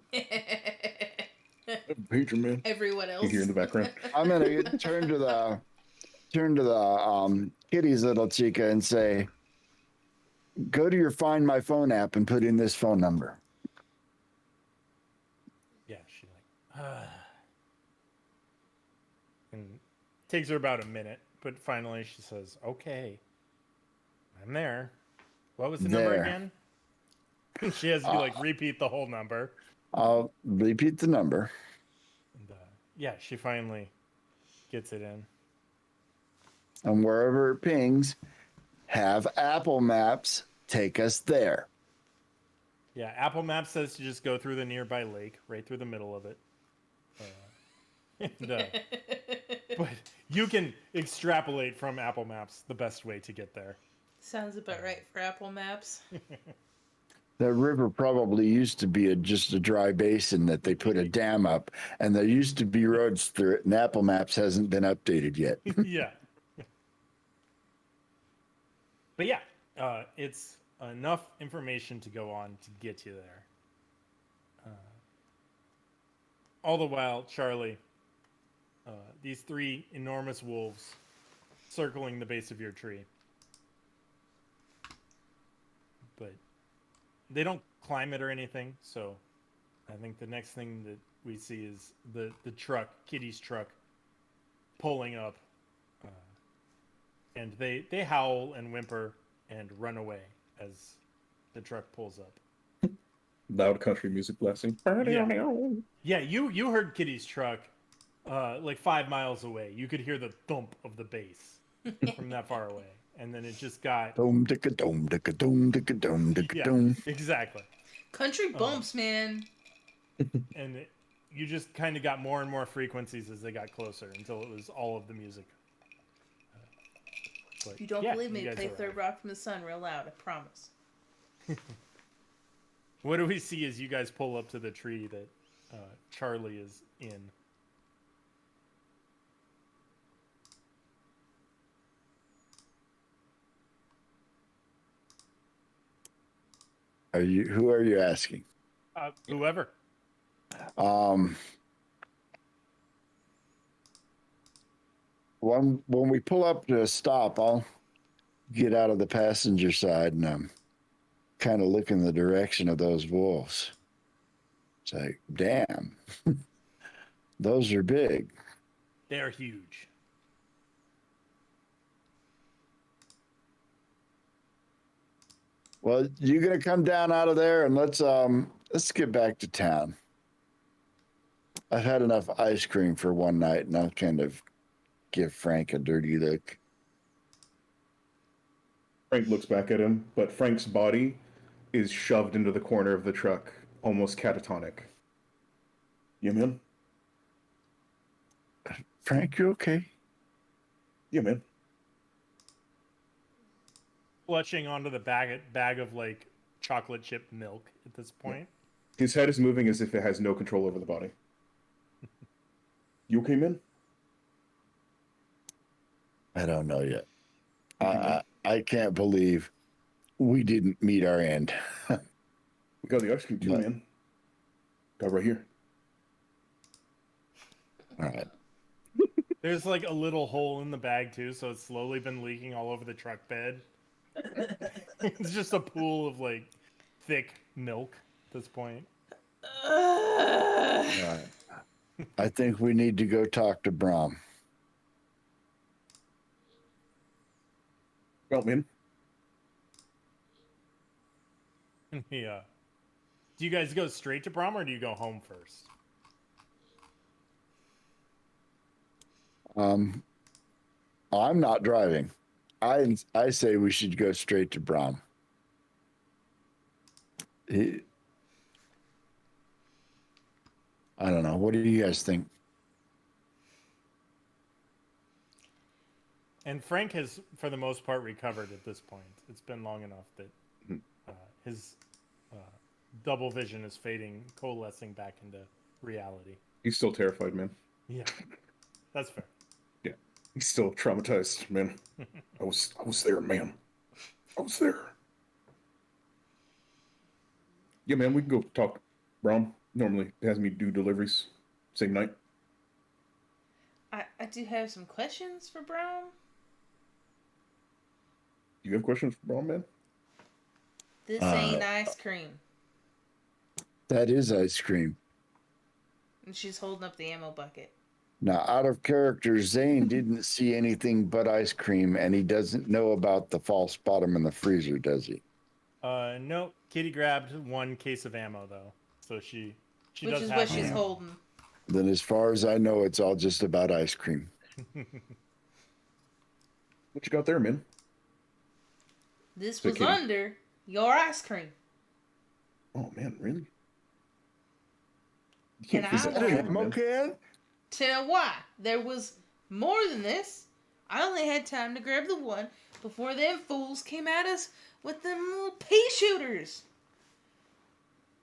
Pager, man. Everyone You else. hear in the background. I'm gonna turn to the kitty's little chica and say, Go to your Find My Phone app and put in this phone number. Yeah, she like, and takes her about a minute, but finally she says, "Okay, I'm there. What was the number There. again?" She has you like repeat the whole number. I'll repeat the number. And, yeah, she finally gets it in. And wherever it pings, have Apple Maps take us there. Yeah, Apple Maps says to just go through the nearby lake, right through the middle of it. But you can extrapolate from Apple Maps the best way to get there. Sounds about right for Apple Maps. That river probably used to be just a dry basin that they put a dam up, and there used to be roads through it, and Apple Maps hasn't been updated yet. Yeah. But yeah, it's enough information to go on to get you there. All the while, Charlie, these three enormous wolves circling the base of your tree. But they don't climb it or anything, so I think the next thing that we see is the truck, Kitty's truck, pulling up. And they howl and whimper and run away as the truck pulls up. Loud country music blasting. Yeah, you heard Kitty's truck like 5 miles away. You could hear the thump of the bass from that far away. And then it just got... Dome, dicka, dome, dicka, dome, dicka, dome, dicka, dome. Yeah, exactly. Country bumps, man. And you just kind of got more and more frequencies as they got closer until it was all of the music. But, If you don't yeah, believe me, guys play arrive. Third Rock from the Sun real loud. I promise. What do we see as you guys pull up to the tree that Charlie is in? Who are you asking? Whoever. When we pull up to a stop, I'll get out of the passenger side and kind of look in the direction of those wolves. It's like, damn, those are big. They're huge. Well, you're gonna come down out of there and let's get back to town. I've had enough ice cream for one night, and I'll kind of give Frank a dirty look. Frank looks back at him, but Frank's body is shoved into the corner of the truck, almost catatonic. Yeah, man? Frank, you okay? Yeah, man. Clutching onto the bag of like chocolate chip milk at this point. His head is moving as if it has no control over the body. You okay, man? I don't know yet. I can't believe we didn't meet our end. We got the ice cream too, What? man. Got right here. All right. There's like a little hole in the bag too, so it's slowly been leaking all over the truck bed. It's just a pool of like thick milk at this point. All right. I think we need to go talk to Bram. Well, man. Yeah. Do you guys go straight to Bram or do you go home first? I'm not driving. I say we should go straight to Bram. I don't know. What do you guys think? And Frank has, for the most part, recovered at this point. It's been long enough that his double vision is fading, coalescing back into reality. He's still terrified, man. Yeah, that's fair. Yeah. He's still traumatized, man. I was there, man. I was there. Yeah, man, we can go talk. Brom normally has me do deliveries same night. I do have some questions for Bram. Do you have questions for Brom, man? This ain't ice cream. That is ice cream. And she's holding up the ammo bucket. Now, out of character, Zane didn't see anything but ice cream, and he doesn't know about the false bottom in the freezer, does he? No. Kitty grabbed one case of ammo though, so she Which does is have what she's ammo. holding. Then, as far as I know, it's all just about ice cream. What you got there, man? This So was Kitty- under your ice cream. Oh man, really? You And can't I figure won't- that out, Ammo man. can? Tell why. There was more than this. I only had time to grab the one before them fools came at us with them little pea shooters.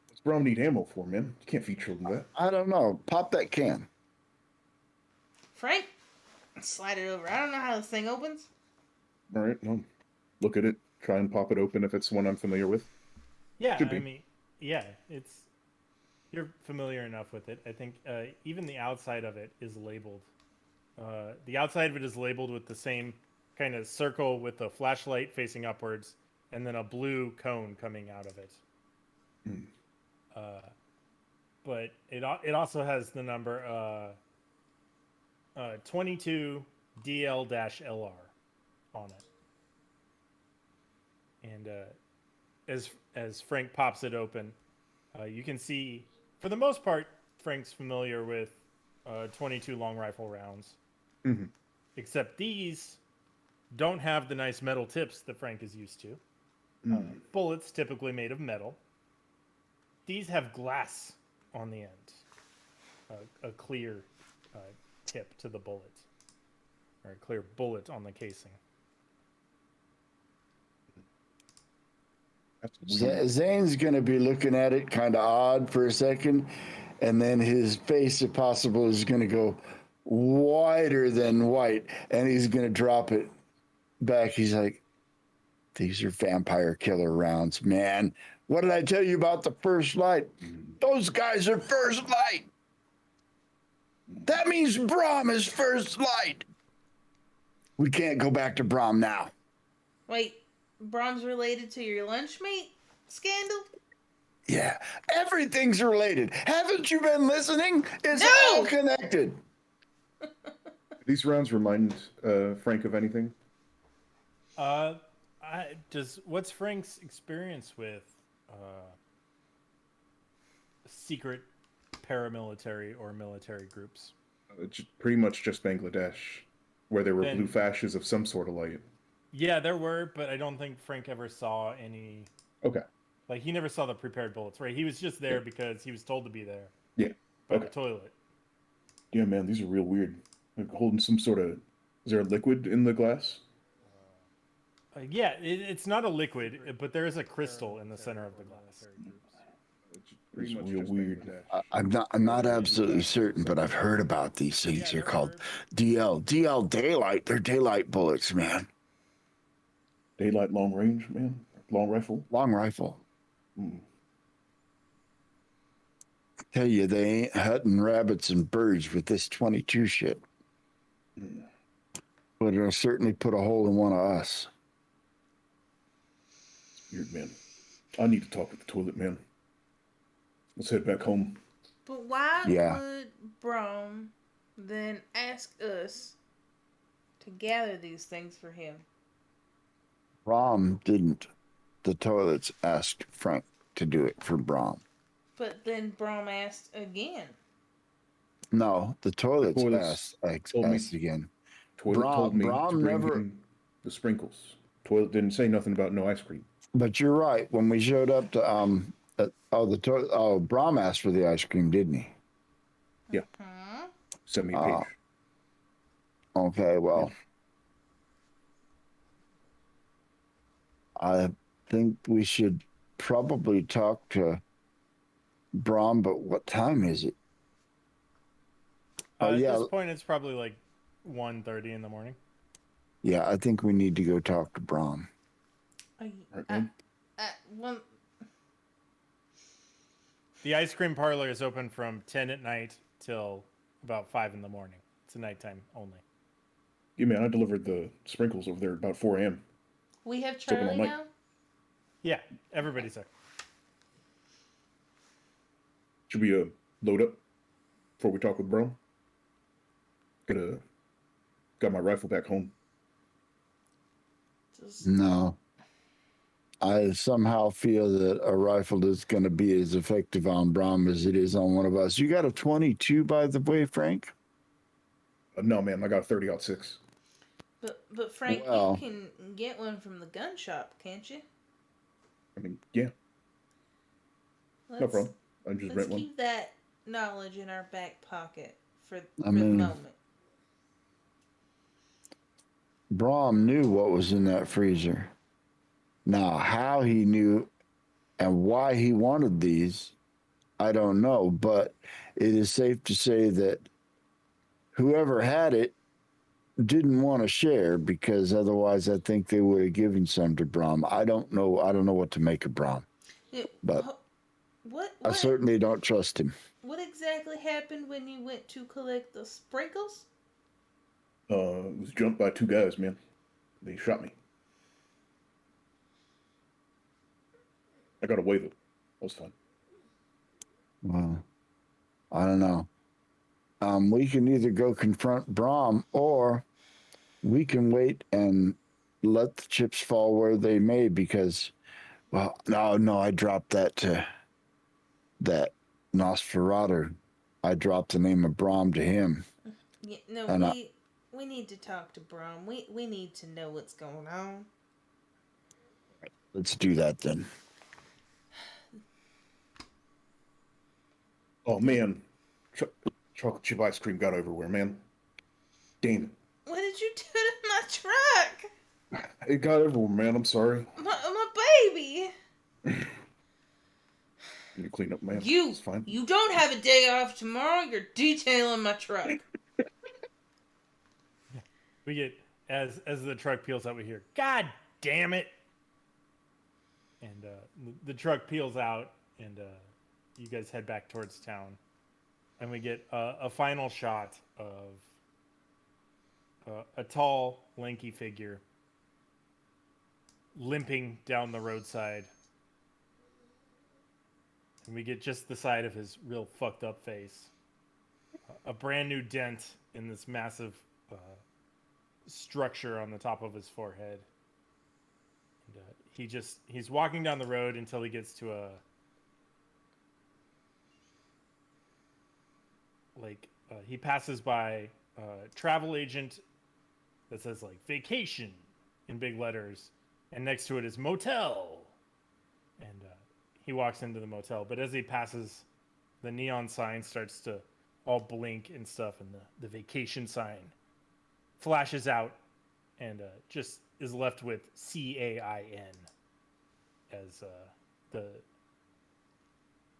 What's Bram need ammo for, man? You can't feature them that. I don't know. Pop that can. Frank, slide it over. I don't know how this thing opens. All right, no. Look at it. Try and pop it open if it's one I'm familiar with. Yeah, Could be. I mean, yeah, you're familiar enough with it. I think even the outside of it is labeled. The outside of it is labeled with the same kind of circle with a flashlight facing upwards, and then a blue cone coming out of it. But it also has the number 22 DL-LR on it. And as Frank pops it open, you can see, for the most part, Frank's familiar with 22 long rifle rounds. Mm-hmm. Except these don't have the nice metal tips that Frank is used to. Bullets typically made of metal. These have glass on the end, a clear tip to the bullet, or a clear bullet on the casing. That's weird. Zane's going to be looking at it kind of odd for a second, and then his face, if possible, is going to go whiter than white, and he's going to drop it back. He's like, these are vampire killer rounds, man. What did I tell you about the first light? Those guys are first light. That means Bram is first light. We can't go back to Bram now. Wait, Brahm's related to your lunchmate scandal? Yeah, everything's related. Haven't you been listening? It's No! all connected. These rounds remind Frank of anything? What's Frank's experience with secret paramilitary or military groups? It's pretty much just Bangladesh, where there were Then- blue fasces of some sort of light. Yeah, there were, but I don't think Frank ever saw any. Okay. Like, he never saw the prepared bullets, right? He was just there because he was told to be there. Yeah. By Okay. the toilet. Yeah, man, these are real weird. Like holding some sort of. Is there a liquid in the glass? Yeah, it's not a liquid, but there is a crystal in the center of the glass. It's real weird. I'm not absolutely certain, but I've heard about these things. They're called DL daylight. They're daylight bullets, man. Daylight long range, man. Long rifle. Long rifle. Tell you, they ain't hunting rabbits and birds with this 22 shit. But it'll certainly put a hole in one of us. Weird, man. I need to talk with the toilet man. Let's head back home. But why Yeah. would Bram then ask us to gather these things for him? Bram didn't. The toilets asked Frank to do it for Bram. But then Bram asked again. No, the toilets toilets asked told me- again. Toilet told me Bram to bring never- in the sprinkles. Toilet didn't say nothing about no ice cream. But you're right. When we showed up to Bram asked for the ice cream, didn't he? Huh? Send me a Oh. page. Okay, well, I think we should probably talk to Bram, but what time is it? Oh, At yeah. this point, it's probably like 1:30 in the morning. Yeah, I think we need to go talk to Bram. Right, man? Well, The ice cream parlor is open from 10 at night till about 5 in the morning. It's a nighttime only. Yeah, man, I delivered the sprinkles over there at about 4 a.m. we have Took 'em all Charlie night. now. Yeah, everybody's there. Should we load up before we talk with Bram? Got my rifle back home. Just, No. I somehow feel that a rifle is going to be as effective on Bram as it is on one of us. You got a 22, by the way, Frank? No, man, I got a 30-06. but Frank, Well- you can get one from the gun shop, can't you? I mean, yeah, Let's, no problem. I just Let's rent one. keep that knowledge in our back pocket for the mean- moment. Bram knew what was in that freezer. Now, how he knew and why he wanted these, I don't know, but it is safe to say that whoever had it didn't want to share, because otherwise I think they would have given some to Bram. I don't know. I don't know what to make of Bram, Yeah, but what I certainly don't trust him. what exactly happened when you went to collect the sprinkles? Was jumped by two guys, man. They shot me. I got away though. That was fun. Well, I don't know. We can either go confront Bram, or we can wait and let the chips fall where they may, because, well, no, I dropped that to that Nosferatu. I dropped the name of Bram to him. Yeah, no, And we need to talk to Bram. We need to know what's going on. Let's do that then. Oh man, chocolate chip ice cream got everywhere, man. Damn it. What did you do to my truck? It got everywhere, man. I'm sorry. My baby. You need to clean up, man. You It's fine. you don't have a day off tomorrow. You're detailing my truck. We get as the truck peels out, we hear, "God damn it!" And the truck peels out, and you guys head back towards town, and we get a final shot of a tall, lanky figure limping down the roadside, and we get just the side of his real fucked up face, a brand new dent in this massive structure on the top of his forehead. And, he's walking down the road until he gets to he passes by a travel agent that says like vacation in big letters, and next to it is motel, and he walks into the motel, but as he passes, the neon sign starts to all blink and stuff, and the vacation sign flashes out, and just is left with CAIN as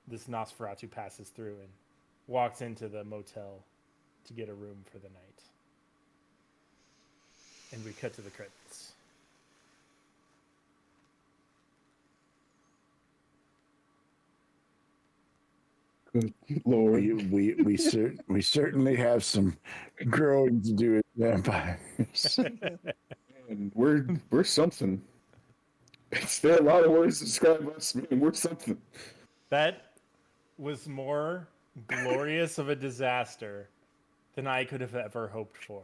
this Nosferatu passes through and walks into the motel to get a room for the night. And we cut to the credits. Good Lord. We certainly have some growing to do as vampires. And we're something. There are a lot of words to describe us, man. We're something. That was more glorious of a disaster than I could have ever hoped for.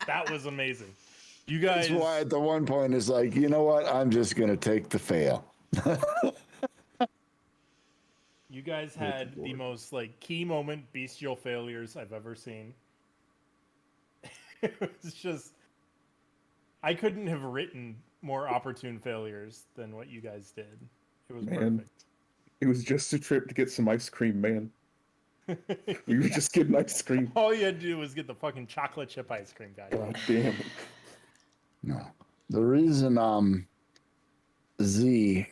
That was amazing. You guys. That's why at the one point it's like, you know what? I'm just going to take the fail. You guys had the most like key moment bestial failures I've ever seen. It was just, I couldn't have written more opportune failures than what you guys did. It was Man. perfect. It was just a trip to get some ice cream, man. We were just getting ice cream. All you had to do was get the fucking chocolate chip ice cream, guys. God damn it. No. The reason Z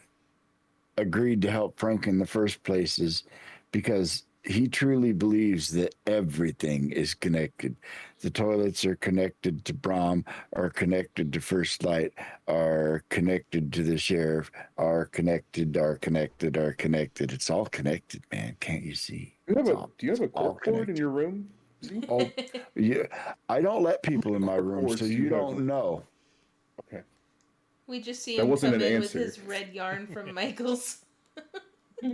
agreed to help Frank in the first place is because he truly believes that everything is connected. The toilets are connected to Bram, are connected to First Light, are connected to the sheriff, are connected. It's all connected, man. Can't you see? Do you have a all cork board in connected. your room? Oh, yeah. I don't let people in my room, Cords so do you have don't one. know. Okay. We just see That him wasn't come an in with answer. his red yarn from Michael's. I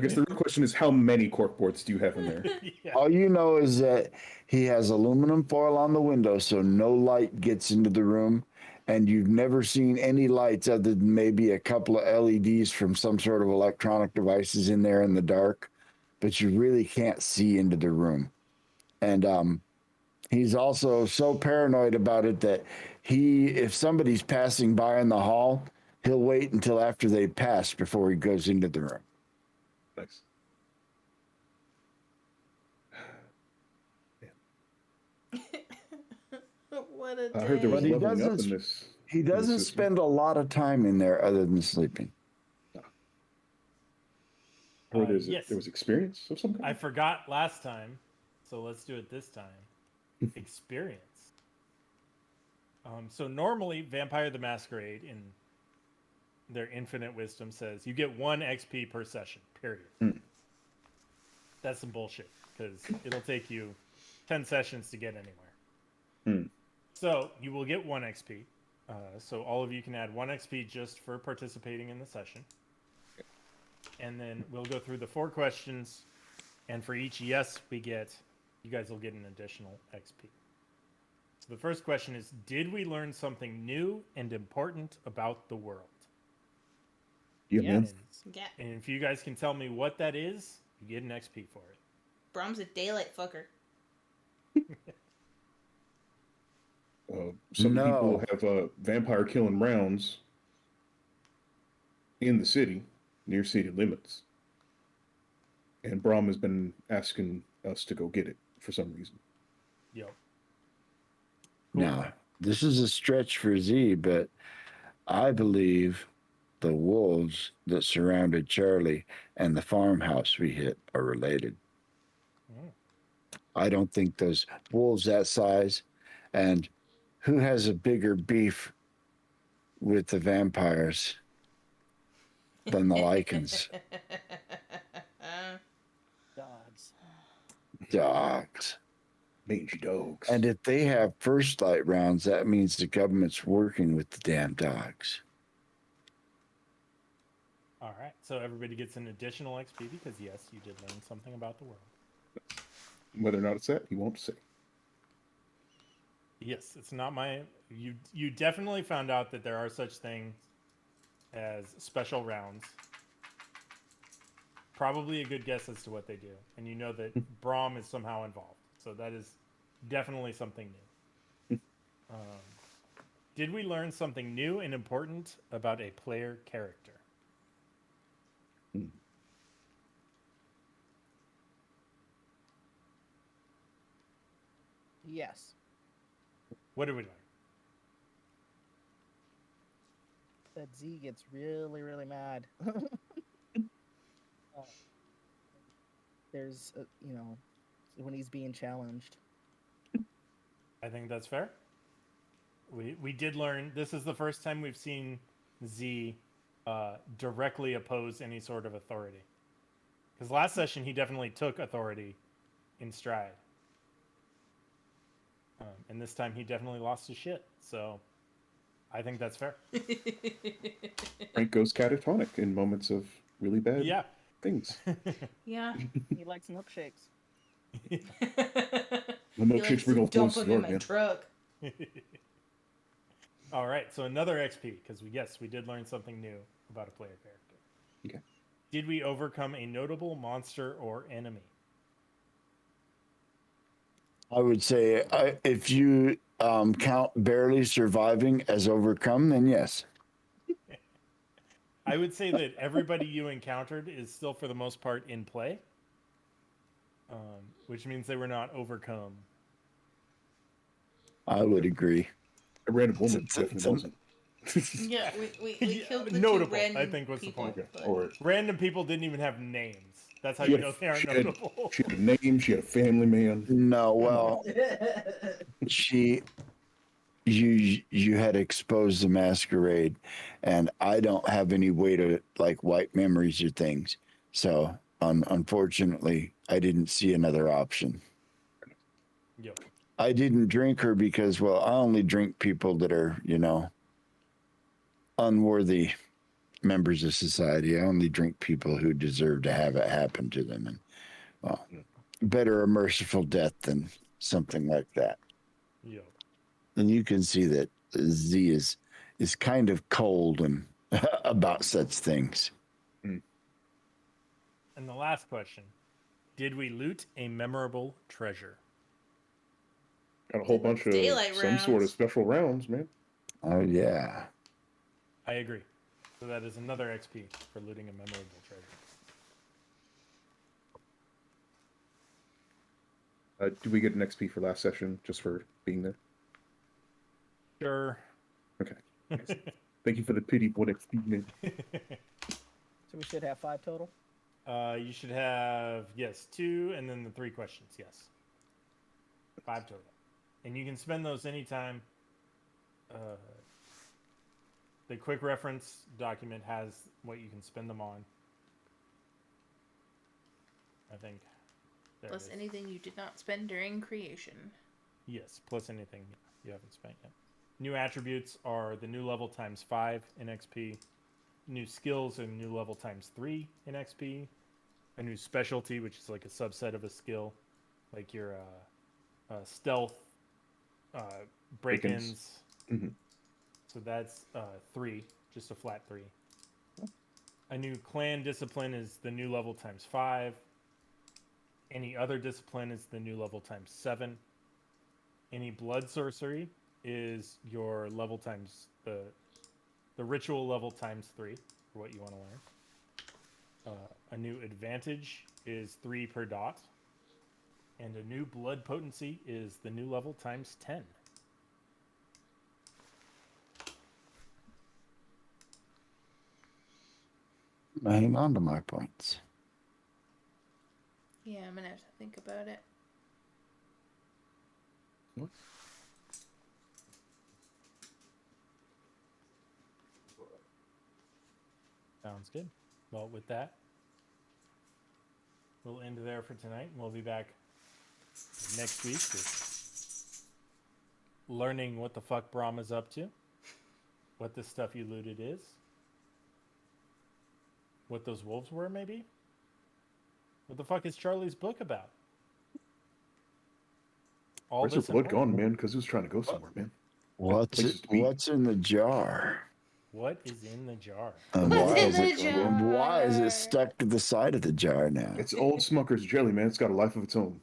guess the real question is, how many corkboards do you have in there? Yeah. All you know is that he has aluminum foil on the window so no light gets into the room. And you've never seen any lights other than maybe a couple of LEDs from some sort of electronic devices in there in the dark. But you really can't see into the room. And he's also so paranoid about it that if somebody's passing by in the hall, he'll wait until after they've passed before he goes into the room. Nice. What a day. I heard there was But he leveling up doesn't- in this. He in this doesn't system. spend a lot of time in there other than sleeping. I heard Yes. there was experience of some kind. I forgot last time, so let's do it this time. Experience. So normally, Vampire the Masquerade, in their infinite wisdom, says you get 1 XP per session, period. That's some bullshit, because it'll take you 10 sessions to get anywhere. So you will get 1 XP. So all of you can add 1 XP just for participating in the session. And then we'll go through the 4 questions, and for each yes we get, you guys will get an additional XP. So the first question is, did we learn something new and important about the world? Yeah, man. Yes. Yeah. And if you guys can tell me what that is, you get an XP for it. Brom's a daylight fucker. Some No. people have vampire killing rounds in the city, near city limits. And Bram has been asking us to go get it for some reason. Yep. Now, this is a stretch for Z, but I believe the wolves that surrounded Charlie and the farmhouse we hit are related. I don't think those wolves that size, and who has a bigger beef with the vampires than the Lycans? Dogs. Dogs. Mangy dogs. And if they have first light rounds, that means the government's working with the damn dogs. All right. So everybody gets an additional XP because, yes, you did learn something about the world. Whether or not it's that, he won't say. Yes, it's not my. You definitely found out that there are such things as special rounds. Probably a good guess as to what they do, and you know that Bram is somehow involved. So that is definitely something new. Did we learn something new and important about a player character? Yes. What did we learn? That Z gets really, really mad. There's, when he's being challenged. I think that's fair. We did learn, this is the first time we've seen Z directly oppose any sort of authority. Because last session he definitely took authority in stride. And this time he definitely lost his shit. So I think that's fair. Frank goes catatonic in moments of really bad Yeah. things. Yeah. He likes milkshakes. The He milkshakes likes bring to up dump close him in to my man. truck. All right, so another XP, because we did learn something new about a player character. Okay. Did we overcome a notable monster or enemy? I would say if you count barely surviving as overcome, then yes. I would say that everybody you encountered is still, for the most part, in play, which means they were not overcome. I would agree. A random woman It's- definitely it's an- wasn't. Yeah, we Yeah, killed the notable, two random I think, was the people, point. but- Or Random people didn't even have names. That's how She you had- know they are she had- notable. she had a name, she had a family man. No, well, you had exposed the masquerade, and I don't have any way to like wipe memories or things. So unfortunately, I didn't see another option. Yep. I didn't drink her because, well, I only drink people that are, unworthy members of society. I only drink people who deserve to have it happen to them. And, well, better a merciful death than something like that. Yo. And you can see that Z is kind of cold and about such things. And the last question: did we loot a memorable treasure? Got a whole bunch of Daylight some sort of rounds. special rounds, man. Oh yeah. I agree. So that is another XP for looting a memorable treasure. Do we get an XP for last session just for being there? Sure. Okay. Thank you for the pity for XP, man. So we should have 5 total. You should have, yes, 2 and then the 3 questions, yes. 5 total. And you can spend those anytime. The quick reference document has what you can spend them on. I think. There Plus it is. anything you did not spend during creation. Yes, plus anything you haven't spent yet. New attributes are the new level times 5 in XP. New skills are new level times 3 in XP. A new specialty, which is like a subset of a skill, like your stealth, break-ins. Mhm. So that's 3, just a flat 3. A new clan discipline is the new level times 5. Any other discipline is the new level times 7. Any blood sorcery is your level times the ritual level times 3 for what you want to learn. A new advantage is 3 per dot. And a new blood potency is the new level times 10. Hang on to my points. Yeah, I'm gonna have to think about it. Sounds good. Well, with that, we'll end there for tonight. We'll be back next week with learning what the fuck Bram is up to, what the stuff you looted is, what those wolves were, maybe. What the fuck is Charlie's book about? All Where's her this blood and more. gone, man? Because it was trying to go somewhere, man. Places to be. What's in the jar? What is in the jar? And What's why in is the it jar? why is it stuck to the side of the jar now? It's old Smucker's jelly, man. It's got a life of its own.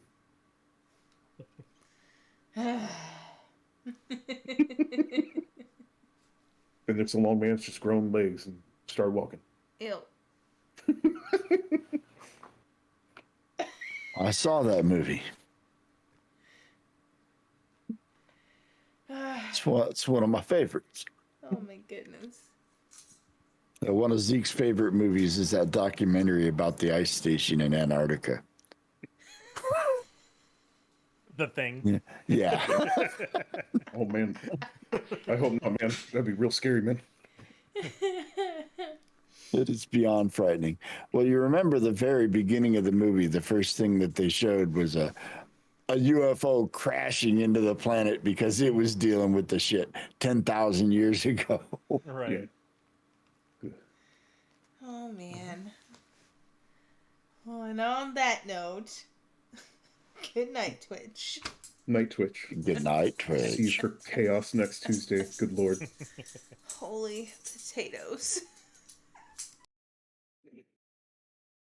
And it's a long man. It's just grown legs and started walking. Ew. I saw that movie. It's one of my favorites. Oh my goodness. One of Zeke's favorite movies is that documentary about the ice station in Antarctica. The Thing. Yeah. Oh, man. I hope not, man. That'd be real scary, man. It is beyond frightening. Well, you remember the very beginning of the movie, the first thing that they showed was a UFO crashing into the planet because it was dealing with the shit 10,000 years ago. Right. Yeah. Oh man. Well, and on that note, good night, Twitch. Night Twitch. Good night, See you Twitch. for chaos next Tuesday. Good Lord. Holy potatoes.